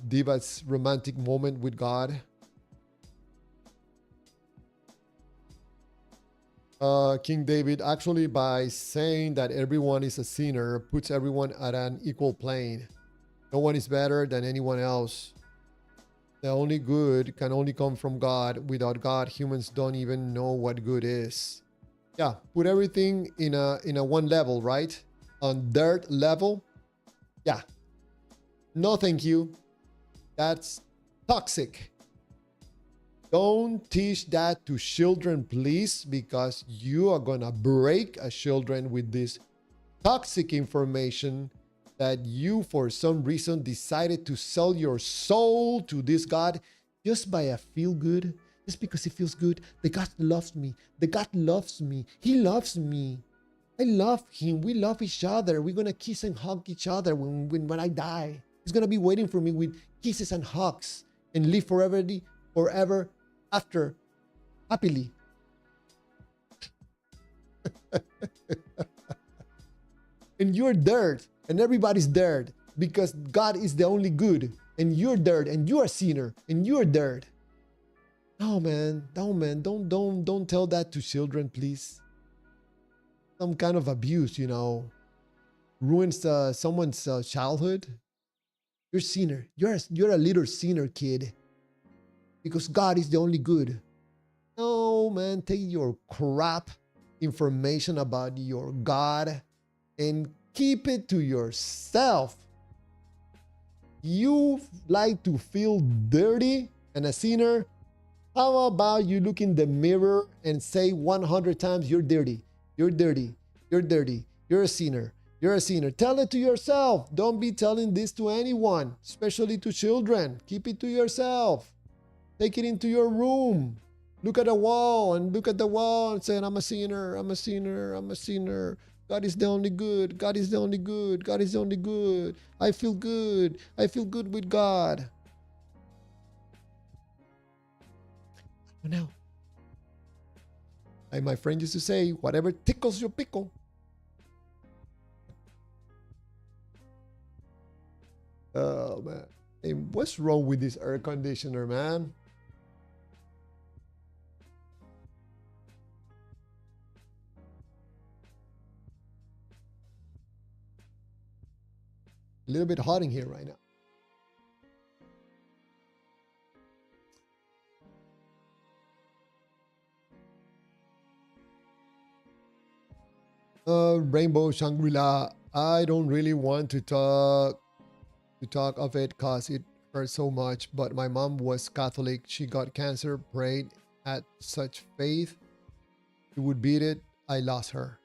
Diva's romantic moment with God. King David, actually by saying that everyone is a sinner, puts everyone at an equal plane. No one is better than anyone else. The only good can only come from God. Without God, humans don't even know what good is. Yeah, put everything in a one level, right? On dirt level. Yeah. No, thank you. That's toxic. Don't teach that to children, please, because you are going to break a children with this toxic information that you, for some reason, decided to sell your soul to this God just by a feel good, just because it feels good. The God loves me. The God loves me. He loves me. I love Him. We love each other. We're going to kiss and hug each other when I die. He's going to be waiting for me with kisses and hugs and live forever after happily. And you're dirt and everybody's dirt because God is the only good. and you're dirt, and you're a sinner, and you're dirt. No, man. No, man. Don't tell that to children, please. Some kind of abuse, you know, ruins someone's childhood. You're a sinner. You're a little sinner, kid. Because God is the only good. No, man. Take your crap information about your God and keep it to yourself. You like to feel dirty and a sinner? How about you look in the mirror and say 100 times, you're dirty, you're dirty, you're dirty, you're a sinner, you're a sinner. Tell it to yourself. Don't be telling this to anyone, especially to children. Keep it to yourself. Take it into your room. Look at the wall and look at the wall and say, I'm a sinner, I'm a sinner, I'm a sinner. God is the only good. God is the only good. God is the only good. I feel good. I feel good with God. Now, like my friend used to say, whatever tickles your pickle. Oh, man. Hey, what's wrong with this air conditioner, man? A little bit hot in here right now. Rainbow Shangri-La. I don't really want to talk of it because it hurts so much. But my mom was Catholic. She got cancer, prayed, had such faith. She would beat it. I lost her.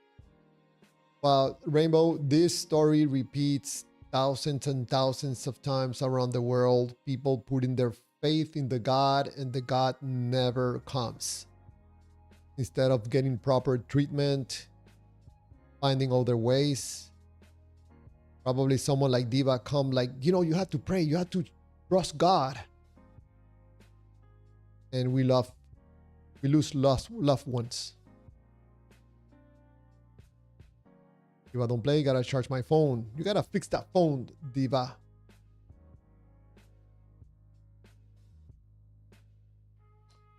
Well, Rainbow, this story repeats thousands and thousands of times around the world. People putting their faith in the God, and the God never comes. Instead of getting proper treatment, finding other ways. Probably someone like Diva come like, you know, you have to pray, you have to trust God. And we lose loved ones. Diva, don't play, gotta charge my phone. You gotta fix that phone, Diva.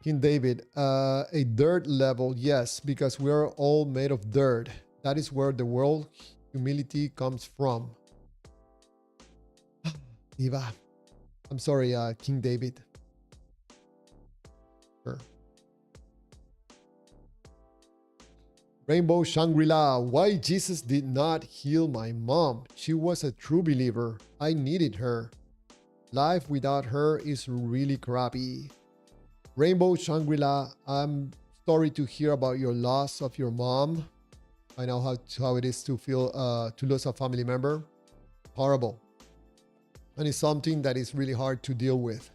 King David, a dirt level, yes, because we are all made of dirt. That is where the world humility comes from. Diva. I'm sorry, King David. Sure. Rainbow Shangri-La. Why Jesus did not heal my mom? She was a true believer. I needed her. Life without her is really crappy. Rainbow Shangri-La, I'm sorry to hear about your loss of your mom. I know how it is to feel to lose a family member. Horrible. And it's something that is really hard to deal with.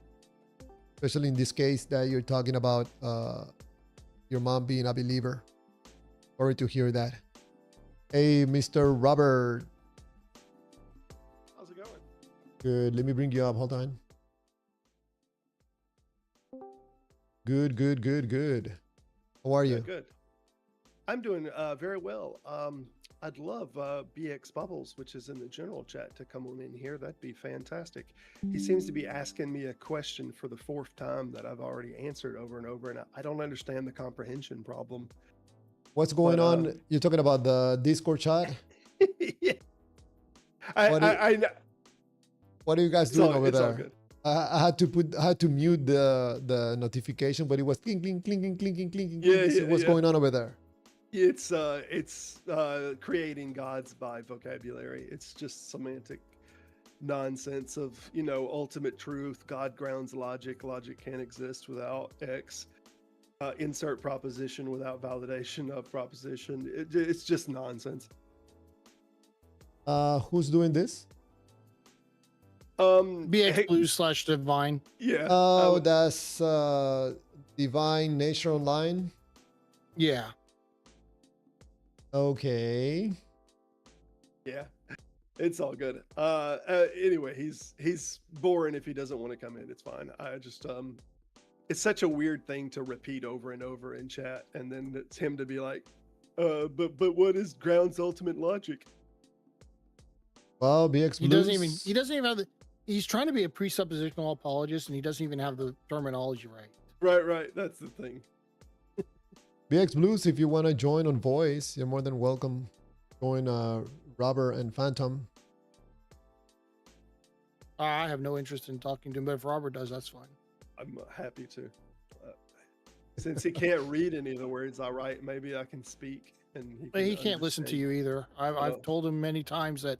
Especially in this case that you're talking about your mom being a believer. Sorry to hear that. Hey, Mr. Robert. How's it going? Good. Let me bring you up. Hold on. Good. How are you? Good. I'm doing very well. I'd love BX Bubbles, which is in the general chat, to come on in here. That'd be fantastic. He seems to be asking me a question for the fourth time that I've already answered over and over, and I don't understand the comprehension problem. What's going on? You're talking about the Discord chat? Yeah. What are you guys doing over there? All good. I had to mute the notification, but it was clinking. Yeah, What's going on over there? It's creating gods by vocabulary. It's just semantic nonsense of, you know, ultimate truth. God grounds logic. Logic can't exist without X. Insert proposition without validation of proposition. It's just nonsense. Who's doing this? BX Blue / Divine. Yeah. Oh, that's Divine Nature Online. Yeah. Okay. Yeah. It's all good. Anyway, he's boring if he doesn't want to come in. It's fine. I just it's such a weird thing to repeat over and over in chat, and then it's him to be like, but what is grounds ultimate logic? Well, BX He doesn't even have the He's trying to be a presuppositional apologist, and he doesn't even have the terminology right. Right. That's the thing. BX Blues, if you want to join on voice, you're more than welcome. Join Robert and Phantom. I have no interest in talking to him, but if Robert does, that's fine. I'm happy to. Since he can't read any of the words I write, maybe I can speak. And He can't listen to you either. I've told him many times that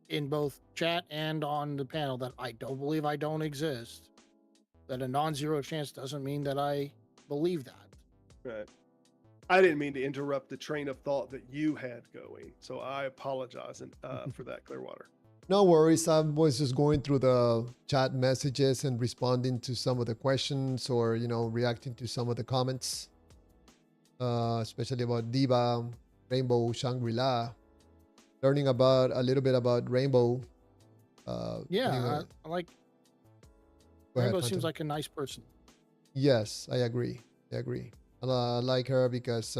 in both chat and on the panel that I don't believe I don't exist. That a non-zero chance doesn't mean that I believe that. Right. I didn't mean to interrupt the train of thought that you had going, so I apologize for that, Clearwater. No worries. I was just going through the chat messages and responding to some of the questions, or reacting to some of the comments, especially about Diva, Rainbow, Shangri-La. Learning about a little bit about Rainbow. Yeah, I like. Rainbow seems like a nice person. Yes, I agree. I like her because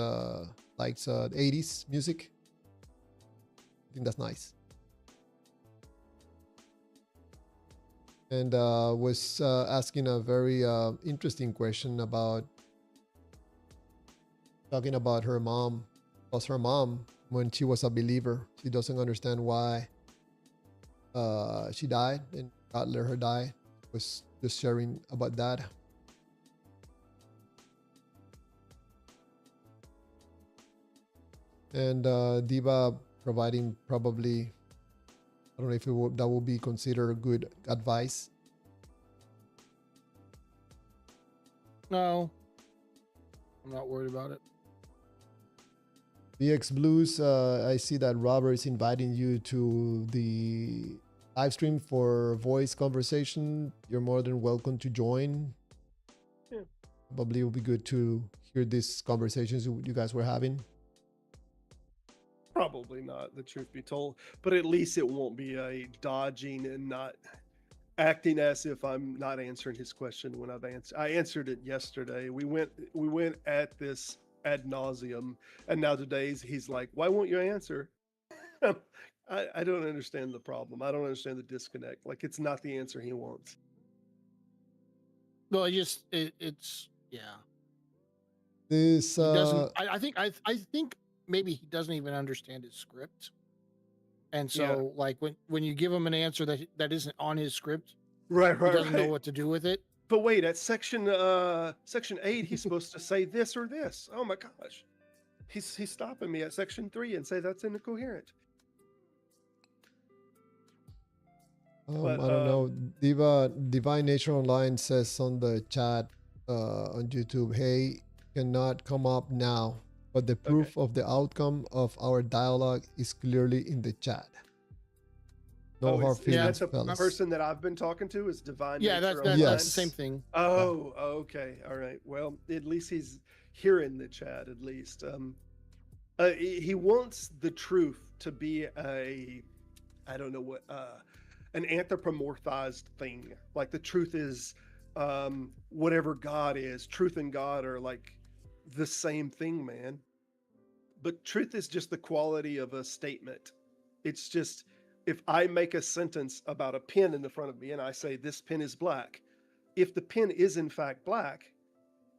likes 80s music. I think that's nice. And was asking a very interesting question about talking about her mom. Because her mom, when she was a believer, she doesn't understand why she died and God let her die. Was just sharing about that. And Diva providing probably, I don't know if that will be considered good advice. No, I'm not worried about it. BX Blues, I see that Robert is inviting you to the live stream for voice conversation. You're more than welcome to join. Yeah. Probably it will be good to hear these conversations you guys were having. Probably not, the truth be told, but at least it won't be a dodging and not acting as if I'm not answering his question when I answered it yesterday. We went at this ad nauseum, and now today's he's like, why won't you answer? I don't understand the problem. I don't understand the disconnect. Like, it's not the answer he wants. Well, it's yeah. This He doesn't. I think maybe he doesn't even understand his script, and so like when you give him an answer that isn't on his script, right, he doesn't know what to do with it. But wait, at section 8, he's supposed to say this or this. Oh my gosh, he's stopping me at section 3 and say that's incoherent. But, I don't know. Divine Nature Online says on the chat on YouTube, hey, cannot come up now, but the proof of the outcome of our dialogue is clearly in the chat. No hard feelings, that's the fellas. person that I've been talking to is Divine Yeah, Nature that's Online. the same thing. Oh, okay. All right. Well, at least he's here in the chat, at least. He wants the truth to be I don't know what, an anthropomorphized thing. Like the truth is whatever God is. Truth and God are like the same thing, man. But truth is just the quality of a statement. It's just, if I make a sentence about a pen in the front of me and I say this pen is black, if the pen is in fact black,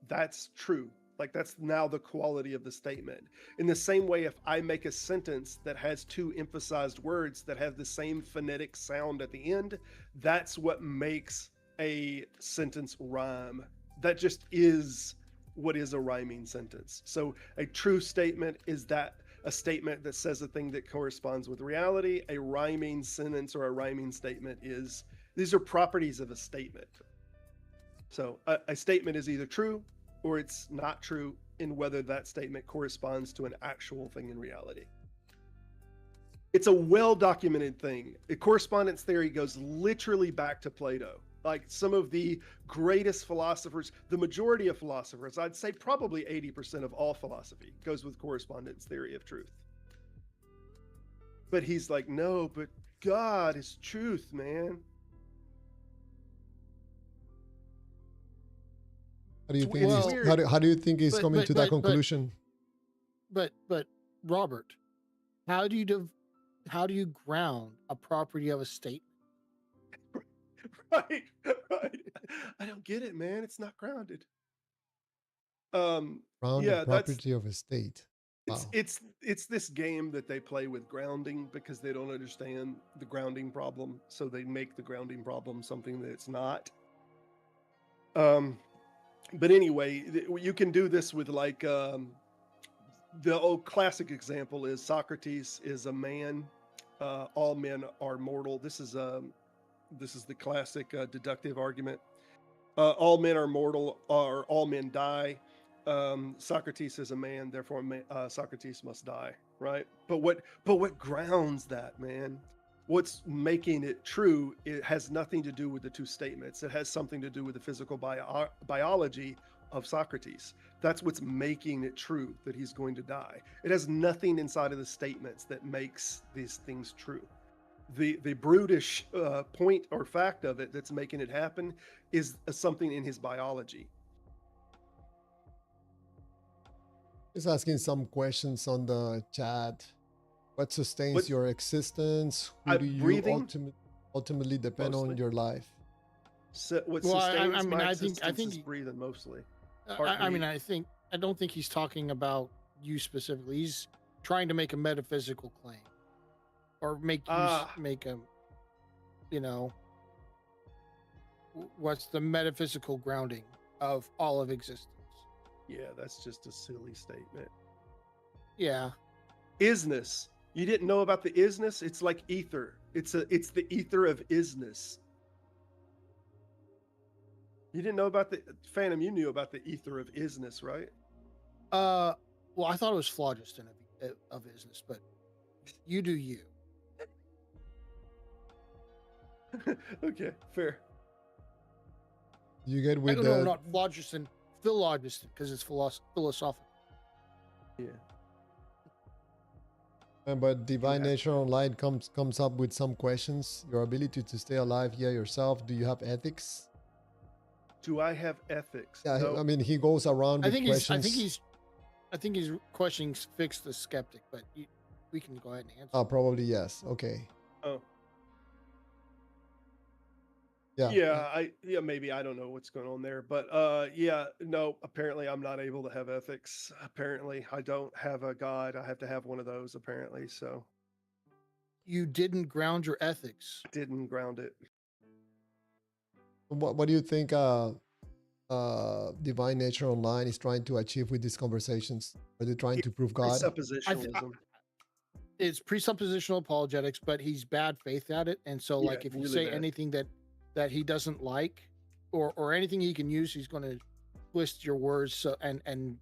that's true. Like, that's now the quality of the statement. In the same way, if I make a sentence that has two emphasized words that have the same phonetic sound at the end, that's what makes a sentence rhyme. That just is what is a rhyming sentence. So a true statement is that a statement that says a thing that corresponds with reality. A rhyming sentence or a rhyming statement is, these are properties of a statement. So a statement is either true or it's not true in whether that statement corresponds to an actual thing in reality. It's a well-documented thing. Correspondence theory goes literally back to Plato. Like, some of the greatest philosophers, the majority of philosophers, I'd say probably 80% of all philosophy goes with correspondence theory of truth. But he's like, no, but God is truth, man. How do you think how do you think he's coming to that conclusion? But Robert, how do you ground a property of a statement? Right, right. I don't get it, man. It's not grounded. Um, Grounded yeah, that's property of a state. it's Wow. it's it's this game that they play with grounding because they don't understand the grounding problem, so they make the grounding problem something that it's not. Um, but anyway, you can do this with like the old classic example is Socrates is a man. All men are mortal. This is the classic deductive argument. All men are mortal, or all men die. Socrates is a man, therefore Socrates must die. Right? But what grounds that, man? What's making it true? It has nothing to do with the two statements. It has something to do with the physical biology of Socrates. That's what's making it true that he's going to die. It has nothing inside of the statements that makes these things true. The brutish point or fact of it that's making it happen is something in his biology. Just asking some questions on the chat. What sustains What your existence? Who do you breathing ultimately depend on mostly? in your life? What Well, sustains my I existence think is breathing mostly. I Heartbeat. I don't think he's talking about you specifically. He's trying to make a metaphysical claim, or Ah, make a, you know, what's the metaphysical grounding of all of existence. yeah, that's just a silly statement. Yeah. Isness. You didn't know about the isness? It's like ether. It's the ether of isness. You didn't know about the Phantom. You knew about the ether of isness, right? Well, I thought it was phlogiston of business, but you do you. Okay, fair. You get I with don't know, the not phlogiston, phlogiston, because it's philosophical. Yeah. but divine have- nature online comes up with some questions. Your ability to stay alive here yourself. Do you have ethics? Do I have ethics? Yeah, No. I mean he goes around with questions. I think he's questioning fix the skeptic, but we can go ahead and answer. Probably yes. Okay. Oh. Yeah. Yeah, maybe I don't know what's going on there, but yeah, no, apparently I'm not able to have ethics. Apparently I don't have a god. I have to have one of those apparently, so You didn't ground your ethics. didn't ground it. What do you think divine nature online is trying to achieve with these conversations? Are they trying to prove God? Presuppositionalism. It's presuppositional apologetics, but he's bad faith at it. And so, Yeah, like, if you really say bad. anything that he doesn't like, or anything he can use, he's going to twist your words and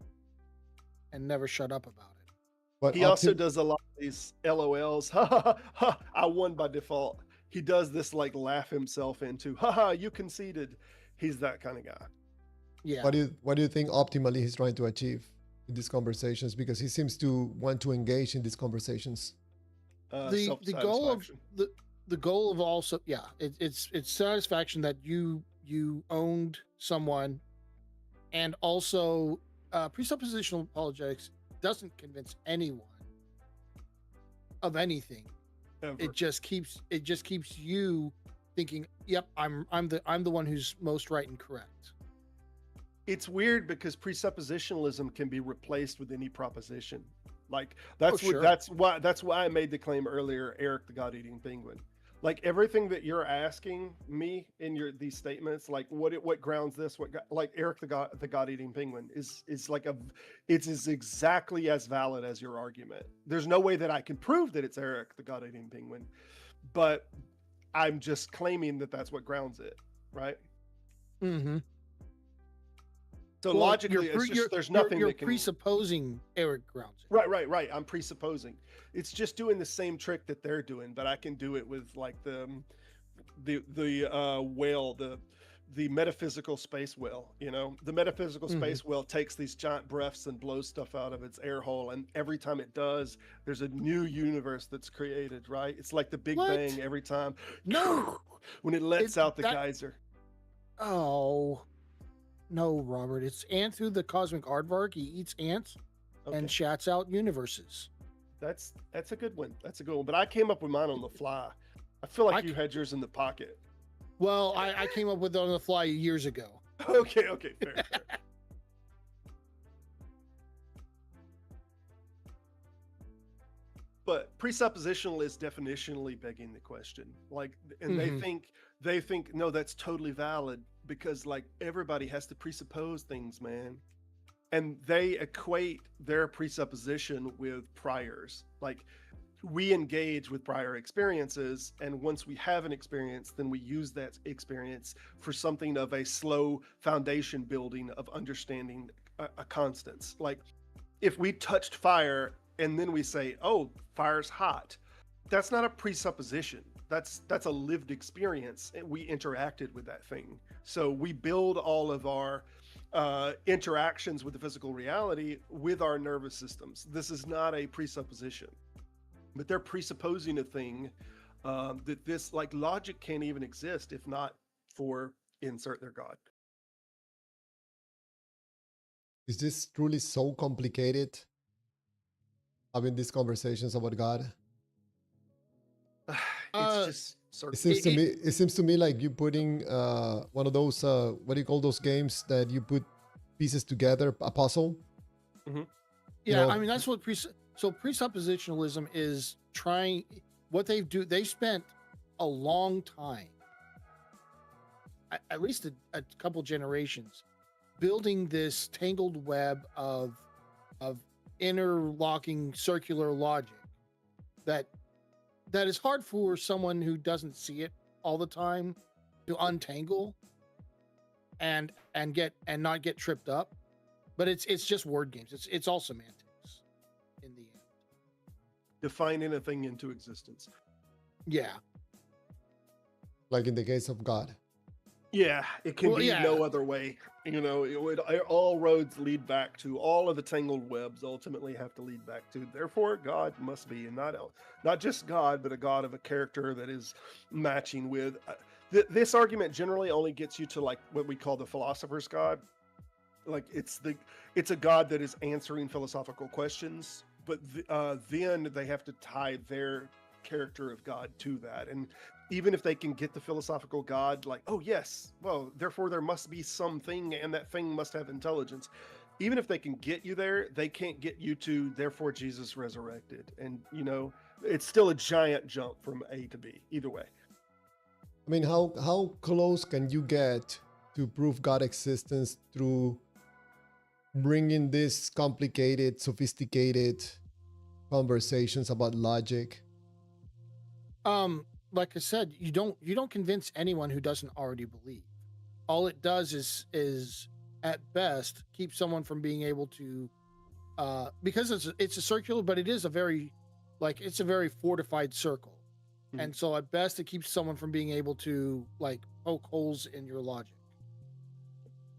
never shut up about it. But He also does a lot of these LOLs. Ha ha ha, ha, I won by default. He does this like laugh himself into, haha, you conceded. He's that kind of guy. Yeah. What do you think optimally he's trying to achieve in these conversations? Because he seems to want to engage in these conversations. The goal of the goal of also it's satisfaction that you owned someone, and also presuppositional apologetics doesn't convince anyone of anything. Ever. It just keeps you thinking, yep, I'm the one who's most right and correct. It's weird because presuppositionalism can be replaced with any proposition. Like that's why I made the claim earlier, Eric the God-eating penguin. Like everything that you're asking me in these statements, like what grounds this, like Eric the God-eating penguin is exactly as valid as your argument. There's no way that I can prove that it's Eric the God-eating penguin, but I'm just claiming that that's what grounds it, right? Mm-hmm. So logically, there's nothing you're that can presupposing Eric grounds it. Right. I'm presupposing. It's just doing the same trick that they're doing, but I can do it with like the whale, the metaphysical space whale. You know, the metaphysical space whale takes these giant breaths and blows stuff out of its air hole, and every time it does, there's a new universe that's created. Right? It's like the Big Bang every time. No, when it lets out the geyser. Oh. No, Robert, it's ant through the cosmic aardvark. He eats ants and shats out universes. That's a good one. That's a good one. But I came up with mine on the fly. I feel like you had yours in the pocket. Well, I came up with it on the fly years ago. Okay, fair. But presuppositional is definitionally begging the question. Like, and they think no, that's totally valid because like everybody has to presuppose things, man. And they equate their presupposition with priors. Like, we engage with prior experiences, and once we have an experience, then we use that experience for something of a slow foundation building of understanding a constants. Like, if we touched fire and then we say, oh, fire's hot, that's not a presupposition. That's a lived experience, and we interacted with that thing. So we build all of our interactions with the physical reality with our nervous systems. This is not a presupposition, but they're presupposing a thing that this, like, logic can't even exist if not for insert their God. Is this truly so complicated? Having these conversations about God? It's just sort It of. seems to me. It seems to me like you putting one of those what do you call those games that you put pieces together, a puzzle. Yeah, You know, I mean that's what so presuppositionalism is trying. What they do, they spent a long time, at least a couple generations, building this tangled web of interlocking circular logic that is hard for someone who doesn't see it all the time to untangle and not get tripped up. But it's just word games. It's all semantics in the end. Defining a thing into existence. Yeah. like in the case of God. Yeah, it can be no other way. You know, all roads lead back to, all of the tangled webs ultimately have to lead back to. Therefore, God must be, and not just God, but a God of a character that is matching with. This argument generally only gets you to like what we call the philosopher's God. Like it's a God that is answering philosophical questions, but then they have to tie their character of God to that. And even if they can get the philosophical God, like, oh yes, well, therefore there must be something, and that thing must have intelligence. Even if they can get you there, they can't get you to, therefore Jesus resurrected. And you know, it's still a giant jump from A to B, either way. I mean, how close can you get to prove God's existence through bringing this complicated, sophisticated conversations about logic? Like I said, you don't convince anyone who doesn't already believe. All it does is at best keep someone from being able to, because it's a circular, but it is a very fortified circle. Mm-hmm. And so at best it keeps someone from being able to like poke holes in your logic.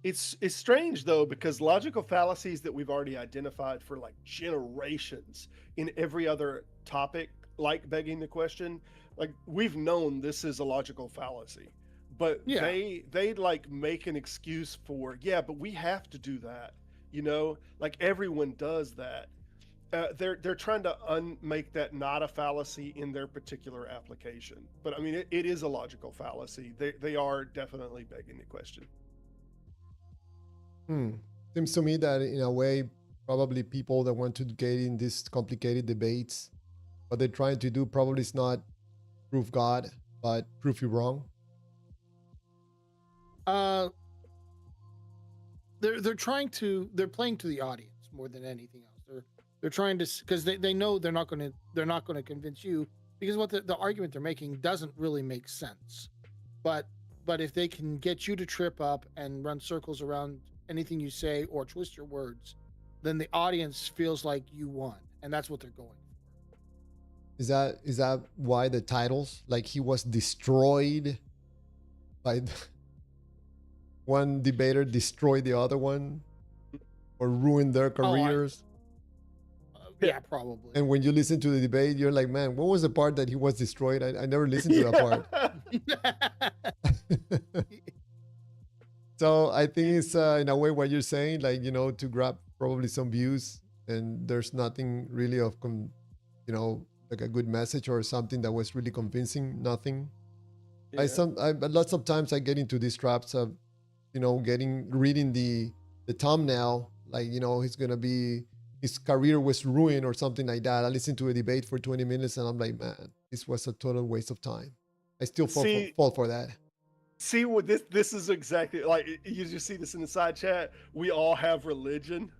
It's strange though, because logical fallacies that we've already identified for like generations in every other topic, like begging the question, like we've known this is a logical fallacy, but they like make an excuse for, but we have to do that, you know, like everyone does that. They're trying to make that not a fallacy in their particular application, but I mean it is a logical fallacy. They are definitely begging the question. Seems to me that in a way, probably people that want to get in these complicated debates, what they're trying to do probably is not prove God, but prove you wrong. They're playing to the audience more than anything else. They're trying to, because they know they're not going to convince you, because what the argument they're making doesn't really make sense. But if they can get you to trip up and run circles around anything you say or twist your words, then the audience feels like you won, and that's what they're going for. Is that why the titles, like he was destroyed by one debater destroyed the other one or ruined their careers? Yeah, probably. And when you listen to the debate, you're like, man, what was the part that he was destroyed? I never listened to that part. So I think it's in a way what you're saying, like, you know, to grab probably some views, and there's nothing really of, you know, like a good message or something that was really convincing, nothing. Yeah. Lots of times I get into these traps of, reading the thumbnail, like, he's gonna be, his career was ruined or something like that. I listened to a debate for 20 minutes and I'm like, man, this was a total waste of time. I still See, fall for that. see what this is exactly like. You just see this in the side chat. We all have religion.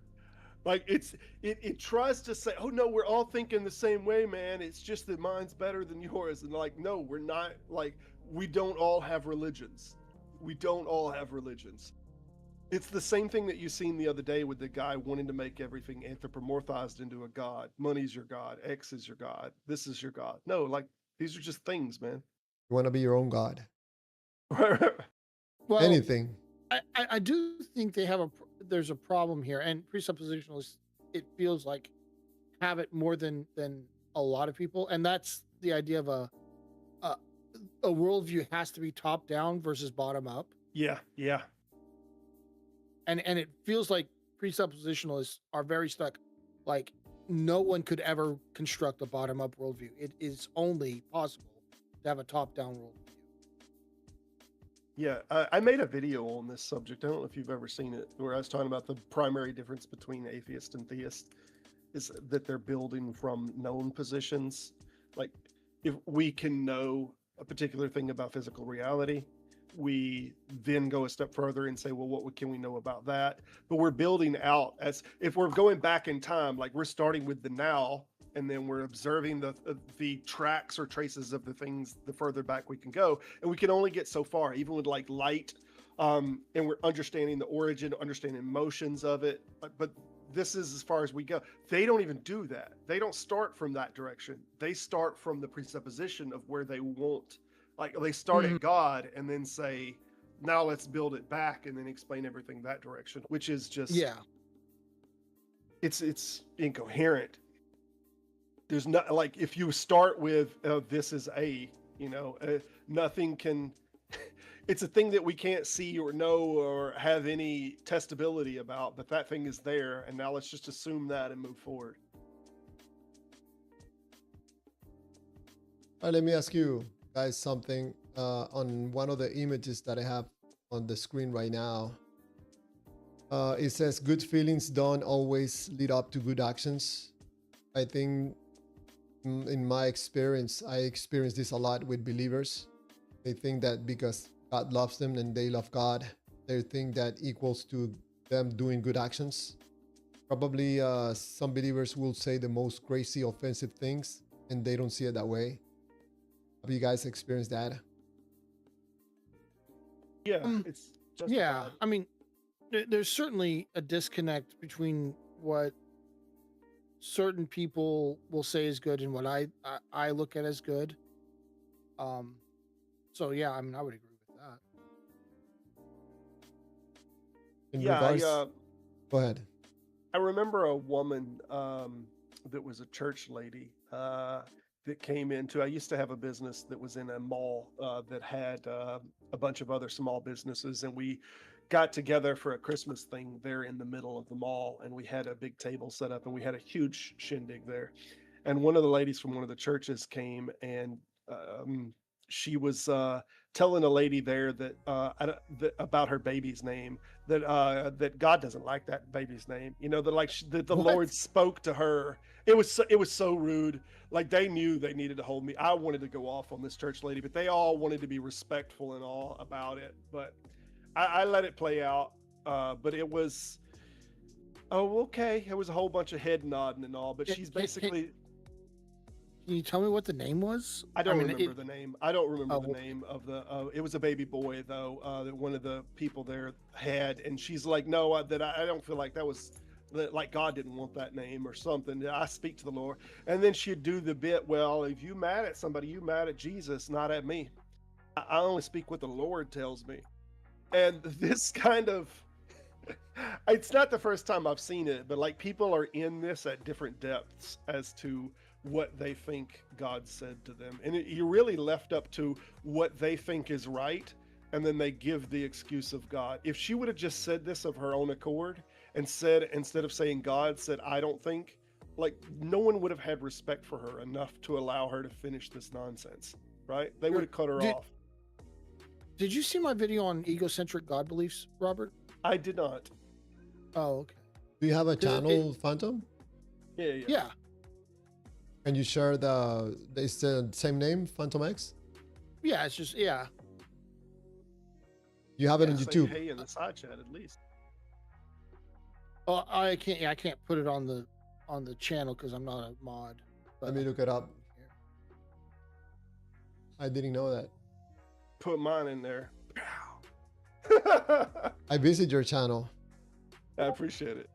Like it tries to say, oh no, we're all thinking the same way, man. It's just that mine's better than yours. And like, no, we're not. Like, we don't all have religions. We don't all have religions. It's the same thing that you seen the other day with the guy wanting to make everything anthropomorphized into a god. Money's your god. X is your god. This is your god. No, like these are just things, man. You want to be your own God. Well, Anything. I do think there's a problem here, and presuppositionalists, it feels like, have it more than a lot of people, and that's the idea of a worldview has to be top down versus bottom up. Yeah, yeah. And it feels like presuppositionalists are very stuck. Like, no one could ever construct a bottom up worldview. It is only possible to have a top down worldview. Yeah, I made a video on this subject. I don't know if you've ever seen it, where I was talking about the primary difference between atheist and theist is that they're building from known positions. Like, if we can know a particular thing about physical reality, we then go a step further and say, well, what can we know about that? But we're building out as if we're going back in time, like we're starting with the now, and then we're observing the tracks or traces of the things the further back we can go, and we can only get so far, even with like light, and we're understanding the origin, understanding motions of it. But this is as far as we go. They don't even do that. They don't start from that direction. They start from the presupposition of where they want. Like, they start at God and then say, now let's build it back and then explain everything that direction, which is just, it's incoherent. There's not, like, if you start with this is nothing can, it's a thing that we can't see or know or have any testability about, but that thing is there, and now let's just assume that and move forward. All right, let me ask you guys something. On one of the images that I have on the screen right now, it says good feelings don't always lead up to good actions. I think in my experience, I experience this a lot with believers. They think that because God loves them and they love God, they think that equals to them doing good actions. Probably some believers will say the most crazy, offensive things, and they don't see it that way. Have you guys experienced that? Yeah, it's just I mean, there's certainly a disconnect between what certain people will say is good and what I look at as good. So yeah, I mean, I would agree with that. Go ahead. I remember a woman that was a church lady that came into, I used to have a business that was in a mall that had a bunch of other small businesses, and we got together for a Christmas thing there in the middle of the mall, and we had a big table set up and we had a huge shindig there. And one of the ladies from one of the churches came, and she was telling a lady there that, about her baby's name, that God doesn't like that baby's name. That the Lord spoke to her. It was so rude. Like, they knew they needed to hold me. I wanted to go off on this church lady, but they all wanted to be respectful and all about it. But I let it play out. But it was, oh, okay. It was a whole bunch of head nodding and all. But she's basically. Can you tell me what the name was? I don't remember the name. I don't remember the name of the. It was a baby boy though. That one of the people there had, and she's like, "No, I don't feel like that was, like God didn't want that name or something. I speak to the Lord." And then she'd do the bit. Well, if you mad at somebody, you mad at Jesus, not at me. I only speak what the Lord tells me. And this kind of. It's not the first time I've seen it, but like, people are in this at different depths as to what they think God said to them, and you're really left up to what they think is right, and then they give the excuse of God. If she would have just said this of her own accord and said, instead of saying God said, I don't think, like, no one would have had respect for her enough to allow her to finish this nonsense, right? They would have cut her off. Did you see my video on egocentric God beliefs, Robert? I did not. Oh, okay. Do you have a channel, Phantom? Yeah. Can you share it's the same name, Phantom X? Yeah, it's just You have it on Say YouTube. hey in the side chat at least. Oh, I can't. Yeah, I can't put it on the channel because I'm not a mod. Let me look it up. I didn't know that. Put mine in there. I visit your channel. I appreciate it.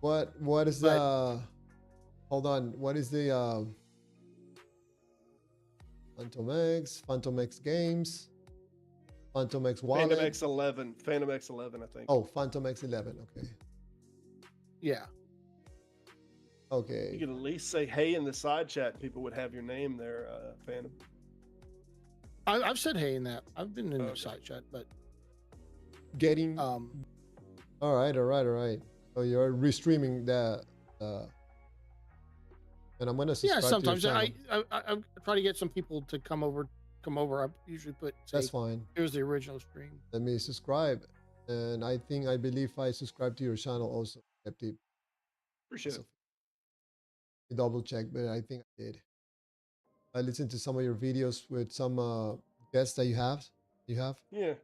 What is the? Hold on. What is the Phantom X Games, Phantom X Wallet? Phantom X11, I think. Oh, Phantom X11. Okay. Yeah. Okay. You could at least say hey in the side chat. People would have your name there, Phantom. I've said hey in that. I've been in the side chat, but Getting. All right. So you're restreaming that. And I'm gonna subscribe sometimes to your I channel. try to get some people to come over. I usually put That's fine. Here's the original stream. Let me subscribe, and I believe I subscribed to your channel also. Appreciate it. Double check, but I think I did. I listened to some of your videos with some guests that you have. Yeah,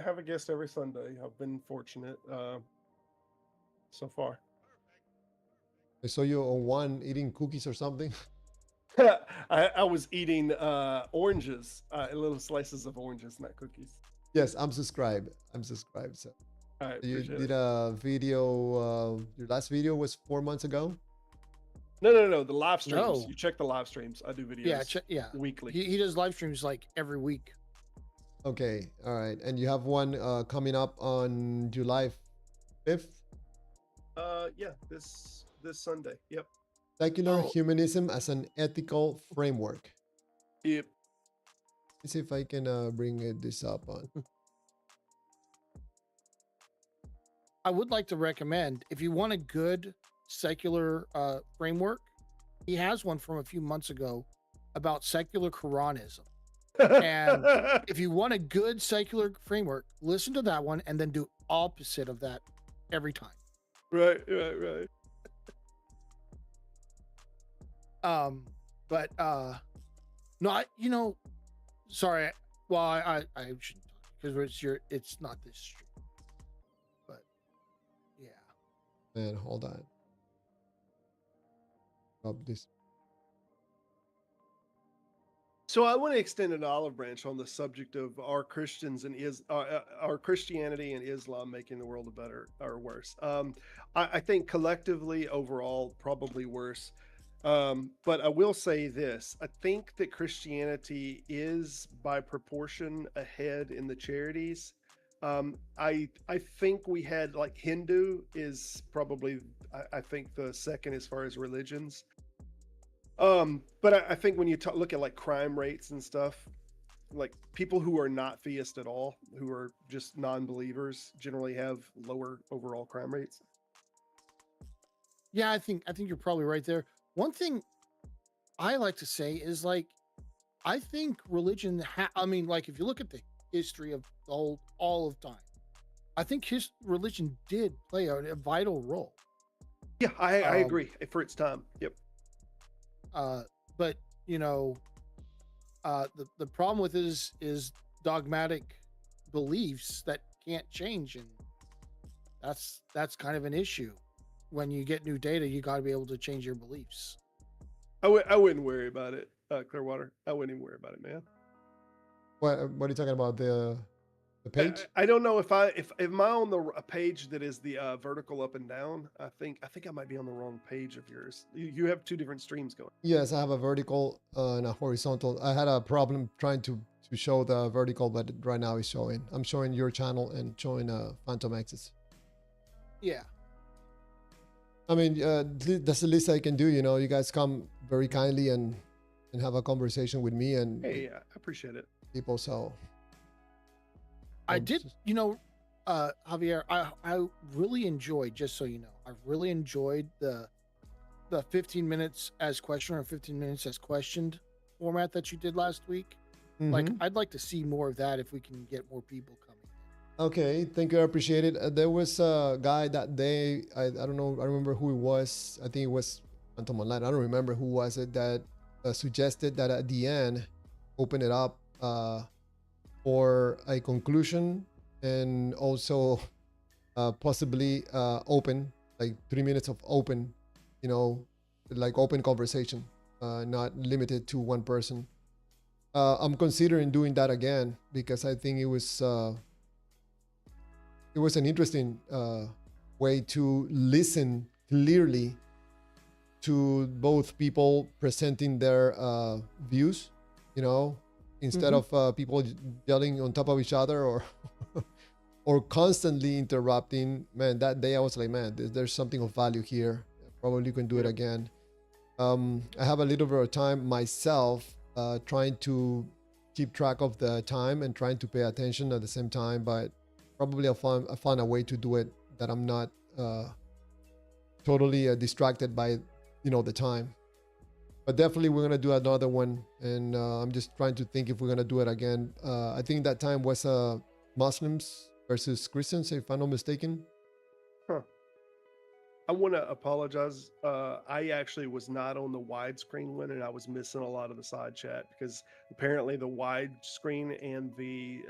have a guest every Sunday. I've been fortunate so far. I saw you on one eating cookies or something. I was eating oranges, little slices of oranges, not cookies. Yes, I'm subscribed. So All right, you appreciate did it. a video. Your last video was 4 months ago. No, the live streams. No. You check the live streams. I do videos weekly. He does live streams like every week. Okay, all right. And you have one coming up on July 5th. Yeah, this Sunday. Yep. Secular humanism as an ethical framework. Yep. Let's see if I can bring this up on. I would like to recommend, if you want a good secular framework, he has one from a few months ago about secular Quranism. And if you want a good secular framework, listen to that one and then do opposite of that every time. Right. But no, sorry. Well, I shouldn't talk because it's not this stream. But yeah. Man, hold on. Up this. So I want to extend an olive branch on the subject of our our Christianity and Islam making the world a better or worse. I think collectively, overall, probably worse. But I will say this: I think that Christianity is, by proportion, ahead in the charities. I think we had like Hindu is probably I think the second as far as religions. But I think when you look at like crime rates and stuff, like people who are not theist at all, who are just non-believers, generally have lower overall crime rates. Yeah, I think you're probably right there. One thing I like to say is like, I think religion. Like if you look at the history of all of time, I think his religion did play a vital role. Yeah, I agree for its time. Yep. But the problem with it is dogmatic beliefs that can't change, and that's kind of an issue. When you get new data, you got to be able to change your beliefs. I wouldn't worry about it, Clearwater. I wouldn't even worry about it, man. What are you talking about? The page? I don't know if am I on a page that is the vertical up and down. I think I might be on the wrong page of yours. You have two different streams going. Yes, I have a vertical and a horizontal. I had a problem trying to show the vertical, but right now it's showing. I'm showing your channel and showing Phantom X's. Yeah. I mean, that's the least I can do. You guys come very kindly and have a conversation with me and Hey, I appreciate it. people. So I did, Javier, I really enjoyed, just so you know, I really enjoyed the 15 minutes as questioner and 15 minutes as questioned format that you did last week. Like, Mm-hmm. I'd like to see more of that if we can get more people coming. Okay, thank you. I appreciate it. There was a guy that day. I don't know. I remember who it was. I think it was Anton Malan. I don't remember who was it that suggested that at the end, open it up for a conclusion and also possibly open, like 3 minutes of open, you know, like open conversation, not limited to one person. I'm considering doing that again because I think it was an interesting way to listen clearly to both people presenting their views, you know, instead of people yelling on top of each other or or constantly interrupting. Man, that day I was like, man, there's something of value here. Probably can do it again. I have a little bit of time myself trying to keep track of the time and trying to pay attention at the same time, but probably I find a way to do it that I'm not totally distracted by, you know, the time. But definitely we're gonna do another one, and I'm just trying to think if we're gonna do it again. I think that time was Muslims versus Christians, if I'm not mistaken. Huh. I want to apologize. I actually was not on the widescreen one, and I was missing a lot of the side chat because apparently the widescreen and the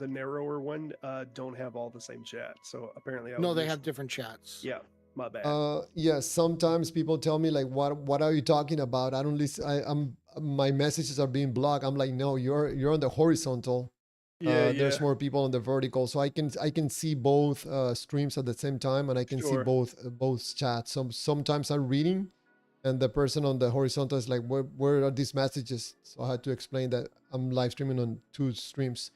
narrower one don't have all the same chat. So apparently, I No, was they missing. have different chats. Yeah, my bad. Yeah, sometimes people tell me like, what are you talking about? I don't listen. I'm my messages are being blocked. I'm like, no, you're on the horizontal. Yeah, There's yeah, more people on the vertical, so I can see both streams at the same time, and I can see sure. both chats. Sometimes I'm reading, and the person on the horizontal is like, where are these messages? So I had to explain that I'm live streaming on two streams.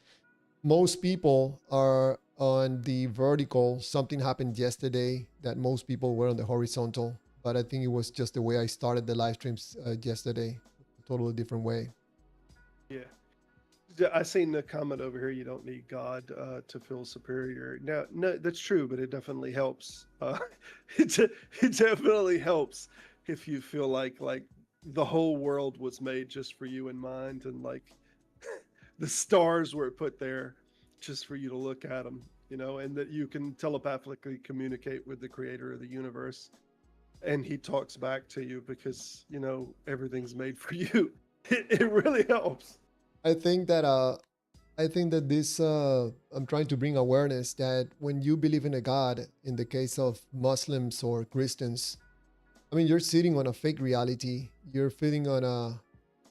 Most people are on the vertical. Something happened yesterday that most people were on the horizontal, but I think it was just the way I started the live streams yesterday, a totally different way. Yeah. I seen the comment over here. You don't need God to feel superior. Now, no, that's true, but it definitely helps. It definitely helps if you feel like the whole world was made just for you in mind, and like the stars were put there just for you to look at them, you know, and that you can telepathically communicate with the creator of the universe, and he talks back to you because you know everything's made for you. It really helps. I think that this I'm trying to bring awareness that when you believe in a God, in the case of Muslims or Christians, I mean you're sitting on a fake reality. You're feeling on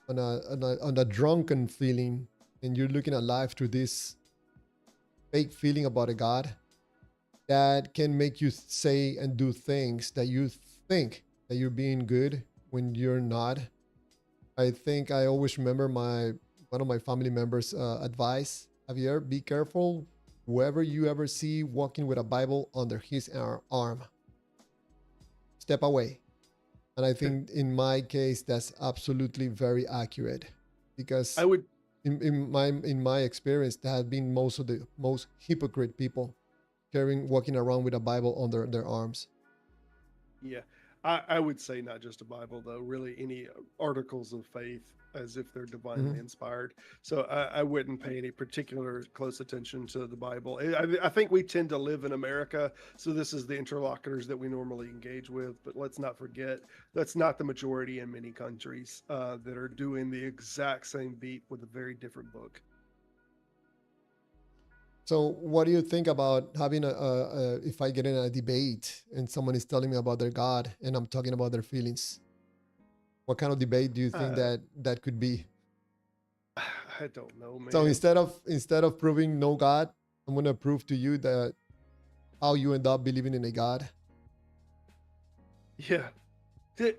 a drunken feeling, and you're looking at life through this fake feeling about a God that can make you say and do things that you think that you're being good when you're not. I think I always remember one of my family members' advice: Javier, be careful. Whoever you ever see walking with a Bible under his arm, step away. And I think in my case, that's absolutely very accurate, because I would in my experience, that have been most of the most hypocrite people walking around with a Bible under their arms. Yeah, I would say not just a Bible though, really any articles of faith as if they're divinely Mhm. inspired. So I wouldn't pay any particular close attention to the Bible. I think we tend to live in America, so this is the interlocutors that we normally engage with. But let's not forget that's not the majority in many countries that are doing the exact same beat with a very different book. So, what do you think about having if I get in a debate and someone is telling me about their God and I'm talking about their feelings? What kind of debate do you think Uh, that could be? I don't know, So man. instead of proving no God, I'm gonna prove to you that how you end up believing in a God. Yeah.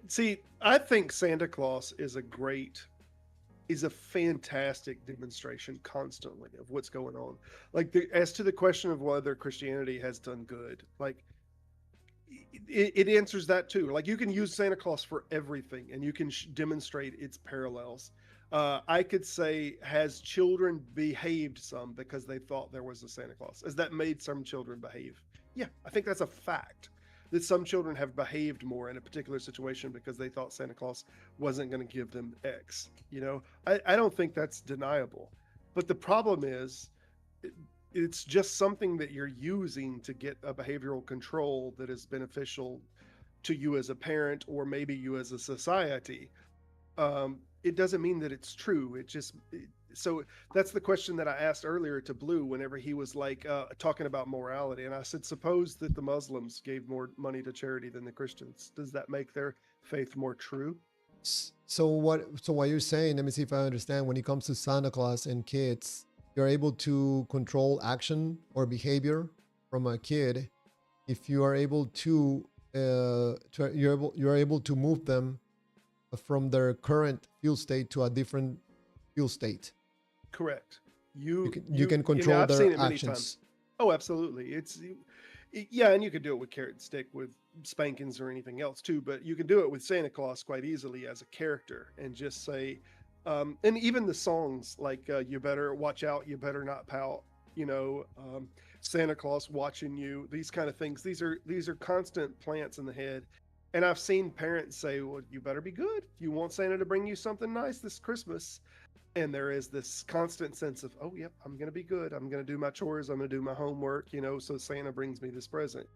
See, I think Santa Claus is a fantastic demonstration constantly of what's going on. Like as to the question of whether Christianity has done good, like it answers that too. Like you can use Santa Claus for everything, and you can demonstrate its parallels. I could say, has children behaved some because they thought there was a Santa Claus? Has that made some children behave? Yeah, I think that's a fact. that some children have behaved more in a particular situation because they thought Santa Claus wasn't going to give them X. I don't think that's deniable. But the problem is, it's just something that you're using to get a behavioral control that is beneficial to you as a parent or maybe you as a society. It doesn't mean that it's true. So that's the question that I asked earlier to Blue whenever he was like talking about morality. And I said, suppose that the Muslims gave more money to charity than the Christians. Does that make their faith more true? So what you're saying, let me see if I understand. When it comes to Santa Claus and kids, you're able to control action or behavior from a kid if you are able to you're able to move them from their current fuel state to a different fuel state. Correct. You can control their actions. Times. Oh, absolutely. Yeah, and you could do it with carrot and stick, with spankings or anything else too, but you can do it with Santa Claus quite easily as a character and just say, and even the songs like you better watch out, you better not pout, Santa Claus watching you, these kind of things. These are constant plants in the head. And I've seen parents say, well, you better be good. You want Santa to bring you something nice this Christmas. And there is this constant sense of, oh, yep, I'm going to be good. I'm going to do my chores. I'm going to do my homework, so Santa brings me this present.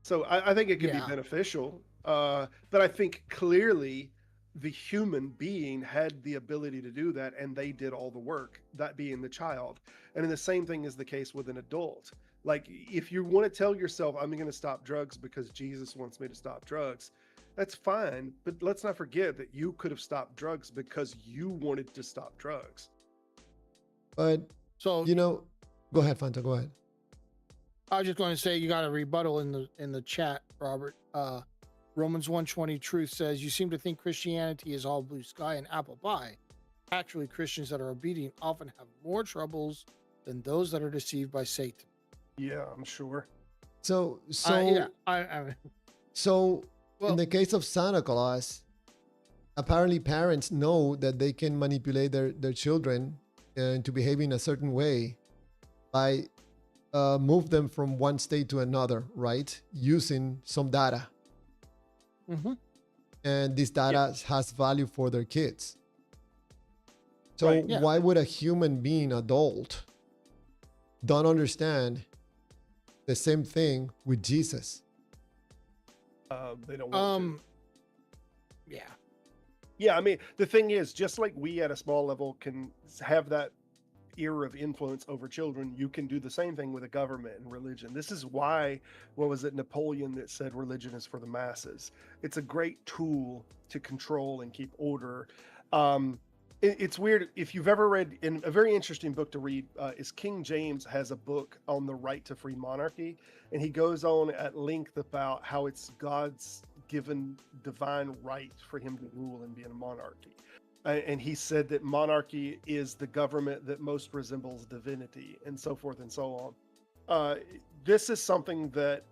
So I think it could be beneficial. But I think clearly the human being had the ability to do that, and they did all the work, that being the child. And the same thing is the case with an adult. Like, if you want to tell yourself, I'm going to stop drugs because Jesus wants me to stop drugs, that's fine. But let's not forget that you could have stopped drugs because you wanted to stop drugs. But, go ahead, Fanta, go ahead. I was just going to say, you got a rebuttal in the chat, Robert. Romans 1:20 Truth says, you seem to think Christianity is all blue sky and apple pie. Actually, Christians that are obedient often have more troubles than those that are deceived by Satan. Yeah, I'm sure. So in the case of Santa Claus, apparently parents know that they can manipulate their children into behaving a certain way by move them from one state to another, right? Using some data. Mm-hmm. And this data has value for their kids. So why would a human being, adult, don't understand the same thing with Jesus? They don't want to. Yeah. Yeah, I mean, the thing is, just like we at a small level can have that era of influence over children, you can do the same thing with a government and religion. This is why, what was it, Napoleon that said religion is for the masses. It's a great tool to control and keep order. It's weird, if you've ever read, in a very interesting book to read, is King James has a book on the right to free monarchy, and he goes on at length about how it's God's given divine right for him to rule and be in a monarchy. And he said that monarchy is the government that most resembles divinity, and so forth and so on. This is something that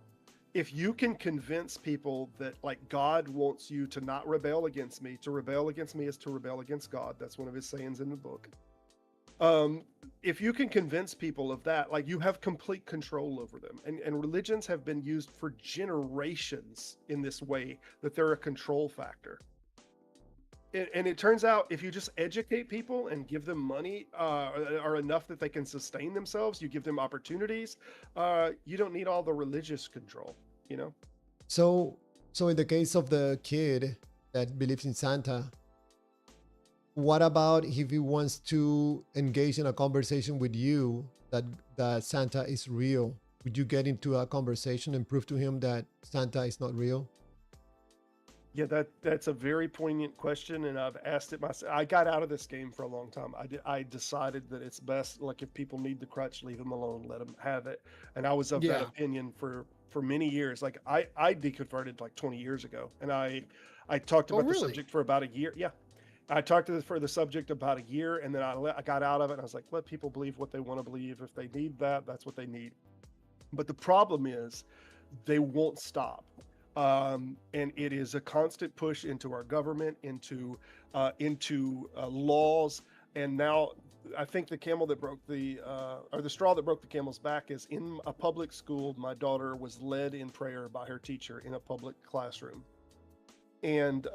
if you can convince people that, like, God wants you to not rebel against me, to rebel against me is to rebel against God. That's one of his sayings in the book. If you can convince people of that, like, you have complete control over them. And religions have been used for generations in this way, that they're a control factor. And it turns out if you just educate people and give them money or enough that they can sustain themselves, you give them opportunities, you don't need all the religious control, So in the case of the kid that believes in Santa, what about if he wants to engage in a conversation with you that Santa is real? Would you get into a conversation and prove to him that Santa is not real? Yeah, that's a very poignant question, and I've asked it myself. I got out of this game for a long time. I decided that it's best, like, if people need the crutch, leave them alone, let them have it. And I was of that opinion for many years. Like, I deconverted like 20 years ago, and I talked about the subject for about a year. Yeah, I talked for the subject about a year, and then I got out of it, and I was like, let people believe what they want to believe. If they need that, that's what they need. But the problem is, they won't stop. And it is a constant push into our government, into laws, And now I think the camel that broke the or the straw that broke the camel's back is in a public school. My daughter was led in prayer by her teacher in a public classroom, and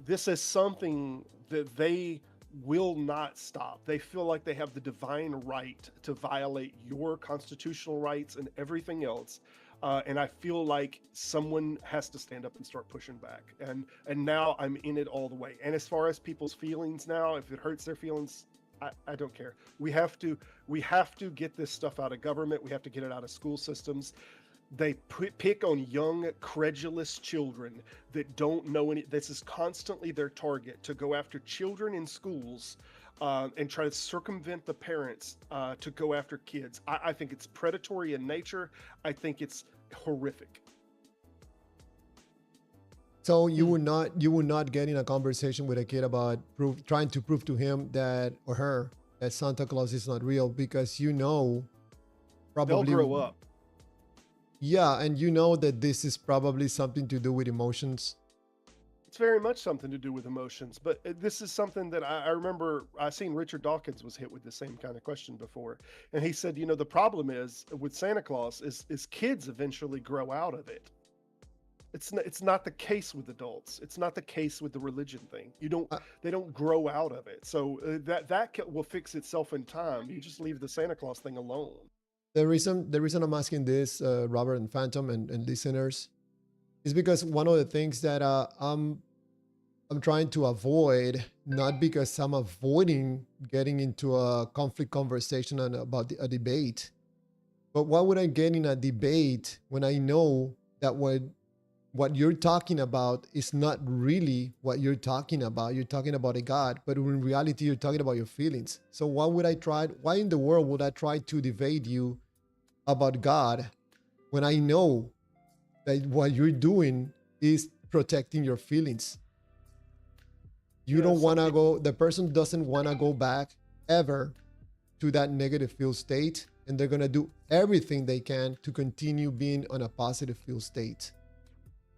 this is something that they will not stop. They feel like they have the divine right to violate your constitutional rights and everything else. And I feel like someone has to stand up and start pushing back. And now I'm in it all the way. And as far as people's feelings now, if it hurts their feelings, I don't care. We have to get this stuff out of government. We have to get it out of school systems. They pick on young, credulous children that don't know any. This is constantly their target, to go after children in schools and try to circumvent the parents to go after kids. I think it's predatory in nature. I think it's horrific. So you would not get in a conversation with a kid about trying to prove to him that or her that Santa Claus is not real, because They'll probably grow up. yeah, and that this is probably something to do with emotions. It's very much something to do with emotions, but this is something that I remember. I seen Richard Dawkins was hit with the same kind of question before, and he said, the problem is with Santa Claus is kids eventually grow out of it. It's not the case with adults. It's not the case with the religion thing. Uh, They don't grow out of it. So will fix itself in time. You just leave the Santa Claus thing alone. the reason I'm asking this, Robert and Phantom and listeners, is because one of the things that I'm trying to avoid, not because I'm avoiding getting into a conflict conversation and about a debate, but why would I get in a debate when I know that what you're talking about is not really what you're talking about? You're talking about a God, but in reality, you're talking about your feelings. So why in the world would I try to debate you about God when I know that what you're doing is protecting your feelings? You Yeah, don't some want to people. go, the person doesn't want to go back ever to that negative feel state, and they're going to do everything they can to continue being on a positive feel state.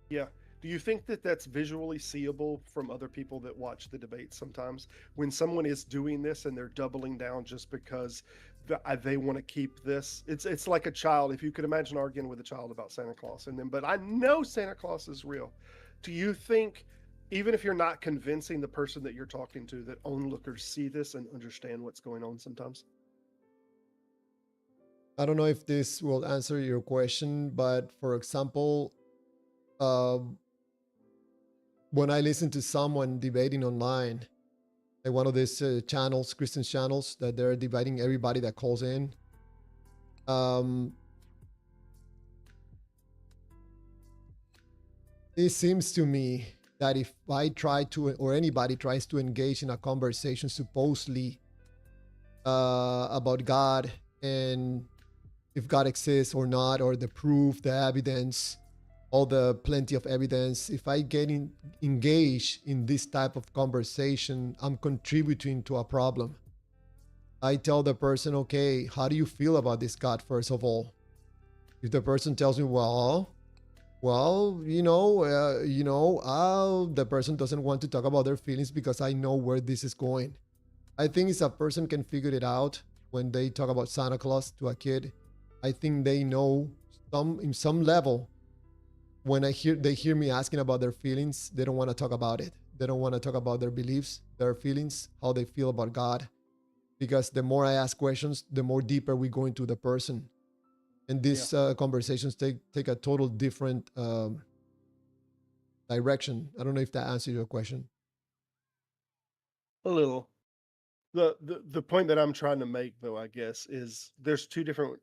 Yeah. Do you think that that's visually seeable from other people that watch the debate sometimes? When someone is doing this and they're doubling down just because they want to keep this, it's like a child. If you could imagine arguing with a child about Santa Claus, and then, but I know Santa Claus is real. Do you think, even if you're not convincing the person that you're talking to, that onlookers see this and understand what's going on sometimes? I don't know if this will answer your question, but for example, uh, when I listen to someone debating online, like one of these channels, Christian channels, that they're debating everybody that calls in, um, it seems to me that if I try to, or anybody tries to engage in a conversation supposedly about God and if God exists or not, or the proof, the evidence, all the plenty of evidence, if I get engaged in this type of conversation, I'm contributing to a problem. I tell the person, okay, how do you feel about this God, first of all? If the person tells me, well, the person doesn't want to talk about their feelings because I know where this is going. I think if a person can figure it out when they talk about Santa Claus to a kid, I think they know in some level. When they hear me asking about their feelings, they don't want to talk about it. They don't want to talk about their beliefs, their feelings, how they feel about God. Because the more I ask questions, the more deeper we go into the person, and Yeah, these conversations take a total different direction. I don't know if that answers your question. a little. The point that I'm trying to make, though, I guess, is there's two different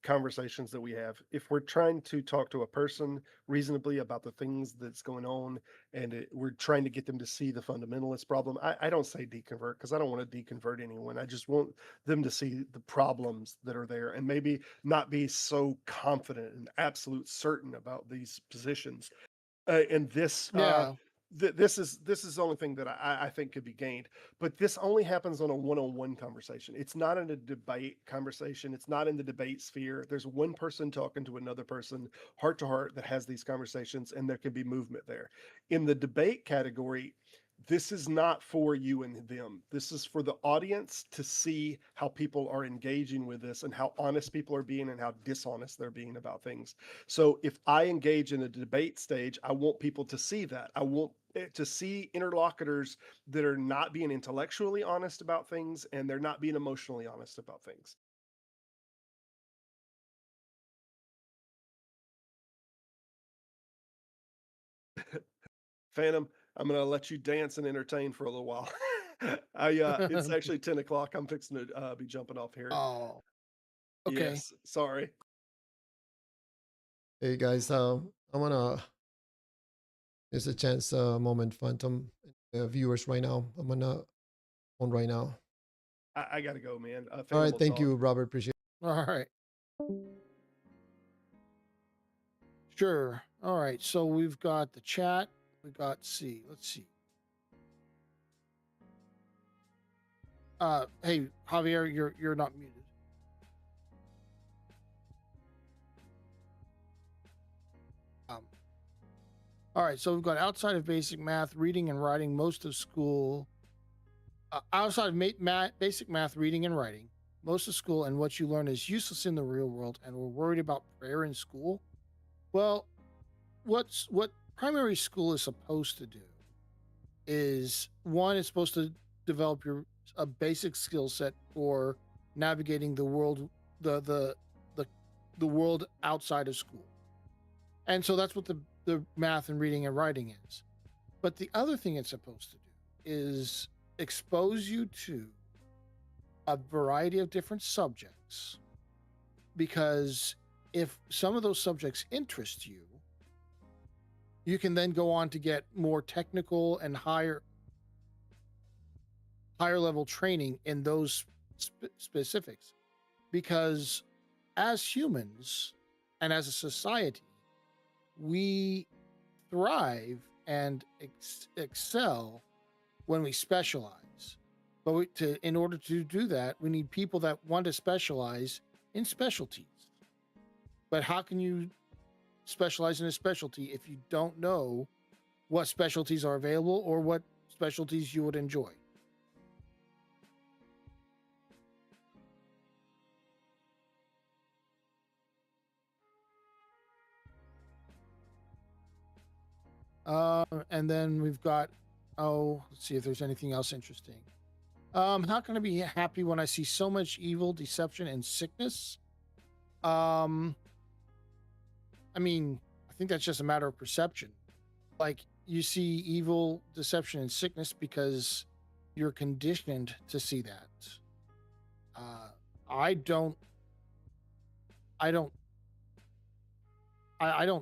conversations that we have. If we're trying to talk to a person reasonably about the things that's going on, and we're trying to get them to see the fundamentalist problem, I don't say deconvert, because I don't want to deconvert anyone. I just want them to see the problems that are there, and maybe not be so confident and absolute certain about these positions. And Yeah. this is the only thing that I think could be gained. But this only happens on a one-on-one conversation. It's not in a debate conversation. It's not in the debate sphere. There's one person talking to another person, heart to heart, that has these conversations, and there can be movement there. In the debate category, this is not for you and them. This is for the audience to see how people are engaging with this and how honest people are being and how dishonest they're being about things. So if I engage in a debate stage, I want people to see that. I want to see interlocutors that are not being intellectually honest about things and they're not being emotionally honest about things. Phantom, I'm gonna let you dance and entertain for a little while. It's actually 10 o'clock. I'm fixing to be jumping off here. Oh, okay. Yes, sorry. Hey guys, I wanna use a chance moment, Phantom viewers right now. I'm on right now. I gotta go, man. All Phantom right, will thank talk. you, Robert. Appreciate. All right. Sure. All right. So we've got the chat. We got C. Let's see. Hey Javier, you're not muted. All right. So we've got outside of basic math, reading and writing. Most of school, outside of basic math, reading and writing, most of school and what you learn is useless in the real world, and we're worried about prayer in school. Well, what primary school is supposed to do is one, it's supposed to develop a basic skill set for navigating the world, the the world outside of school, and so that's what the math and reading and writing is. But the other thing it's supposed to do is expose you to a variety of different subjects, because if some of those subjects interest you, you can then go on to get more technical and higher level training in those specifics. Because as humans and as a society, we thrive and excel when we specialize. But in order to do that, we need people that want to specialize in specialties. But how can you specialize in a specialty if you don't know what specialties are available or what specialties you would enjoy? And then we've got, let's see if there's anything else interesting. How can I be happy when I see so much evil, deception, and sickness? I mean, I think that's just a matter of perception. Like, you see evil, deception, and sickness because you're conditioned to see that. I don't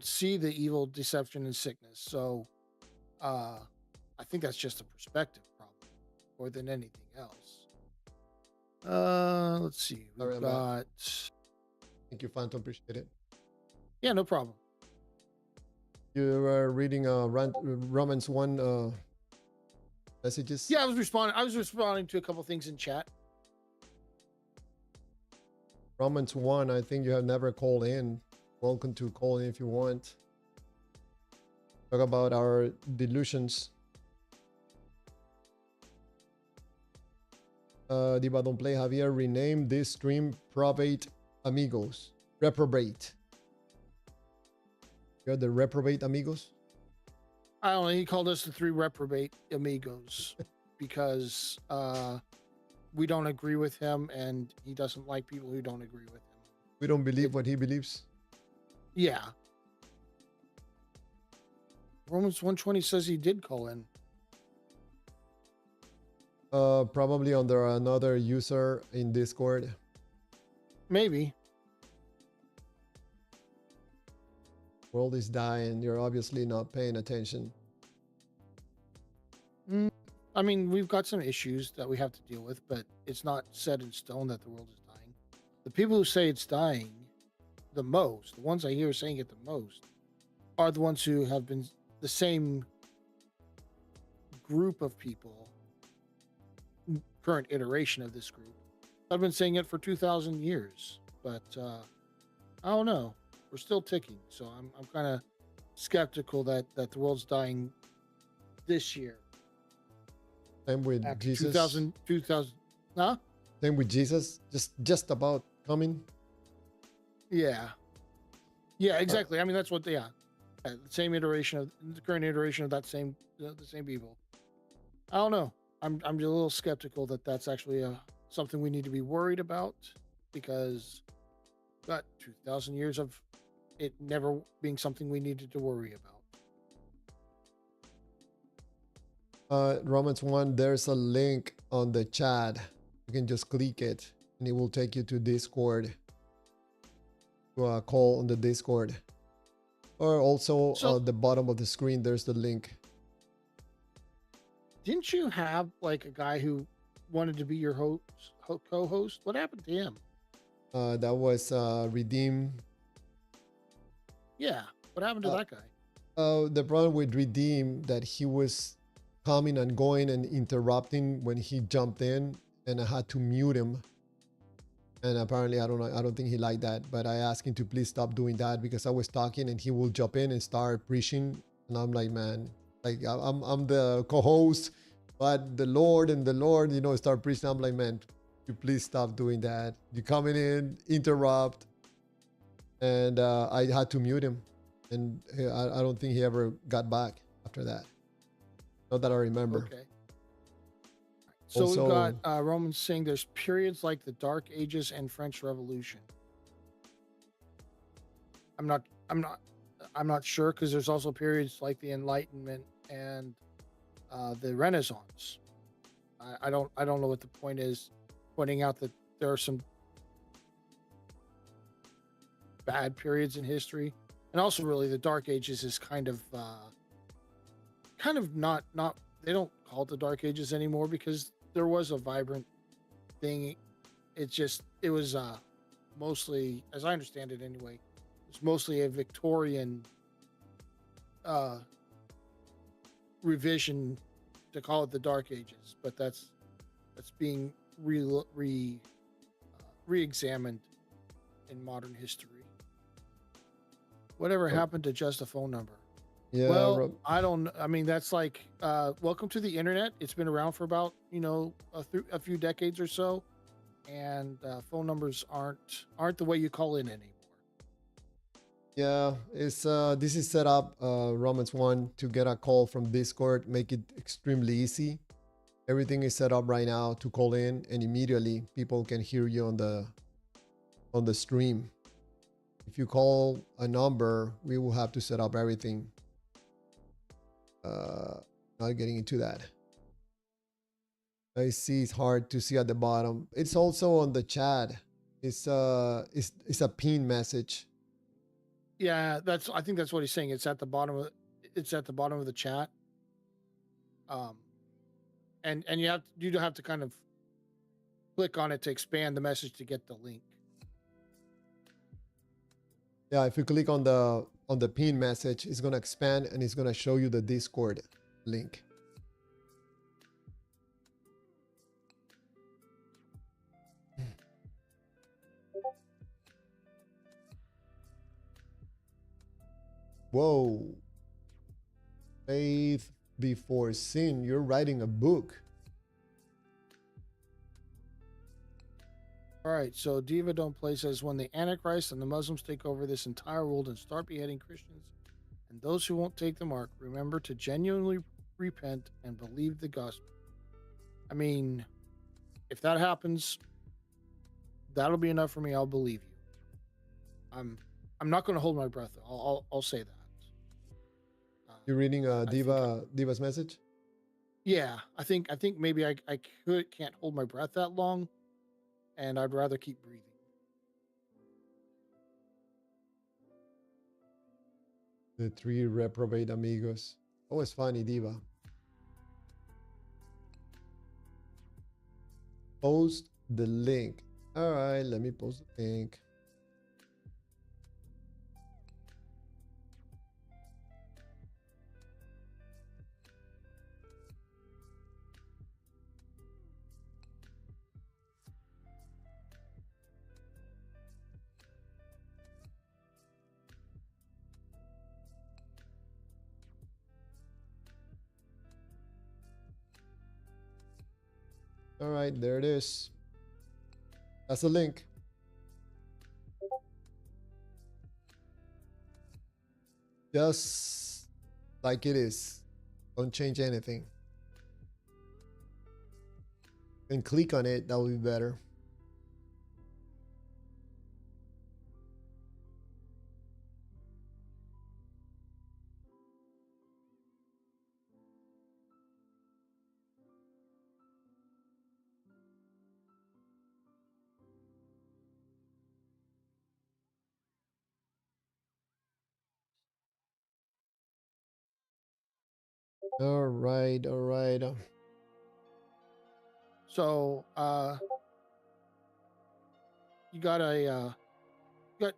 see the evil, deception, and sickness. So I think that's just a perspective problem more than anything else. Let's see. We've got. Thank you, Phantom. Appreciate it. Yeah, no problem. You were reading Romans 1 messages. Yeah, I was responding to a couple things in chat. Romans 1, I think you have never called in. Welcome to call in if you want. Talk about our delusions. Diva Don't Play Javier renamed this stream Probate Amigos. Reprobate. You're the reprobate amigos? I don't know. He called us the three reprobate amigos because we don't agree with him and he doesn't like people who don't agree with him. We don't believe what he believes. Yeah. Romans 120 says he did call in. Probably under another user in Discord. Maybe. World is dying. You're obviously not paying attention. I mean, we've got some issues that we have to deal with, but it's not set in stone that the world is dying. The people who say it's dying the most, the ones I hear saying it the most, are the ones who have been the same group of people, current iteration of this group. I've been saying it for 2,000 years, but I don't know. We're still ticking, so I'm kind of skeptical that the world's dying this year. Same with after Jesus. 2000, huh? Same with Jesus. Just about coming. Yeah. Yeah, exactly. I mean, that's what they are. The same iteration of the current iteration of that the same people. I don't know. I'm just a little skeptical that that's actually something we need to be worried about, because got 2,000 years of it never being something we needed to worry about. Romans 1, there's a link on the chat. You can just click it and it will take you to Discord, to a call on the Discord. Or also So- at the bottom of the screen, there's the link. Didn't you have like a guy who wanted to be your co-host? What happened to him? That was Redeem. Yeah, what happened to that guy? The problem with Redeem, that he was coming and going and interrupting when he jumped in, and I had to mute him. And apparently, I don't think he liked that, but I asked him to please stop doing that, because I was talking and he will jump in and start preaching. And I'm like, man, like I'm the co-host, but the Lord, start preaching. I'm like, man, you please stop doing that. You coming in, interrupt. And I had to mute him. And I don't think he ever got back after that. Not that I remember. Okay. So Also, we've got Romans saying there's periods like the Dark Ages and French Revolution. I'm not sure, because there's also periods like the Enlightenment and the Renaissance. I don't know what the point is, pointing out that there are some bad periods in history, and also really the Dark Ages is kind of not they don't call it the Dark Ages anymore, because there was a vibrant thing. It was mostly, as I understand it anyway, it's mostly a Victorian revision to call it the Dark Ages, but that's being re-examined in modern history. Whatever happened to just a phone number? yeah. Well, I don't. I mean, that's like, welcome to the internet. It's been around for about a few decades or so, and phone numbers aren't the way you call in anymore. Yeah, it's this is set up, Romans 1, to get a call from Discord, make it extremely easy. Everything is set up right now to call in, and immediately people can hear you on the stream. If you call a number, we will have to set up everything. Not getting into that. I see it's hard to see at the bottom. It's also on the chat. It's a pin message. Yeah, I think that's what he's saying. It's at the bottom of the chat. And you have to kind of click on it to expand the message to get the link. Yeah, if you click on the pin message, it's gonna expand and it's gonna show you the Discord link. Whoa. Faith before sin. You're writing a book. All right, so Diva Don't Play says, when the Antichrist and the Muslims take over this entire world and start beheading Christians and those who won't take the mark, remember to genuinely repent and believe the gospel. I mean, if that happens, that'll be enough for me. I'll believe you. I'm not going to hold my breath. I'll say that. You're reading Diva's message? Yeah, I think maybe I can't hold my breath that long, and I'd rather keep breathing. The 3 reprobate amigos. Always funny, Diva. Post the link. All right, let me post the link. All right, there it is. That's a link. Just like it is. Don't change anything. And click on it, that will be better. All right, all right. So, you got got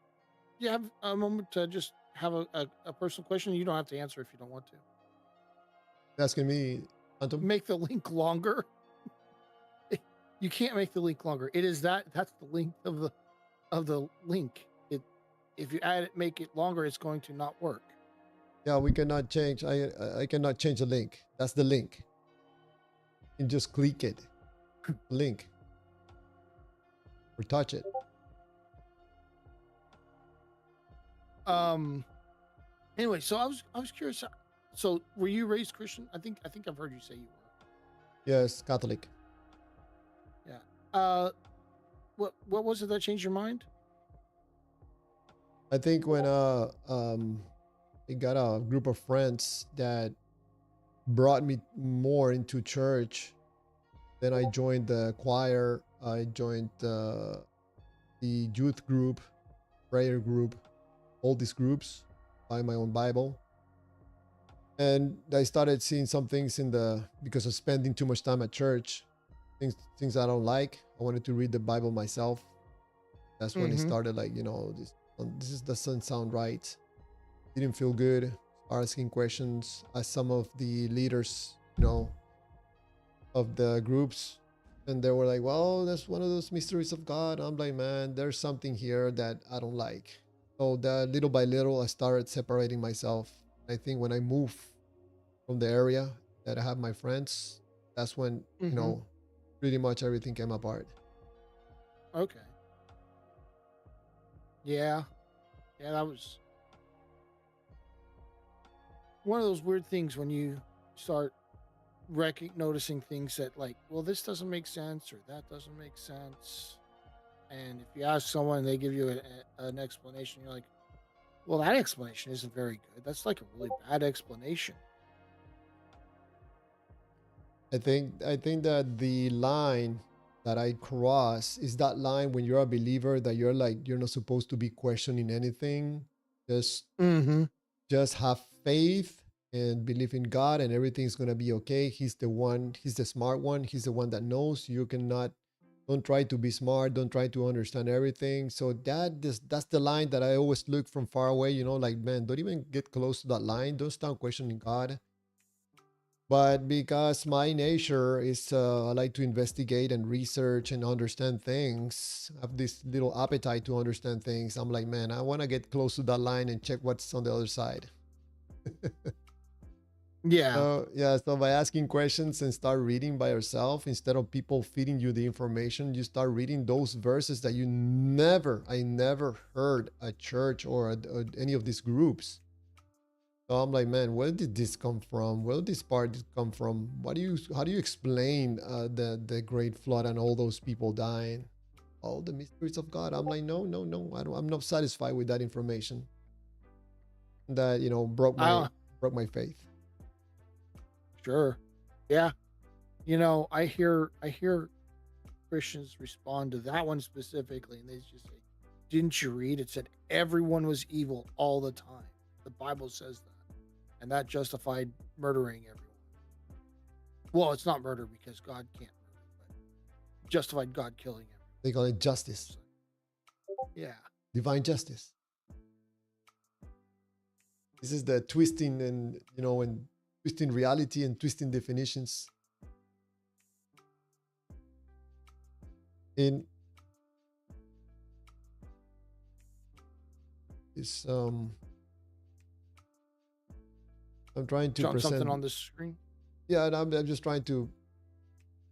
you have a moment to just have a personal question. You don't have to answer if you don't want to. Asking me, Phantom? Make the link longer. You can't make the link longer. It is that's the length of the link. If you add it, make it longer, it's going to not work. Yeah, we cannot change. I cannot change the link. That's the link. You can just click it. Link. Or touch it. Anyway, so I was curious. So were you raised Christian? I think I've heard you say you were. Yes, Catholic. Yeah. What was it that changed your mind? I think when I got a group of friends that brought me more into church. Then I joined the choir. I joined the youth group, prayer group, all these groups, buy my own Bible. And I started seeing some things because of spending too much time at church, things I don't like. I wanted to read the Bible myself. That's when it started, like, this doesn't sound right. Didn't feel good. Asking questions as some of the leaders, of the groups. And they were like, well, that's one of those mysteries of God. I'm like, man, there's something here that I don't like. So that little by little, I started separating myself. I think when I moved from the area that I have my friends, that's when, pretty much everything came apart. Okay. Yeah. Yeah, that was one of those weird things when you start noticing things that, like, well, this doesn't make sense or that doesn't make sense. And if you ask someone, they give you an explanation. You're like, well, that explanation isn't very good. That's like a really bad explanation. I think that the line that I cross is that line when you're a believer that you're not supposed to be questioning anything. Just have faith and believe in God and everything's gonna be okay. He's the smart one. He's the one that knows. Don't try to be smart, don't try to understand everything. So that's the line that I always look from far away, like, man, don't even get close to that line. Don't start questioning God. But because my nature is I like to investigate and research and understand things, I have this little appetite to understand things. I'm like, man, I want to get close to that line and check what's on the other side. Yeah. So by asking questions and start reading by yourself, instead of people feeding you the information, you start reading those verses that I never heard at church or any of these groups. So I'm like, man, where did this come from? Where did this part come from? How do you explain the great flood and all those people dying? All the mysteries of God. I'm like, no, I'm not satisfied with that information. That broke my faith. Sure. Yeah. I hear Christians respond to that one specifically, and they just say, didn't you read? It said everyone was evil all the time. The Bible says that. And that justified murdering everyone. Well, it's not murder because God can't murder, but justified God killing everyone. They call it justice. Yeah. Divine justice. This is the twisting and twisting reality and twisting definitions. In this I'm trying to present something on the screen. Yeah, and I'm just trying to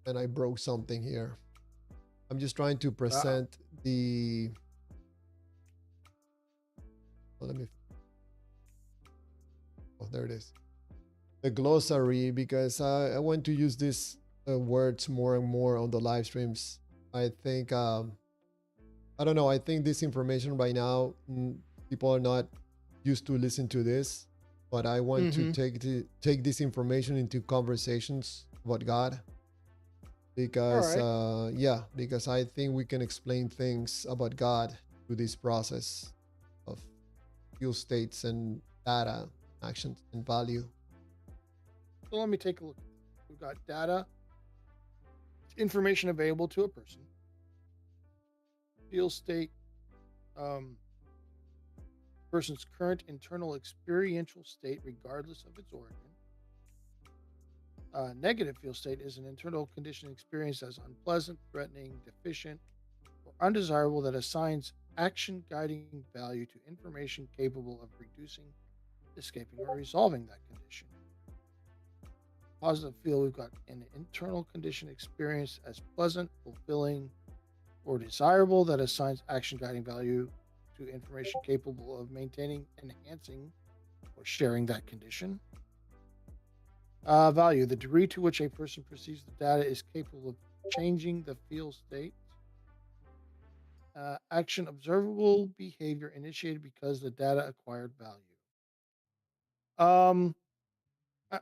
and I broke something here. I'm just trying to present the. Let me. Oh, there it is. The glossary, because I want to use these words more and more on the live streams. I think I don't know. I think this information right now, people are not used to listen to this, but I want to take this information into conversations about God, because yeah, because I think we can explain things about God through this process of field states and data, actions, and value. So let me take a look. We've got data, information available to a person, field state, person's current internal experiential state regardless of its origin. Negative field state is an internal condition experienced as unpleasant, threatening, deficient, or undesirable that assigns action guiding value to information capable of reducing, escaping, or resolving that condition. Positive field, we've got an internal condition experienced as pleasant, fulfilling, or desirable that assigns action guiding value to information capable of maintaining, enhancing, or sharing that condition. Value, the degree to which a person perceives the data is capable of changing the field state. Action, observable behavior initiated because the data acquired value.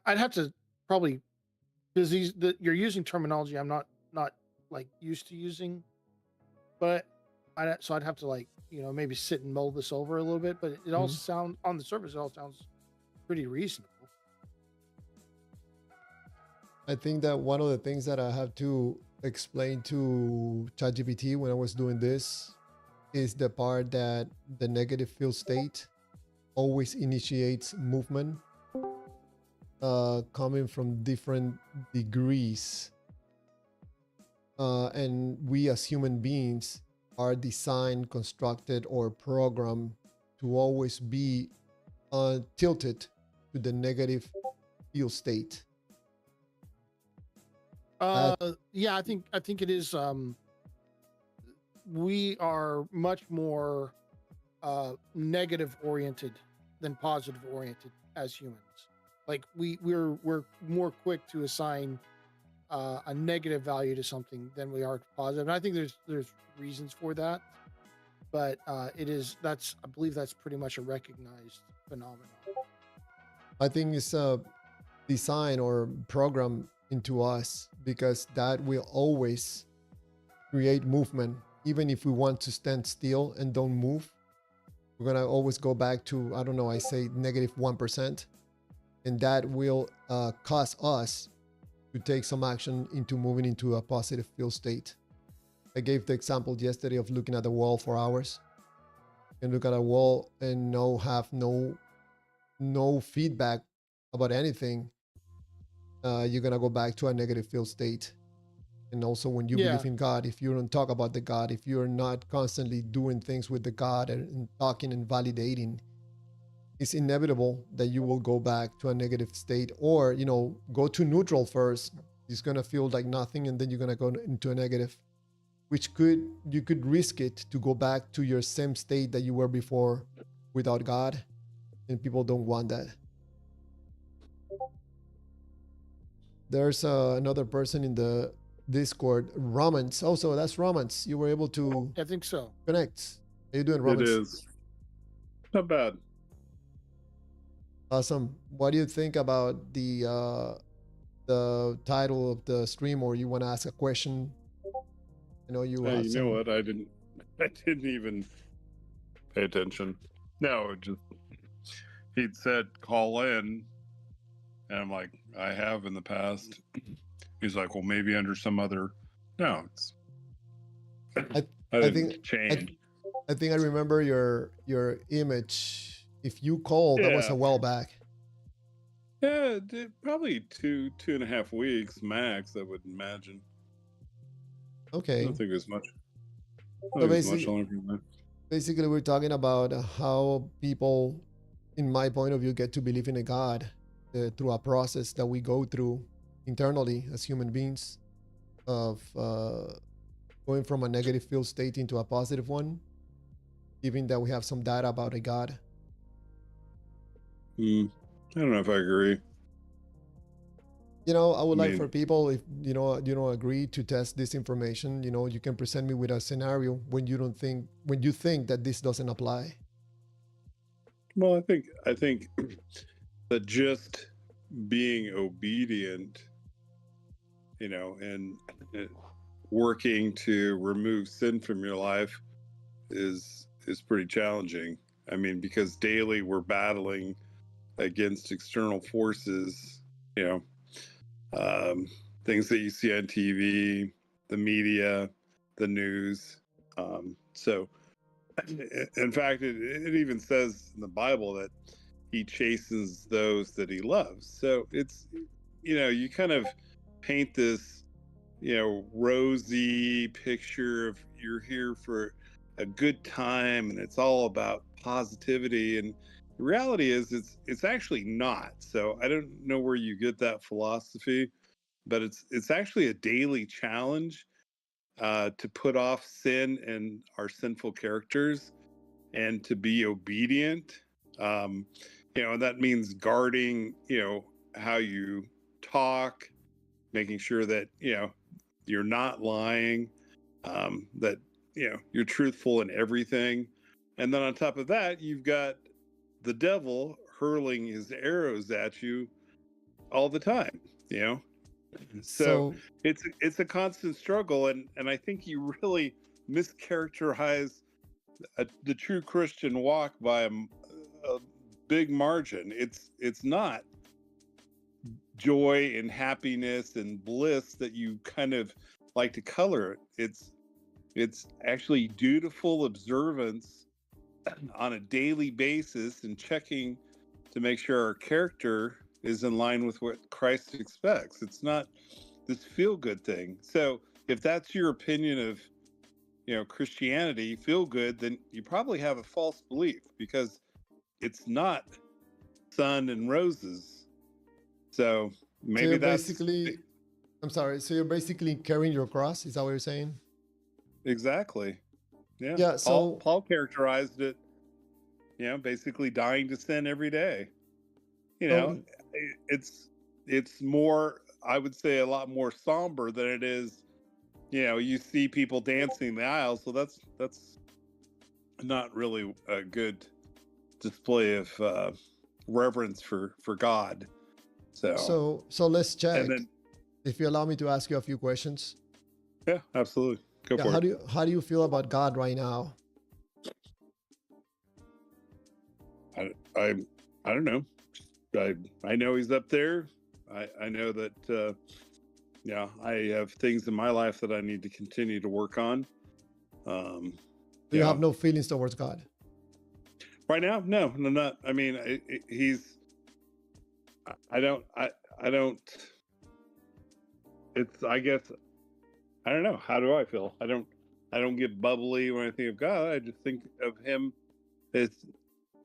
I'd have to probably, because you're using terminology I'm not like used to using, but I'd have to, like, maybe sit and mull this over a little bit. But it all sound on the surface, it all sounds pretty reasonable. I think that one of the things that I have to explain to ChatGPT when I was doing this is the part that the negative field state always initiates movement, coming from different degrees. And we as human beings are designed, constructed, or programmed to always be tilted to the negative field state. Yeah, I think it is. We are much more negative oriented than positive oriented as humans. Like we're more quick to assign a negative value to something than we are to positive. And I think there's reasons for that, but I believe that's pretty much a recognized phenomenon. I think it's a design or program into us, because that will always create movement. Even if we want to stand still and don't move, we're gonna always go back to, I don't know, I say negative 1%, and that will cause us to take some action into moving into a positive field state. I gave the example yesterday of looking at the wall for hours. You can look at a wall and have no feedback about anything. You're gonna go back to a negative field state. And also, when you believe in God, if you don't talk about the God, if you're not constantly doing things with the God and talking and validating, it's inevitable that you will go back to a negative state, or go to neutral first. It's gonna feel like nothing, and then you're gonna go into a negative, which you could risk it to go back to your same state that you were before without God, and people don't want that. There's another person in the Discord, Romans. Also, that's Romans. You were able to, I think so, connect. How you doing, Romans? It is not bad. Awesome. What do you think about the title of the stream, or you want to ask a question? I know you. You know what? I didn't even pay attention. No, he'd said call in, and I'm like, I have in the past. He's like, well, maybe under some other. No, it's. I think change. I think I remember your image. If you called, that was a while back. Yeah, probably 2.5 weeks max, I would imagine. Okay. I don't think it was much. So basically, we're talking about how people, in my point of view, get to believe in a God through a process that we go through internally as human beings. of going from a negative field state into a positive one, given that we have some data about a God? I don't know if I agree. I would I like for mean, people, if you don't agree to test this information, you can present me with a scenario when you think that this doesn't apply. well, I think that just being obedient, and working to remove sin from your life is pretty challenging. I mean, because daily we're battling against external forces, you know, um, things that you see on TV, the media, the news. So, in fact, it even says in the Bible that he chastens those that he loves. So it's, you kind of paint this, rosy picture of you're here for a good time and it's all about positivity. And the reality is it's actually not. So I don't know where you get that philosophy, but it's actually a daily challenge to put off sin and our sinful characters and to be obedient. Um, and that means guarding, how you talk, making sure that, you're not lying, that, you're truthful in everything. And then on top of that, you've got the devil hurling his arrows at you all the time, you know? So So it's a constant struggle. And I think you really mischaracterize the true Christian walk by a big margin. It's not joy and happiness and bliss that you kind of like to color it. It's actually dutiful observance on a daily basis and checking to make sure our character is in line with what Christ expects. It's not this feel good thing. So if that's your opinion of Christianity, feel good, then you probably have a false belief because it's not sun and roses. So so maybe you're that's basically I'm sorry. So you're basically carrying your cross. Is that what you're saying? exactly. Yeah. Yeah. Paul characterized it, basically dying to sin every day. You know, So it's more, I would say, a lot more somber than it is. You see people dancing in the aisles, so that's not really a good display of reverence for God. So, so let's and check. then If you allow me to ask you a few questions. yeah, absolutely, go Yeah. for it. How do you feel about God right now? I I don't know. I know he's up there. I know that I have things in my life that I need to continue to work on. Um, Do you you have know, no feelings towards God? right now, no, not. I mean, he's. I don't. It's. I guess. I don't know. How do I feel? I don't. I don't get bubbly when I think of God. I just think of him as.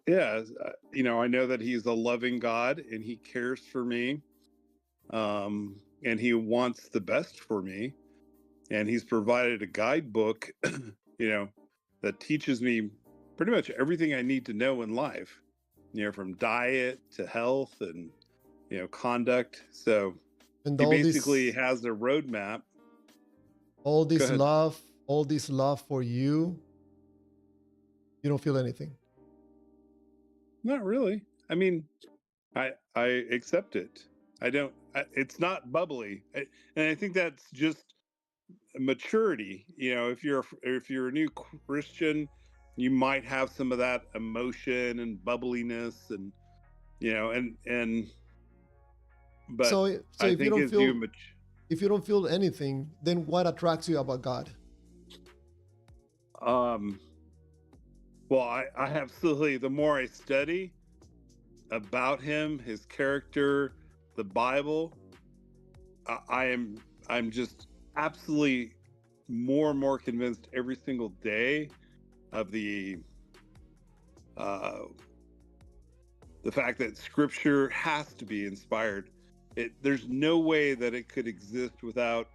Yeah, I know that he's a loving God and he cares for me, and he wants the best for me, and he's provided a guidebook, that teaches me pretty much everything I need to know in life, from diet to health and conduct. So And he basically has a roadmap. all Go this ahead. love, all this love for you, you don't feel anything. Not really. I mean, I accept it. I don't. It's not bubbly, and I think that's just maturity. If you're a new Christian, you might have some of that emotion and bubbliness, and but So I think as you if you don't feel anything, then what attracts you about God? um well, I absolutely, the more I study about him, his character, the Bible, I'm just absolutely more and more convinced every single day of uh the fact that scripture has to be inspired. There's no way that it could exist without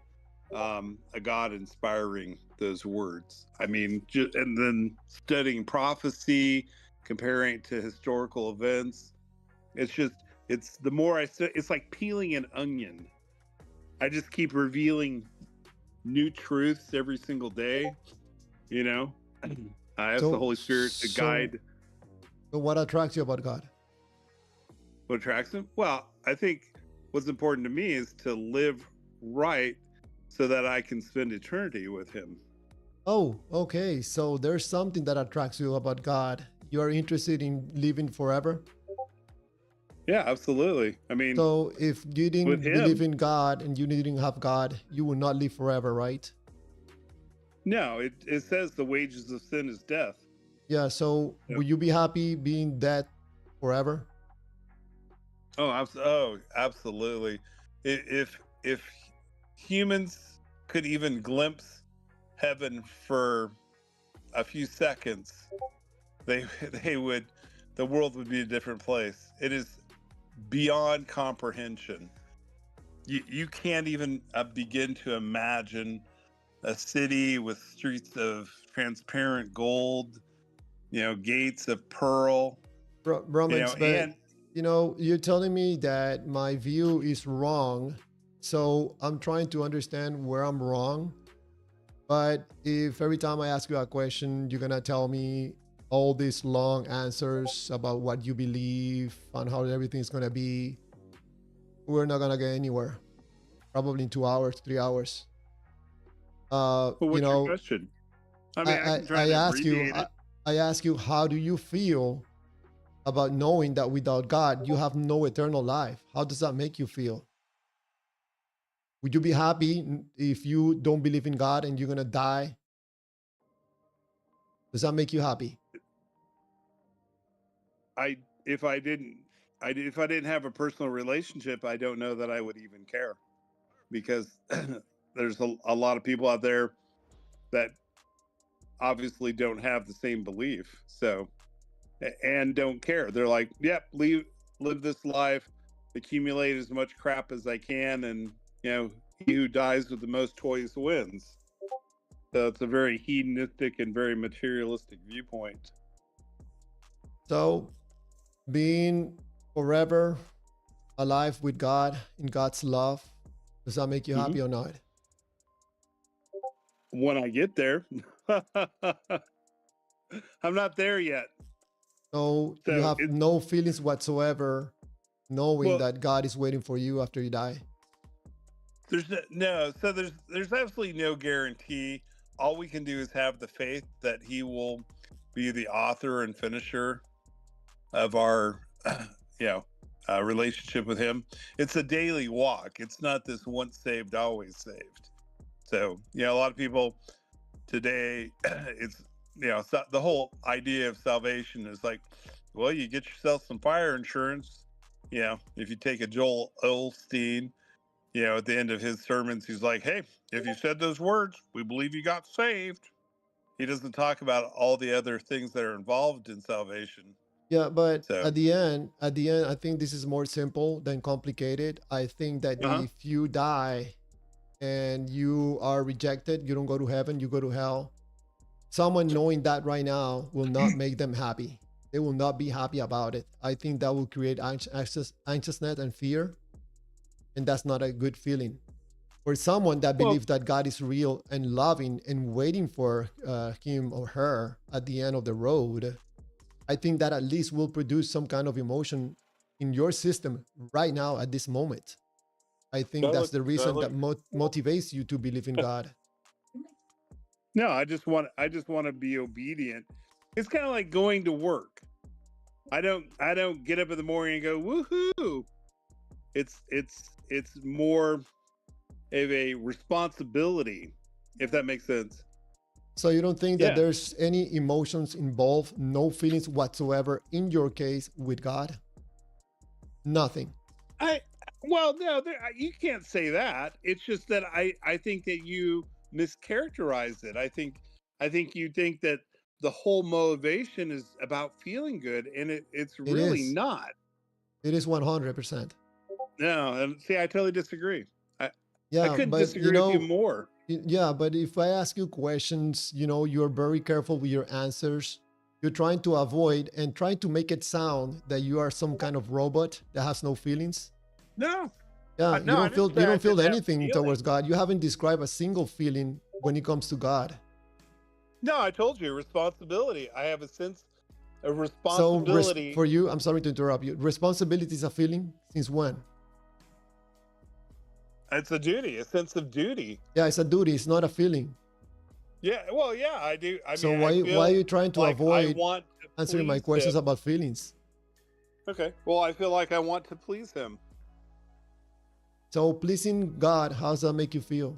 a God inspiring those words. I mean, and then studying prophecy, comparing it to historical events. It's just, it's the more I say, it's like peeling an onion. I just keep revealing new truths every single day. You know, I ask the So, Holy Spirit to guide. so what attracts you about God? What attracts him? Well, I think what's important to me is to live right so that I can spend eternity with him. Oh, okay. So there's something that attracts you about God. You are interested in living forever. Yeah, absolutely. I mean, So if you with didn't believe him, in God and you didn't have God, you will not live forever, right? no, it says the wages of sin is death. Yeah. So Yep. will you be happy being dead forever? Oh, absolutely. If humans could even glimpse heaven for a few seconds, they they would, the world would be a different place. It is beyond comprehension. You can't even begin to imagine a city with streets of transparent gold, gates of pearl, Bromance, but and you're telling me that my view is wrong. So I'm trying to understand where I'm wrong. But if every time I ask you a question, you're gonna tell me all these long answers about what you believe and how everything is gonna be, we're not gonna get anywhere. Probably in 2 hours, 3 hours. well, what's your question? I mean, I can try I to ask you, abbreviate it. I ask you, how do you feel about knowing that without God you have no eternal life? How does that make you feel? Would you be happy if you don't believe in God and you're gonna die? Does that make you happy? I if I didn't if I didn't have a personal relationship, I don't know that I would even care, because there's a lot of people out there that obviously don't have the same belief, so, and don't care. They're like, yep, live this life, accumulate as much crap as I can, and he who dies with the most toys wins. So it's a very hedonistic and very materialistic viewpoint. So being forever alive with God in God's love, does that make you Mhm. happy or not? When I get there, I'm not there yet. So you So have no feelings whatsoever knowing well, that God is waiting for you after you die. there's no, so there's absolutely no guarantee. All we can do is have the faith that he will be the author and finisher of our relationship with him. It's a daily walk. It's not this once saved always saved. So a lot of people today, it's the whole idea of salvation is like, well, you get yourself some fire insurance. If you take a Joel Osteen, at the end of his sermons, he's like, hey, if you said those words, we believe you got saved. He doesn't talk about all the other things that are involved in salvation. Yeah, but So, at the end, I think this is more simple than complicated. I think that uh-huh. if you die and you are rejected, you don't go to heaven, you go to hell. Someone knowing that right now will not make them happy. They will not be happy about it. I think that will create anxiousness and fear, and that's not a good feeling. For someone that Well, believes that God is real and loving and waiting for him or her at the end of the road, I think that at least will produce some kind of emotion in your system right now at this moment. I think that's the reason that motivates you to believe in God. no, I just want to be obedient. It's kind of like going to work. I don't get up in the morning and go woohoo. It's more of a responsibility, if that makes sense. So you don't think that Yeah. there's any emotions involved, no feelings whatsoever in your case with God? Nothing. I well, no, you can't say that. It's just that I think that you mischaracterize it. I think you think that the whole motivation is about feeling good, and it's It really is. not. It is 100%. No, and see, I totally disagree. I I Yeah, couldn't but disagree with you more. yeah, but if I ask you questions, you're very careful with your answers. You're trying to avoid and trying to make it sound that you are some kind of robot that has no feelings. No, Yeah, no, I didn't say you I don't feel didn't have anything feelings. towards God. You haven't described a single feeling when it comes to God. No, I told you responsibility. I have a sense of So responsibility. for you, I'm sorry to interrupt you. Responsibility is a feeling since when? It's a duty, a sense of duty. Yeah, it's a duty. It's not a feeling. Yeah, well, yeah, I do. I So mean, I why are feel you trying to like I avoid want to answering my please questions him. about feelings? Okay, well, I feel like I want to please him. So pleasing God, how does that make you feel?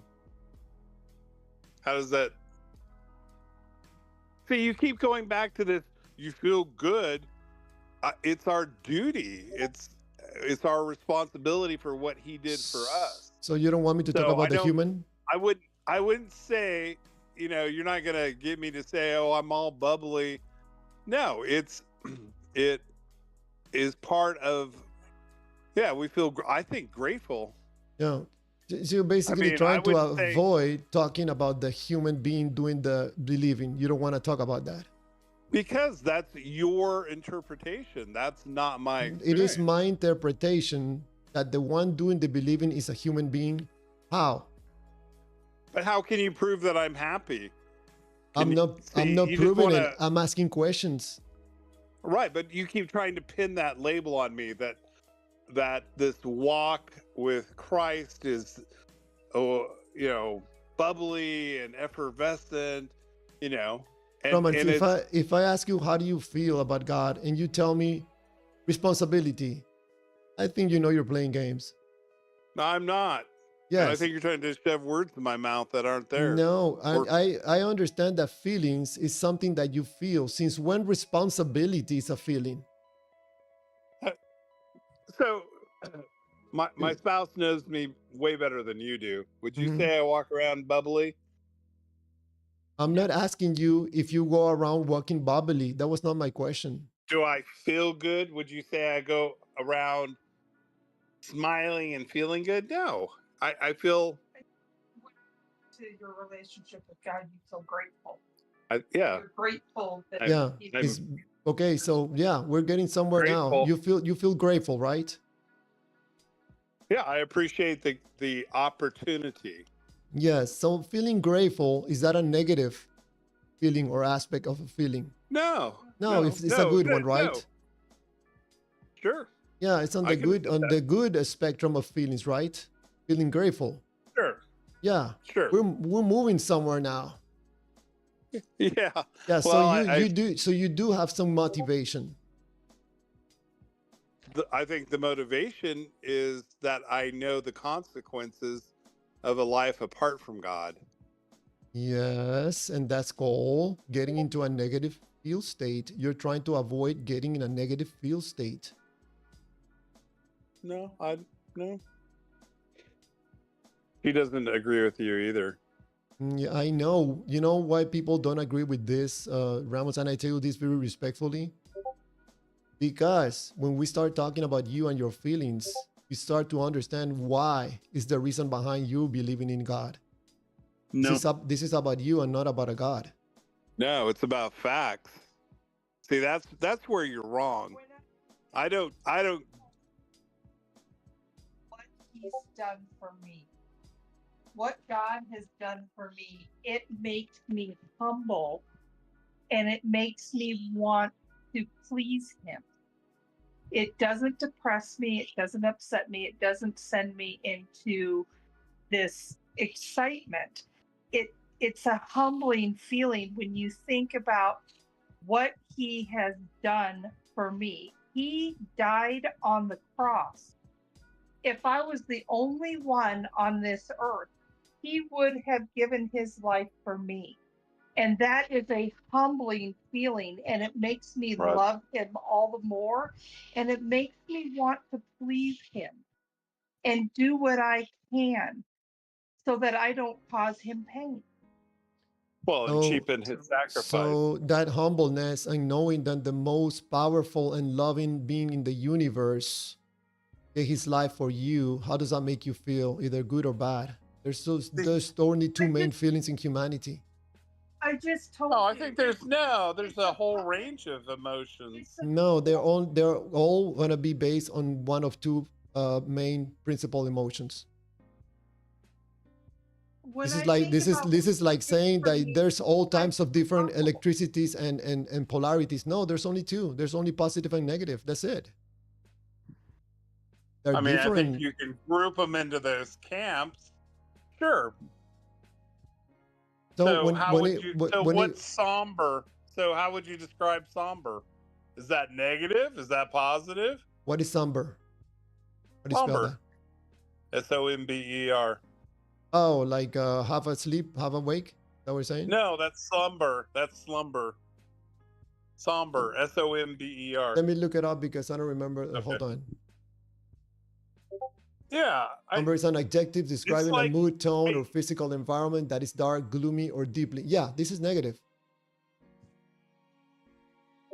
How does that? See, you keep going back to this. You feel good. It's our duty. It's our responsibility for what he did for us. So you don't want me to talk So about the human? I wouldn't say, you're not gonna get me to say, oh, I'm all bubbly. No, it is part of. Yeah, we feel. I think grateful. Yeah. So you're basically I trying to wouldn't say- avoid talking about the human being doing the believing. You don't want to talk about that. Because that's your interpretation. That's not my It experience. is my interpretation that the one doing the believing is a human being. How? But how can you prove that I'm happy? I'm not you just proving it. wanna- I'm asking questions. Right, but you keep trying to pin that label on me that this walk with Christ is, bubbly and effervescent, Roman, and if I ask you how do you feel about God and you tell me responsibility, I think you're playing games. I'm not. Yes. And I think you're trying to shove words in my mouth that aren't there. No, I understand that feelings is something that you feel. Since when responsibility is a feeling? So, my spouse knows me way better than you do. Would you Mhm. say I walk around bubbly? I'm not asking you if you go around walking bubbly. That was not my question. Do I feel good? Would you say I go around smiling and feeling good? No, I feel. To your relationship with God, you feel grateful. Yeah. You're grateful that Yeah. He- It's okay. So yeah, we're getting somewhere now. Grateful. You feel grateful, right? Yeah, I appreciate the opportunity. Yes. So feeling grateful, is that a negative feeling or aspect of a feeling? No, It's a good one, right? no. Sure, Yeah, it's on I the can good accept the good spectrum of feelings, right? Feeling grateful. sure, Yeah. sure. We're moving somewhere now. Yeah. Yeah, so Well, you do have some motivation. I think the motivation is that I know the consequences of a life apart from God. Yes, and that's called getting into a negative feel state. You're trying to avoid getting in a negative feel state. No. He doesn't agree with you either. Yeah, I know. You know why people don't agree with this, Ramos, and I tell you this very respectfully? Because when we start talking about you and your feelings, you start to understand why is the reason behind you believing in God. No, This is about you and not about a God. no, it's about facts. See, that's where you're wrong. I don't. what He's done for me, what God has done for me, it makes me humble, and it makes me want to please Him. It doesn't depress me. It doesn't upset me. It doesn't send me into this excitement. It's a humbling feeling when you think about what He has done for me. He died on the cross. If I was the only one on this earth, He would have given His life for me. And that is a humbling feeling, and it makes me Right. love Him all the more, and it makes me want to please Him and do what I can so that I don't cause Him pain. Well, and So- cheapen his sacrifice. So that humbleness and knowing that the most powerful and loving being in the universe gave his life for you, how does that make you feel, either good or bad? There's only two main feelings in humanity. I just told No, I you. think there's a whole range of emotions. No, they're all gonna be based on one of two main principal emotions. When This is I like think this is about this is like what's saying for that me, there's all I types of different humble. electricities and polarities. No, there's only two. There's only positive and negative. That's it. They're I mean, I think different. you can group them into those camps. Sure. So So when how when would it you? when So when it what's somber? So how would you describe somber? Is that negative? Is that positive? what is somber? How do you spell Somber. that? SOMBER. Oh, like half asleep, half awake? Is that what you're saying? No, that's slumber. That's slumber. Somber. SOMBER. Let me look it up because I don't remember. Hold Okay. on. Yeah. Somber is an adjective It's describing a like, mood, tone, or hey, physical environment that is dark, gloomy, or deeply. Yeah, this is negative.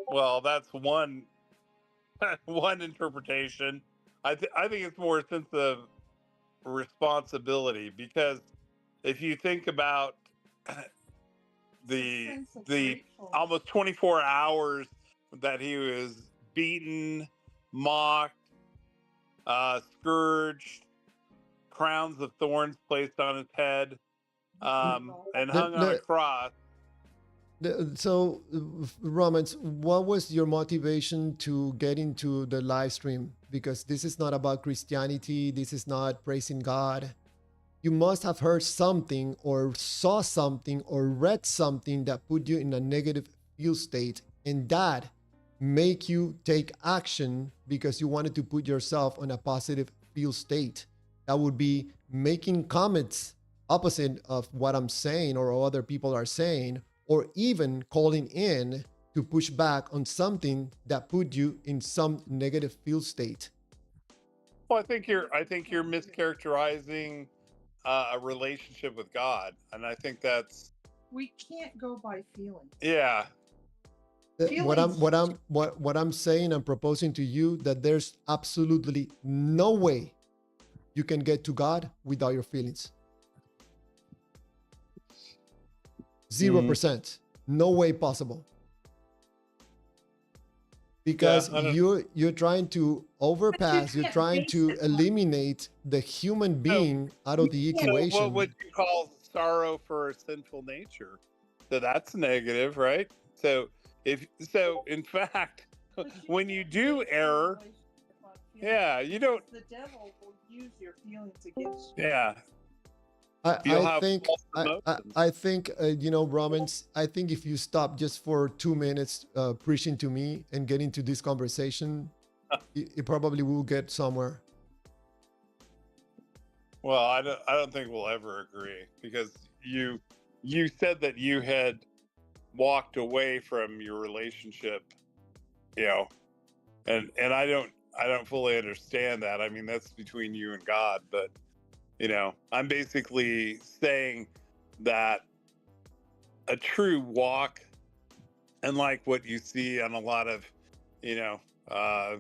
well, that's one one interpretation. I think it's more a sense of responsibility, because if you think about the Sense of the gratefulness. almost 24 hours that he was beaten, mocked, scourged, crowns of thorns placed on his head, and hung on a cross. So, Romans, what was your motivation to get into the live stream? Because this is not about Christianity. This is not praising God. You must have heard something or saw something or read something that put you in a negative feel state, and that make you take action because you wanted to put yourself on a positive feel state. That would be making comments opposite of what I'm saying or other people are saying, or even calling in to push back on something that put you in some negative feel state. Well, I think you're mischaracterizing a relationship with God, and I think that's We can't go by feelings. yeah. What I'm saying and proposing to you, that there's absolutely no way you can get to God without your feelings. 0%. No way possible. Because you're trying to overpass, you're can't trying base to it on- eliminate the human being out of the can't- So what equation. would you call sorrow for a sinful nature? So that's negative, right? So in fact, But when you can't do base your error, relationship on feelings, yeah, you don't. because the devil will use your feelings against you. Yeah, I you'll have think false I emotions. think Romans, I think if you stop just for 2 minutes preaching to me and get into this conversation, it probably will get somewhere. Well, I don't think we'll ever agree, because you said that you had walked away from your relationship, you know, and I don't fully understand that. I mean, that's between you and God, but I'm basically saying that a true walk, unlike what you see on a lot of, you know, uh,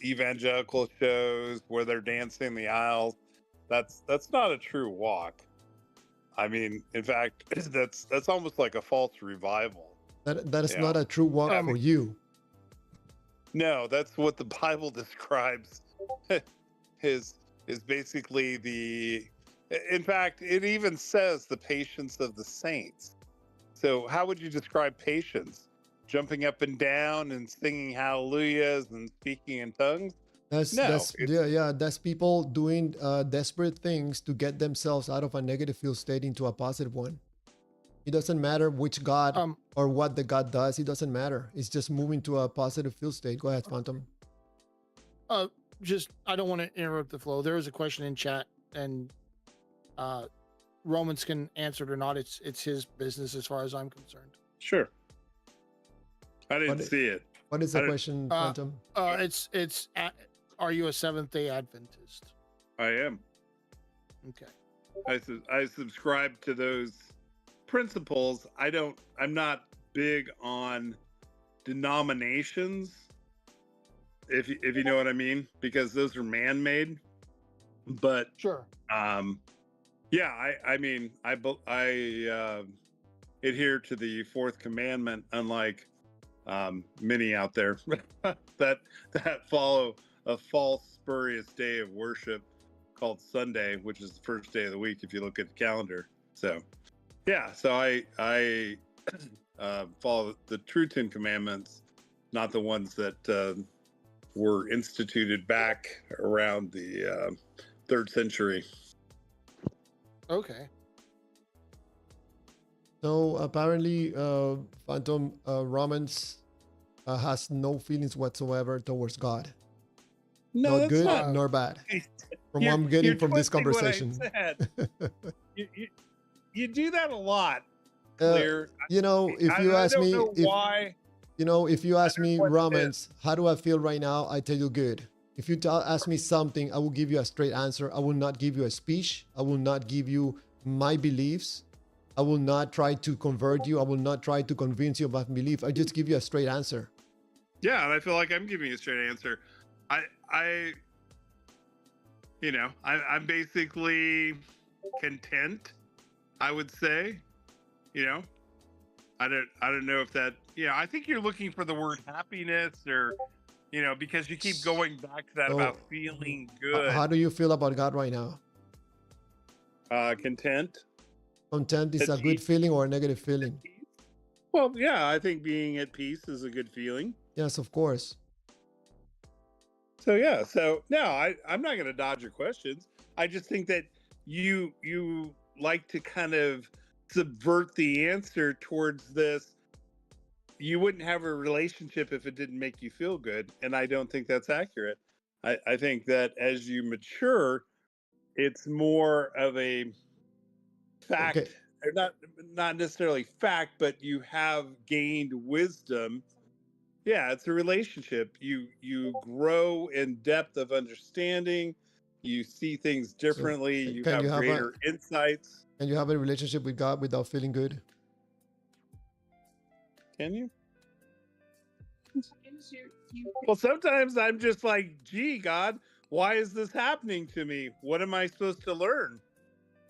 evangelical shows where they're dancing the aisles, that's not a true walk. I mean, in fact, that's almost like a false revival. That is You not know, a true walk I for mean, you. no, that's what the Bible describes. is basically in fact, it even says the patience of the saints. So how would you describe patience? Jumping up and down and singing hallelujahs and speaking in tongues? No, That's people doing desperate things to get themselves out of a negative feel state into a positive one. It doesn't matter which God or what the God does. It doesn't matter. It's just moving to a positive feel state. Go ahead, Phantom. Just I don't want to interrupt the flow. There is a question in chat, and Romans can answer it or not. It's his business as far as I'm concerned. sure. I didn't see it. What is the question, Phantom? Are you a Seventh-day Adventist? I am. Okay. I subscribe to those principles. I'm not big on denominations. if you know what I mean, because those are man-made. But Sure. yeah, I mean, I adhere to the fourth commandment, unlike many out there that follow a false spurious day of worship called Sunday, which is the first day of the week if you look at the calendar. So yeah, so I follow the true Ten Commandments, not the ones that were instituted back around the 3rd century. Okay. So apparently, Phantom Romans has no feelings whatsoever towards God. No, Not that's good not. nor bad. From You're- what I'm getting you're from this twisting what I conversation. said. You do that a lot, Uh, Clear. you know, if I you ask don't me, know why. if you ask me, what it is. Romans, how do I feel right now? I tell you good. If you ask me something, I will give you a straight answer. I will not give you a speech. I will not give you my beliefs. I will not try to convert you. I will not try to convince you of my belief. I just give you a straight answer. Yeah, and I feel like I'm giving you a straight answer. I you know, I'm basically content, I would say. You know, I don't know if that. Yeah, I think you're looking for the word happiness, or because you keep going back to that So, about feeling good. How do you feel about God right now? Content. Content is At a good peace. feeling or a negative feeling? Well, yeah, I think being at peace is a good feeling. Yes, of course. So yeah, so no, I'm not going to dodge your questions. I just think that you like to kind of subvert the answer towards this. You wouldn't have a relationship if it didn't make you feel good, and I don't think that's accurate. I think that as you mature, it's more of a fact, Okay. or not necessarily fact, but you have gained wisdom. Yeah, it's a relationship. You grow in depth of understanding. You see things So differently. You can you have have greater insights. a relationship with God without feeling good? Can you? Sometimes you Well, sometimes I'm just like, gee, God, why is this happening to me? What am I supposed to learn?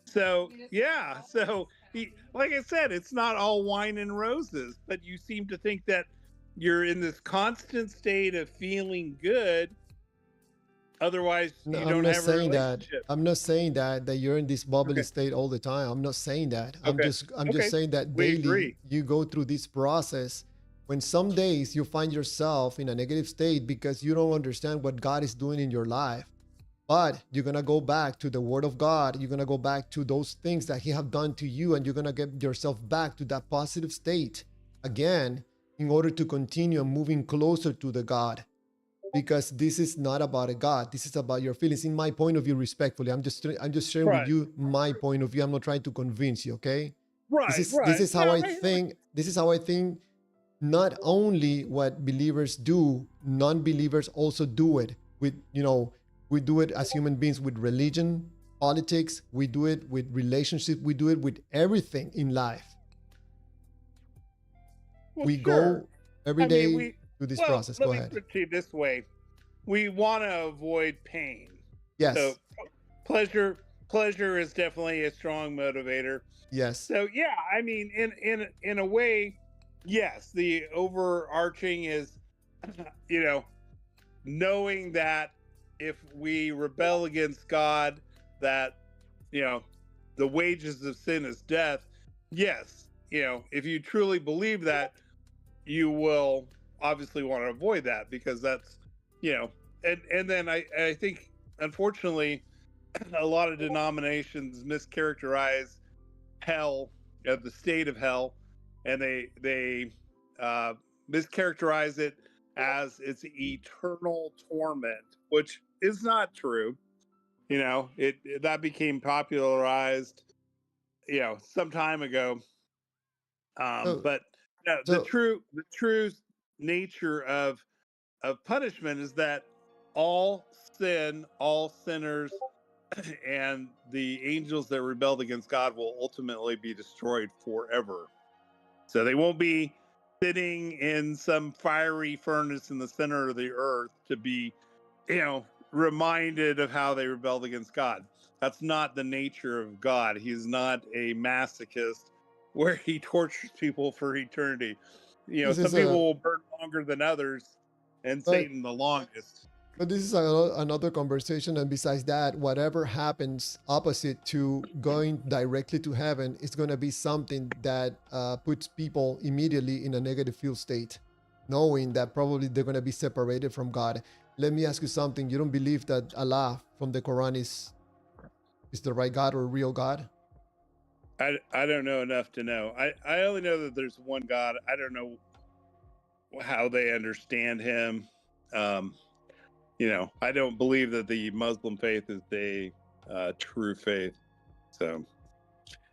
So, yeah. So, like I said, it's not all wine and roses, but you seem to think that you're in this constant state of feeling good. Otherwise, No, you I'm don't not have a saying that. relationship. I'm not saying that you're in this bubbly Okay. state all the time. I'm not saying that. I'm Okay. just saying that We daily agree. you go through this process when some days you find yourself in a negative state because you don't understand what God is doing in your life. But you're gonna go back to the word of God. You're gonna go back to those things that He have done to you, and you're gonna get yourself back to that positive state again in order to continue moving closer to the God. Because this is not about a God. This is about your feelings. In my point of view, respectfully, I'm just sharing with Right. you my point of view. I'm not trying to convince you. Okay. Right. This is how No, I think. This is how I think. Not only what believers do, non-believers also do it with, we do it as human beings with religion, politics, we do it with relationship, we do it with everything in life. well, We sure. go every I mean, day through this well, process. let Go me ahead. put it to you this way: we want to avoid pain. So, Yes. pleasure is definitely a strong motivator. Yes. So, yeah, I mean, in a way, yes, the overarching is, knowing that if we rebel against God, that the wages of sin is death. Yes, if you truly believe that, you will obviously want to avoid that, because that's and then I think, unfortunately, a lot of denominations mischaracterize hell, the state of hell, and they uh, mischaracterize it as it's eternal torment, which is not true. It that became popularized some time ago. So, But no, the so true nature of punishment is that all sin, all sinners, and the angels that rebelled against God will ultimately be destroyed forever. So they won't be sitting in some fiery furnace in the center of the earth to be, reminded of how they rebelled against God. That's not the nature of God. He's not a masochist where he tortures people for eternity. This Some is people will burn longer than others, and but Satan the longest. But this is another conversation. And besides that, whatever happens opposite to going directly to heaven is going to be something that puts people immediately in a negative field state, knowing that probably they're going to be separated from God. Let me ask you something. You don't believe that Allah from the Quran is the right God or real God? I don't know enough to know. I only know that there's one God. I don't know how they understand him. I don't believe that the Muslim faith is a true faith. So,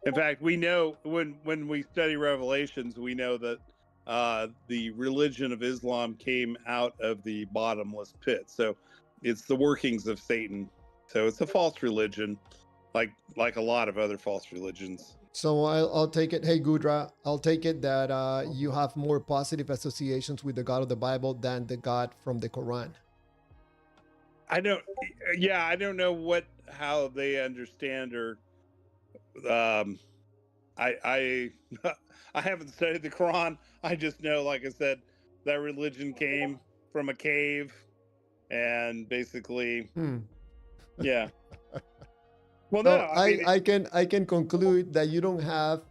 in fact, we know when we study Revelations, we know that the religion of Islam came out of the bottomless pit. So, it's the workings of Satan. So, it's a false religion, like a lot of other false religions. So I'll take it. Hey, Gudra, I'll take it that you have more positive associations with the God of the Bible than the God from the Quran. I don't know how they understand or I I haven't studied the Quran. I just know, like I said, that religion came from a cave and basically yeah. Well, So no, I mean, I can conclude that you don't have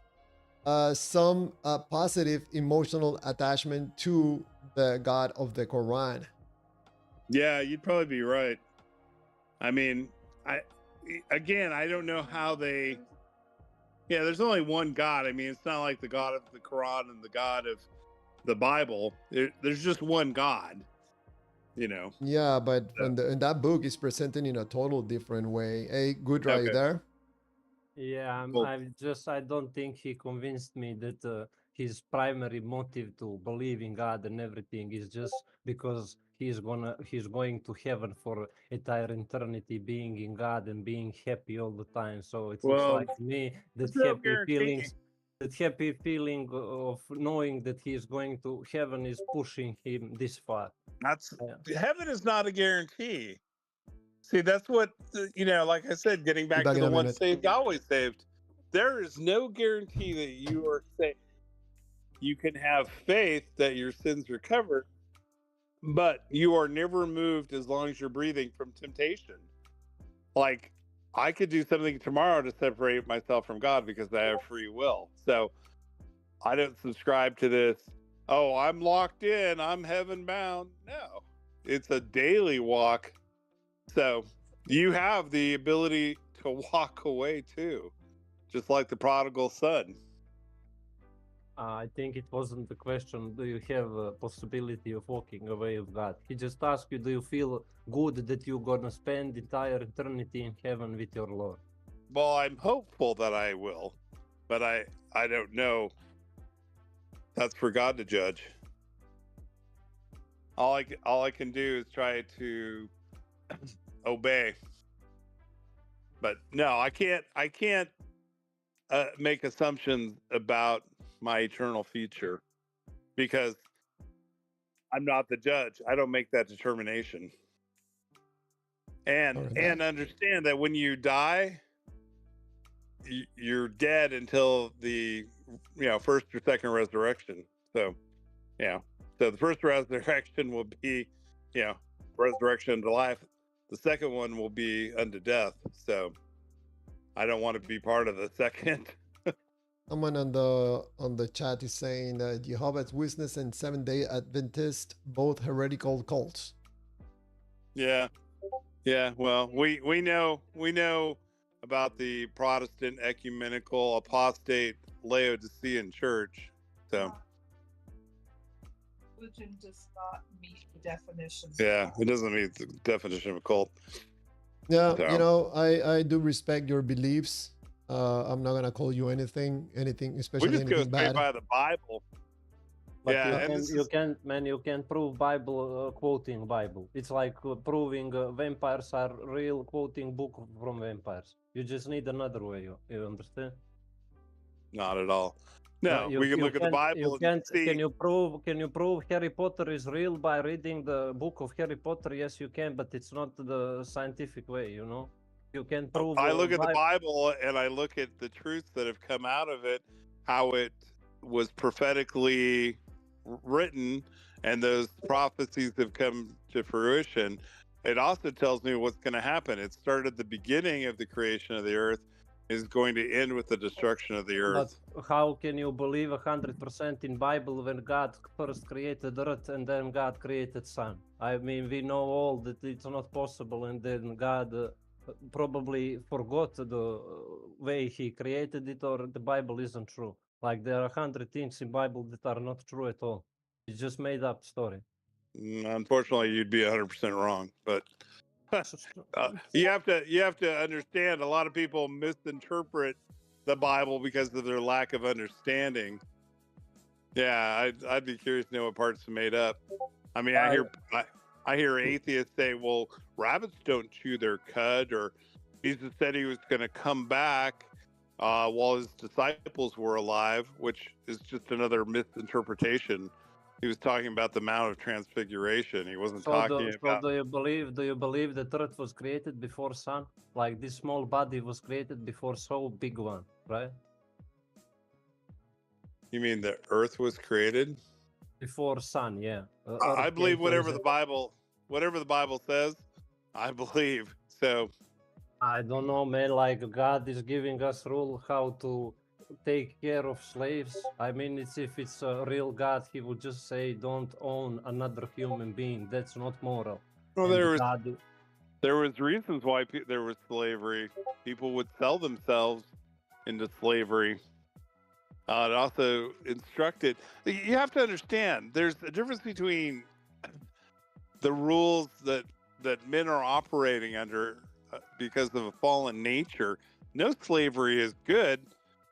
some positive emotional attachment to the God of the Quran. yeah, you'd probably be right. I mean, I don't know how they. Yeah, there's only one God. I mean, it's not like the God of the Quran and the God of the Bible. There's just one God. Yeah, but So, in that book is presented in a total different way. Hey, Gudra, you okay. there? Yeah, Well, I don't think he convinced me that his primary motive to believe in God and everything is just because he's going to heaven for entire eternity, being in God and being happy all the time. So it looks well, like to me that there's no guarantee. happy feeling of knowing that he's going to heaven is pushing him this far. That's Yeah. Heaven is not a guarantee. See, that's what like I said, getting Be back back to in the a once minute. saved, always saved. There is no guarantee that you are saved. You can have faith that your sins are covered, but you are never removed as long as you're breathing from temptation. Like, I could do something tomorrow to separate myself from God because I have free will. So I don't subscribe to this, oh, I'm locked in, I'm heaven bound. No, it's a daily walk. So you have the ability to walk away too, just like the prodigal son. I think it wasn't the question, do you have a possibility of walking away with God? He just asked you, do you feel good that you're gonna spend entire eternity in heaven with your Lord? Well, I'm hopeful that I will, but I don't know. That's for God to judge. All I can do is try to obey. But no, I can't make assumptions about my eternal future because I'm not the judge. I don't make that determination. And understand that when you die, you're dead until the first or second resurrection. So so the first resurrection will be resurrection to life. The second one will be unto death. So I don't want to be part of the second. Someone on the chat is saying that Jehovah's Witness and Seventh-day Adventist, both heretical cults. Yeah. Well, we know about the Protestant ecumenical apostate Laodicean church. So Religion does not meet the definition. yeah, it doesn't meet the definition of a cult. Yeah, So, I do respect your beliefs. I'm not gonna call you anything, we especially just go anything straight bad. by the Bible. But Yeah, and you can prove Bible quoting Bible. It's like proving vampires are real, quoting book from vampires. You just need another way. You understand? not at all. No, You, we can you look at the can't, Bible you and can't, see. can you prove Harry Potter is real by reading the book of Harry Potter? Yes, you can, but it's not the scientific way, you know? You can prove I look at the Bible and I look at the truths that have come out of it, how it was prophetically written, and those prophecies have come to fruition. It also tells me what's going to happen. It started at the beginning of the creation of the earth, is going to end with the destruction of the earth. But how can you believe 100% in Bible when God first created earth and then God created sun? I mean, we know all that it's not possible, and then God probably forgot the way he created it, or the Bible isn't true. Like there are 100 things in Bible that are not true at all. It's just made up story. Unfortunately, you'd be 100% wrong, but you have to understand, a lot of people misinterpret the Bible because of their lack of understanding. Yeah, I'd be curious to know what parts are made up. I mean, I hear atheists say, well, rabbits don't chew their cud, or Jesus said he was going to come back while his disciples were alive, which is just another misinterpretation. He was talking about the Mount of Transfiguration. He wasn't talking about. Do you believe that Earth was created before Sun? Like this small body was created before so big one, right? You mean the Earth was created before Sun? Yeah. I believe whatever the Bible says, I believe. So I don't know, man. Like God is giving us rule how to take care of slaves. I mean, if it's a real God, he would just say, "Don't own another human being." That's not moral. Well, there was reasons why there was slavery. People would sell themselves into slavery. It also instructed. You have to understand. There's a difference between the rules that men are operating under because of a fallen nature. No slavery is good,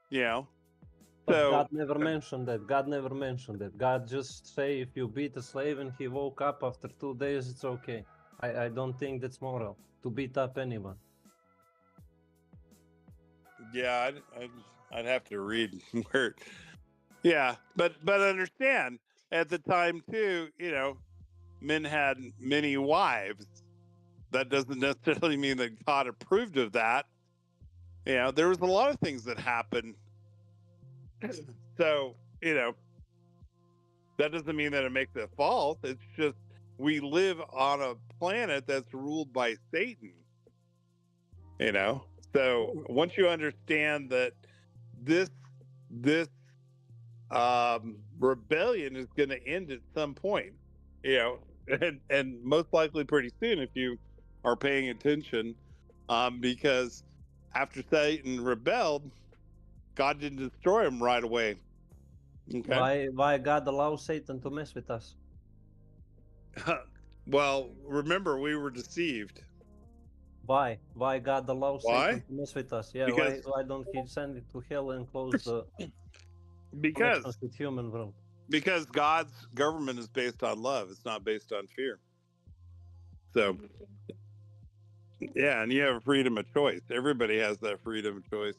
you know. But God never mentioned that. God never mentioned that. God just say if you beat a slave and he woke up after 2 days, it's okay. I don't think that's moral to beat up anyone. Yeah, I'd have to read where. Yeah, but understand, at the time too, you know, men had many wives. That doesn't necessarily mean that God approved of that. You know, there was a lot of things that happened. So, you know, that doesn't mean that it makes it false. It's just we live on a planet that's ruled by Satan. You know, so once you understand that this rebellion is going to end at some point, you know, and most likely pretty soon if you are paying attention, because after Satan rebelled, God didn't destroy him right away. Okay. Why God allows Satan to mess with us? Well, remember, we were deceived. Why God allows Satan to mess with us? Yeah, because, why don't he send it to hell and close the because with human world? Because God's government is based on love. It's not based on fear. So, yeah, and you have freedom of choice. Everybody has that freedom of choice.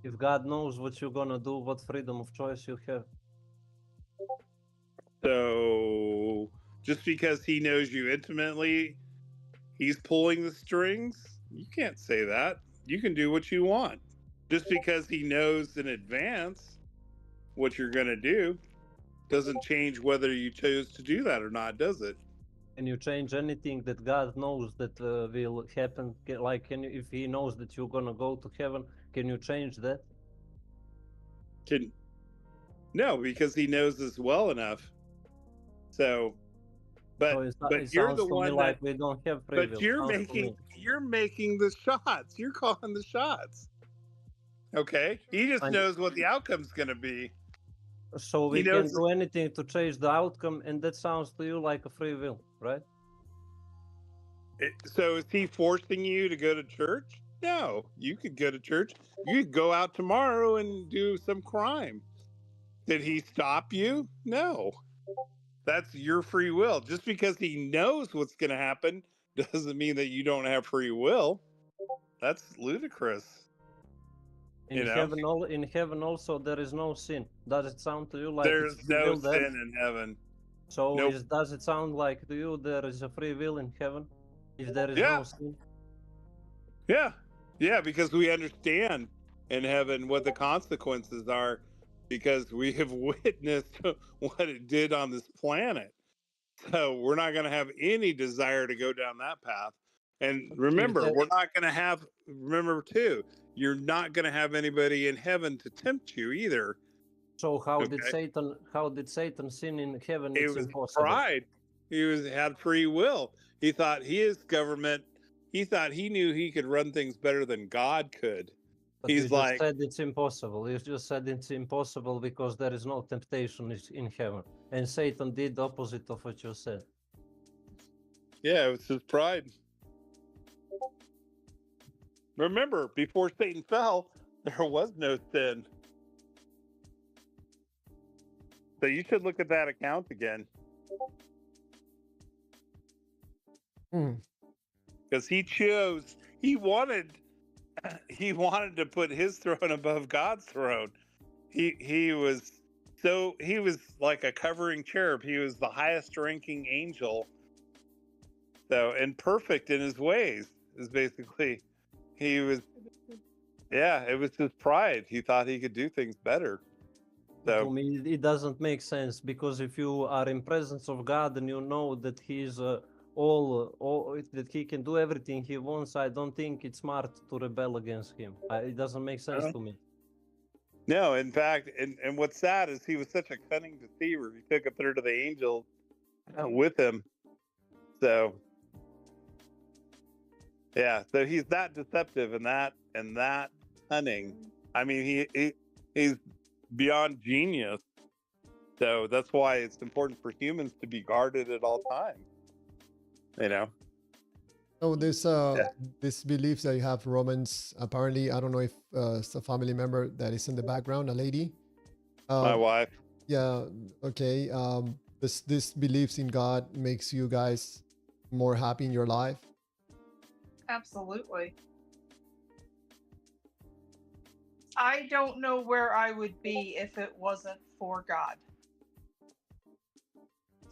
If God knows what you're gonna do, what freedom of choice you have? So, just because he knows you intimately, he's pulling the strings? You can't say that. You can do what you want. Just because he knows in advance what you're going to do doesn't change whether you chose to do that or not, does it? Can you change anything that God knows that will happen? Like, if he knows that you're going to go to heaven, can you change that? No, because he knows us well enough. So, but you're the one like we don't have free will. But you're making the shots. You're calling the shots. Okay, he just knows what the outcome's going to be. So we can do anything to change the outcome, and that sounds to you like a free will, right? So is he forcing you to go to church? No, you could go to church. You could go out tomorrow and do some crime. Did he stop you? No. That's your free will. Just because he knows what's going to happen doesn't mean that you don't have free will. That's ludicrous. In You know? heaven, in heaven also there is no sin. Does it sound to you like There's it's free no will there? sin in heaven. So Nope. does it sound like to you there is a free will in heaven if there is Yeah. no sin? Yeah. Yeah, because we understand in heaven what the consequences are because we have witnessed what it did on this planet. So we're not going to have any desire to go down that path. And remember, that- we're not going to have, remember too, you're not going to have anybody in heaven to tempt you either. So how did Okay. Satan sin in heaven? It It's was impossible. pride. Had free will. He thought his government, he thought he knew he could run things better than God could. But you He's just like, said it's impossible. You just said it's impossible because there is no temptation in heaven. And Satan did the opposite of what you said. yeah, it was his pride. Remember, before Satan fell, there was no sin. So you should look at that account again. Because he wanted to put his throne above God's throne. He was like a covering cherub. He was the highest ranking angel. So, and perfect in his ways is basically, it was his pride. He thought he could do things better. So, To me, it doesn't make sense because if you are in presence of God and you know that He is that He can do everything He wants, I don't think it's smart to rebel against Him. It doesn't make sense to me. no, in fact, and what's sad is he was such a cunning deceiver. He took a third of the angels with him. So, yeah, so he's that deceptive and that cunning. I mean, he's beyond genius. So that's why it's important for humans to be guarded at all times. You know. So this beliefs that you have Romans, apparently, I don't know if it's a family member that is in the background, a lady. My wife. Yeah. Okay. This beliefs in God makes you guys more happy in your life. Absolutely. I don't know where I would be if it wasn't for God.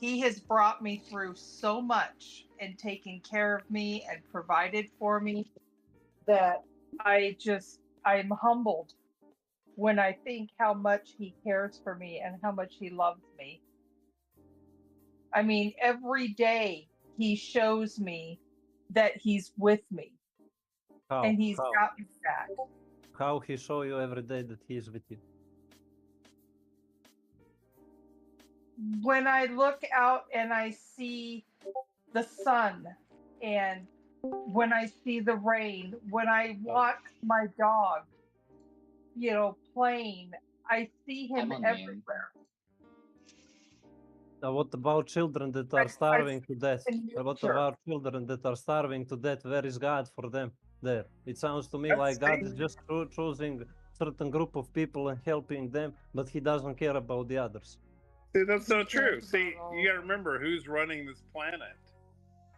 He has brought me through so much and taken care of me and provided for me that I'm humbled when I think how much he cares for me and how much he loves me. I mean, every day he shows me that he's with me and he's got me back. How He show you every day that He is with you? When I look out and I see the sun, and when I see the rain, when I watch my dog, playing, I see him everywhere. Now, what about children that are starving to death? What about children that are starving to death? Where is God for them there? It sounds to me like God is just choosing certain group of people and helping them, but He doesn't care about the others. See, that's not true. See, you got to remember who's running this planet.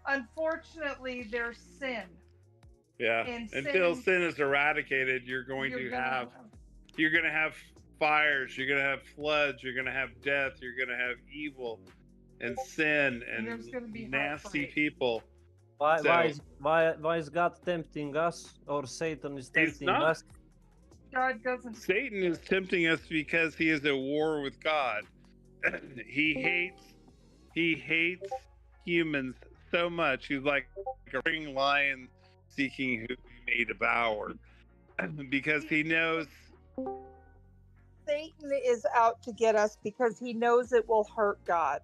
Unfortunately, there's sin. Yeah. And until sin is eradicated, you're going to have fires, you're going to have floods, you're going to have death, you're going to have evil and sin and there's gonna be nasty heartbreak. people. Why is God tempting us, or Satan is tempting us? God doesn't. Satan is tempting us because he is at war with God. he hates humans so much. He's like a ring lion seeking who he may devour, because he knows Satan is out to get us because he knows it will hurt God.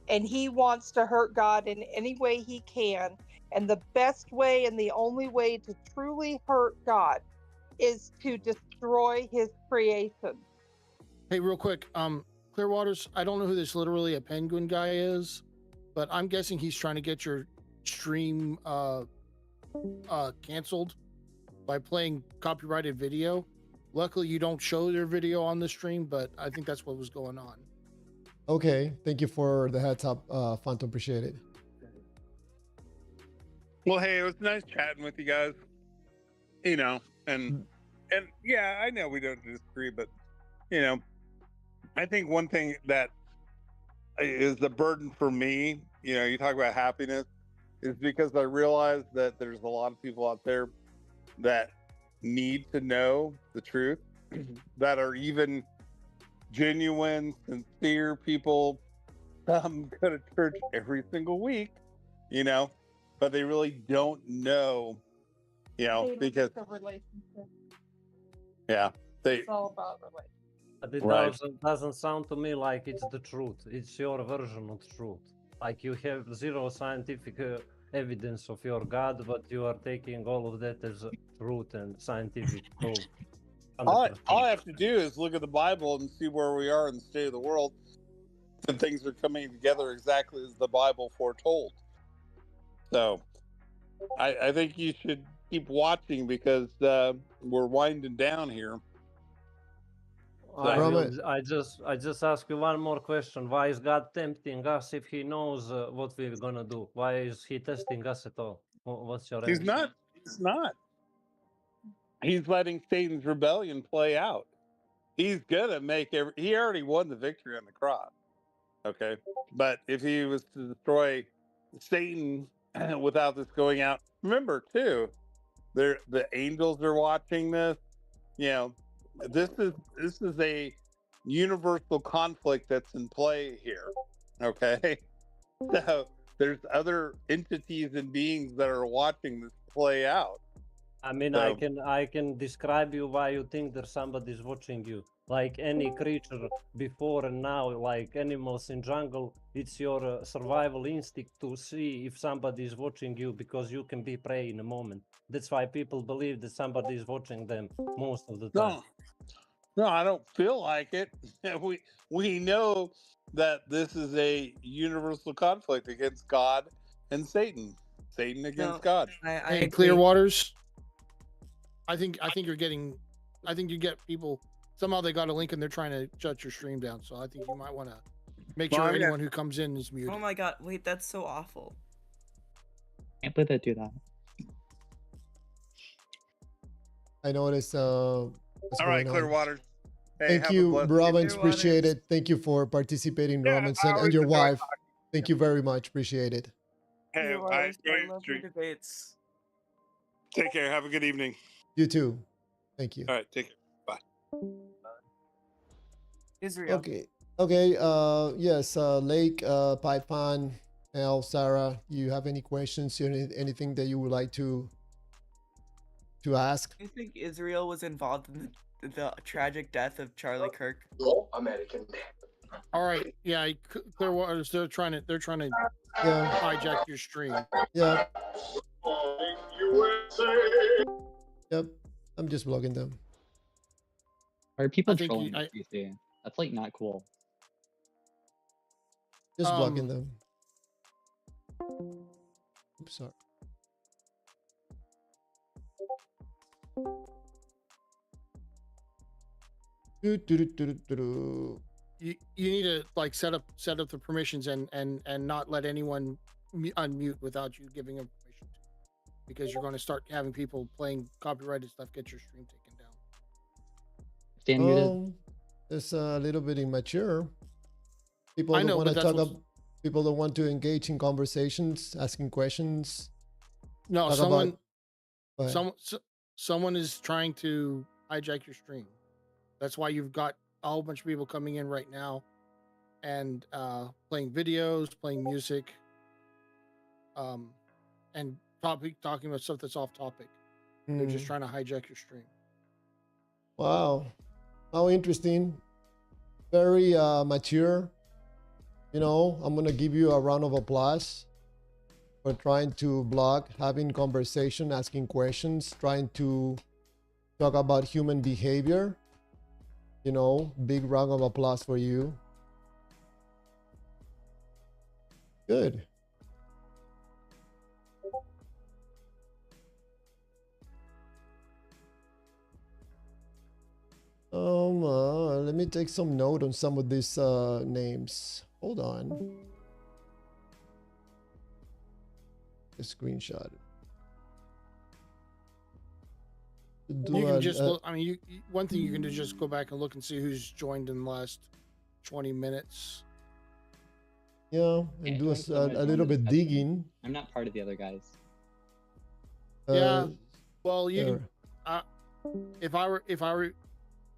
And he wants to hurt God in any way he can. And the best way and the only way to truly hurt God is to destroy his creation. Hey, real quick, Clearwaters, I don't know who this literally a penguin guy is, but I'm guessing he's trying to get your stream canceled by playing copyrighted video. Luckily, you don't show your video on the stream, but I think that's what was going on. Okay, thank you for the heads up, Phantom. Appreciate it. Well, hey, it was nice chatting with you guys. And And yeah, I know we don't disagree, but you know, I think one thing that is the burden for me, you know, you talk about happiness, is because I realize that there's a lot of people out there that need to know the truth, that are even genuine, sincere people, go to church every single week, you know, but they really don't know, you know, They because the relationship. yeah, they It's all about relationship. But it Right. doesn't sound to me like it's the truth. It's your version of truth. Like you have zero scientific evidence of your God, but you are taking all of that as truth and scientific proof. all 100%. I have to do is look at the Bible and see where we are in the state of the world, and things are coming together exactly as the Bible foretold. So I think you should keep watching because we're winding down here. I So, Roman, I just ask you one more question. Why is God tempting us if He knows what we're gonna do? Why is He testing us at all? What's your he's answer? not. He's not. He's letting Satan's rebellion play out. He's gonna make every. He already won the victory on the cross. Okay, but if he was to destroy Satan without this going out, remember too, the angels are watching this. You know, this is a universal conflict that's in play here. Okay, so there's other entities and beings that are watching this play out. I mean, So I can describe you why you think that somebody's watching you. Like any creature before and now, like animals in jungle, it's your survival instinct to see if somebody is watching you because you can be prey in a moment. That's why people believe that somebody is watching them most of the time. no, I don't feel like it. We know that this is a universal conflict against God and Satan. Satan against No, God. I Hey, agree. Clearwaters. I think you get people somehow they got a link and they're trying to shut your stream down. So I think you might want to make sure Oh, yeah. anyone who comes in is muted. Oh my god, wait, that's so awful. Can't believe they do that. I noticed what's All right, going on. Clearwater. Hey, Thank have a you, blessed Romans. Clearwaters. Appreciate it. Thank you for participating, Yeah, Romans, I and always your enjoy wife. talking. Thank you very much. Appreciate it. Hey, Clear I Waters, enjoy I your love your stream. debates. Take care. Have a good evening. You too. Thank you. All right, take care. Bye. Israel. Okay. Okay. Yes. Lake, Python, Al, Sarah. You have any questions? Anything that you would like to ask? Do you think Israel was involved in the tragic death of Charlie Kirk? American. All right. Yeah, Clearwaters. They're trying to Yeah. hijack your stream. Yeah. Yep. I'm just blocking them. Are people I think trolling with PC? That's like not cool. Just blocking them. Oops, sorry. You need to like set up the permissions and not let anyone unmute without you giving them permission to, because you're going to start having people playing copyrighted stuff get your stream taken down. Stand muted. It's a little bit immature. People I don't know, want but to that's talk up. People don't want to engage in conversations, asking questions. No, Talk someone about- someone is trying to hijack your stream. That's why you've got a whole bunch of people coming in right now and playing videos, playing music, and talking about stuff that's off topic. They're just trying to hijack your stream. Wow, how interesting. Very mature. You know, I'm gonna give you a round of applause for trying to block, having conversation, asking questions, trying to talk about human behavior. You know, big round of applause for you. Good. Let me take some note on some of these names. Hold on. A screenshot. do You a, can just look. I mean, one thing you can do is just go back and look and see who's joined in the last 20 minutes. yeah, and Can't do join 'cause I wanna a join little the bit discussion. digging. I'm not part of the other guys. Yeah. Well, you there. can. If I were,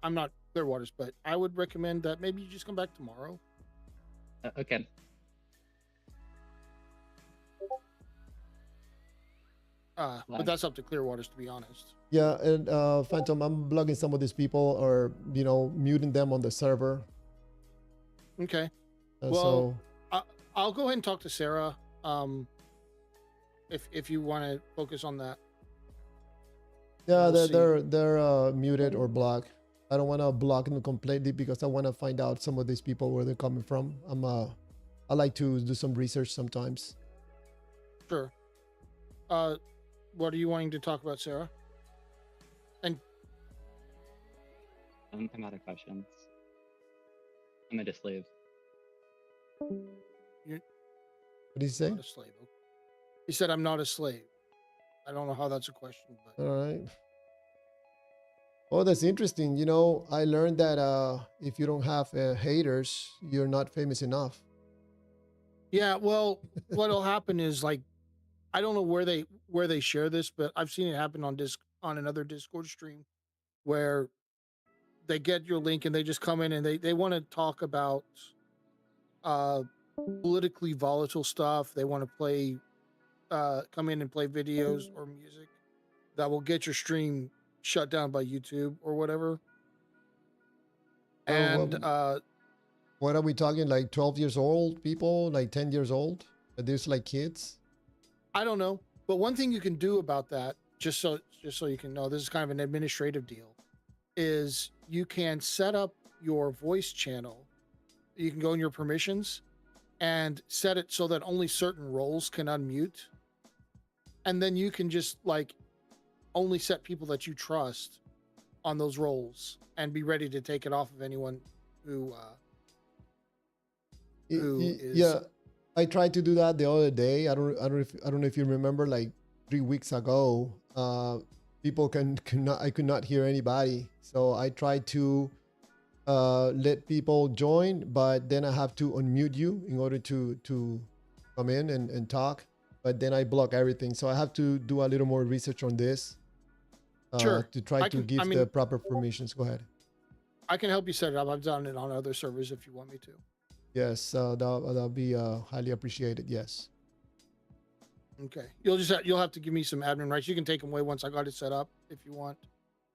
I'm not Clearwaters, but I would recommend that maybe you just come back tomorrow. Okay. But Why? that's up to Clearwaters, to be honest. Yeah, and Phantom, I'm blogging some of these people, or muting them on the server. Okay. So Well, I'll go ahead and talk to Sarah. If you want to focus on that. yeah, We'll see. they're muted or blocked. I don't want to block them completely because I want to find out some of these people where they're coming from. I like to do some research sometimes. Sure. What are you wanting to talk about, Sarah? And I'm out of questions. I'm a slave. What did you say? not a slave. He said, "I'm not a slave." I don't know how that's a question, but All right. Oh, that's interesting. I learned that if you don't have haters, you're not famous enough. yeah. Well, what'll happen is like, I don't know where they share this, but I've seen it happen on another Discord stream where they get your link and they just come in and they want to talk about politically volatile stuff. They want to play come in and play videos or music that will get your stream shut down by YouTube or whatever. And what are we talking? Like 12 years old people, like 10 years old? Are these like kids? I don't know, but one thing you can do about that, just so you can know, this is kind of an administrative deal, is you can set up your voice channel. You can go in your permissions and set it so that only certain roles can unmute, and then you can just like only set people that you trust on those roles and be ready to take it off of anyone who is. Yeah, I tried to do that the other day. I don't know if you remember, like 3 weeks ago. People I could not hear anybody, so I tried to let people join, but then I have to unmute you in order to come in and talk. But then I block everything, so I have to do a little more research on this. Sure. To try to give the proper permissions. Go ahead. I can help you set it up. I've done it on other servers if you want me to. Yes, that'll be highly appreciated. Yes. Okay. You'll have to give me some admin rights. You can take them away once I got it set up if you want,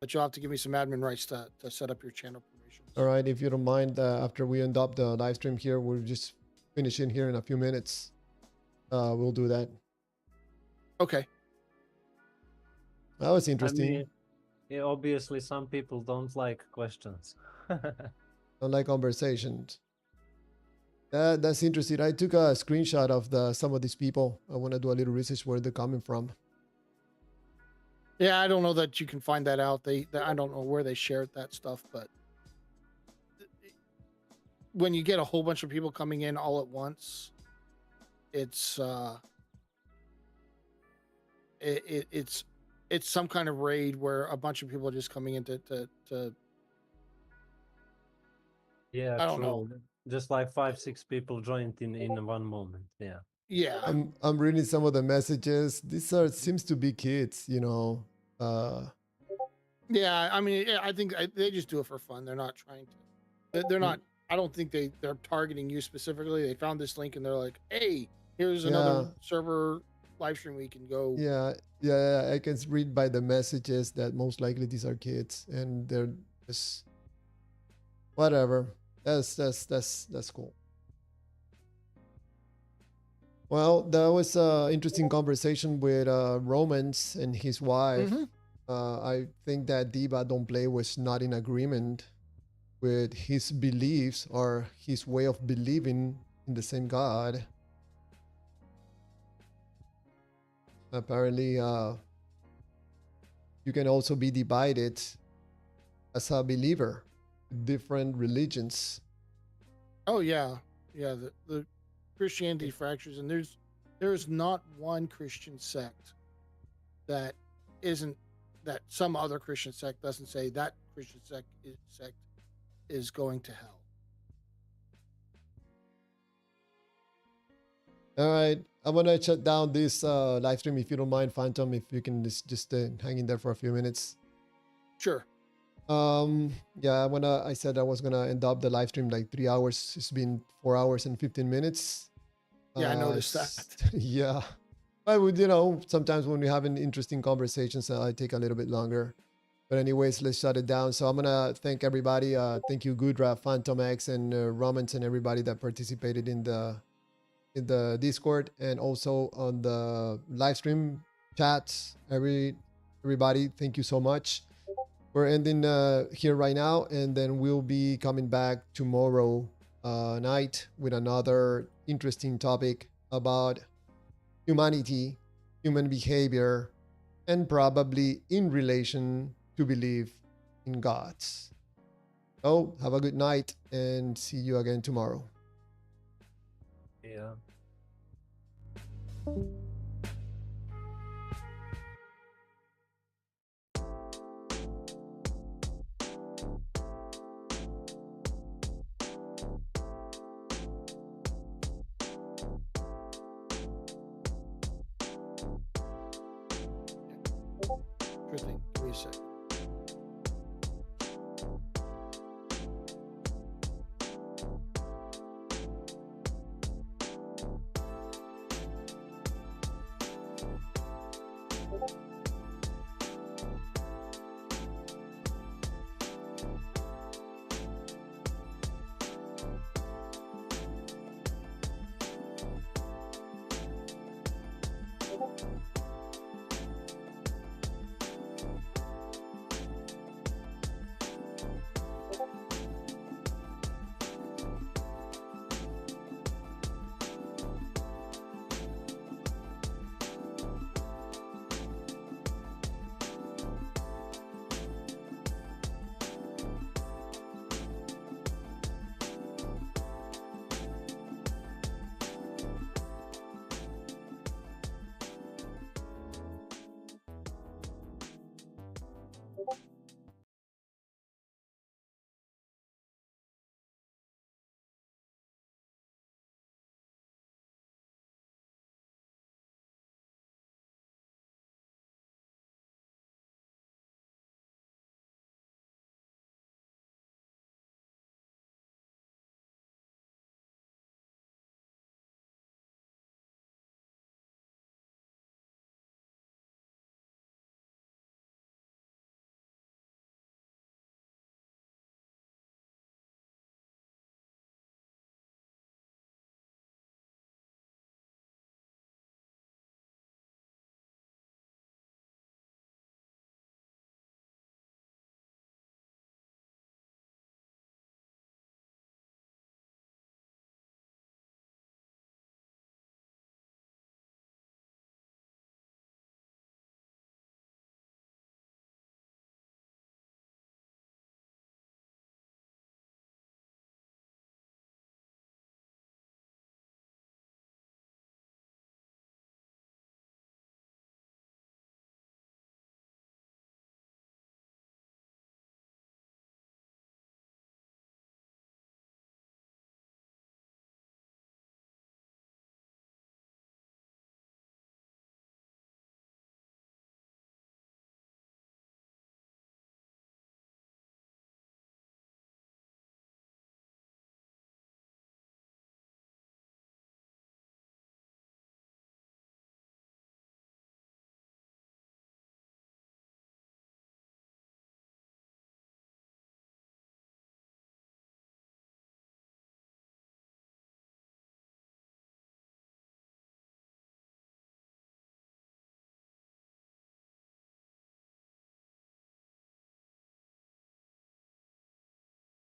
but you'll have to give me some admin rights to set up your channel permissions. All right, if you don't mind, after we end up the live stream here, we'll just finish in here in a few minutes. We'll do that. Okay. That was interesting. I mean, yeah, obviously some people don't like questions. Don't like conversations. That's interesting. I took a screenshot of some of these people. I want to do a little research where they're coming from. Yeah, I don't know that you can find that out. I don't know where they shared that stuff, but when you get a whole bunch of people coming in all at once, it's some kind of raid where a bunch of people are just coming in to Yeah, I don't know. Just like 5-6 people joined in one moment. Yeah. Yeah. I'm reading some of the messages. These seems to be kids, Yeah, I mean, I think they just do it for fun. They're not trying to. They're not. I don't think they're targeting you specifically. They found this link and they're like, "Hey, here's another server live stream we can go." Yeah. I can read by the messages that most likely these are kids, and they're just whatever. That's cool. Well, that was an interesting conversation with Romans and his wife. I think that Diva Don't Play was not in agreement with his beliefs or his way of believing in the same God. Apparently, you can also be divided as a believer, different religions. Oh yeah. The Christianity fractures, and there's not one Christian sect that isn't that some other Christian sect doesn't say that Christian sect is going to hell. All right. I'm gonna shut down this live stream if you don't mind, Phantom. If you can just hang in there for a few minutes. Sure. Yeah, I said I was gonna end up the live stream like 3 hours. It's been 4 hours and 15 minutes. Yeah, I noticed that. Yeah. But sometimes when we have an interesting conversations, I take a little bit longer. But anyways, let's shut it down. So I'm gonna thank everybody. Thank you, Gudra, Phantom X, and Romans, and everybody that participated in the Discord and also on the live stream chats. Everybody, thank you so much. We're ending here right now, and then we'll be coming back tomorrow night with another interesting topic about humanity, human behavior, and probably in relation to belief in gods. So have a good night and see you again tomorrow. Yeah. Sure thing. Give me a second.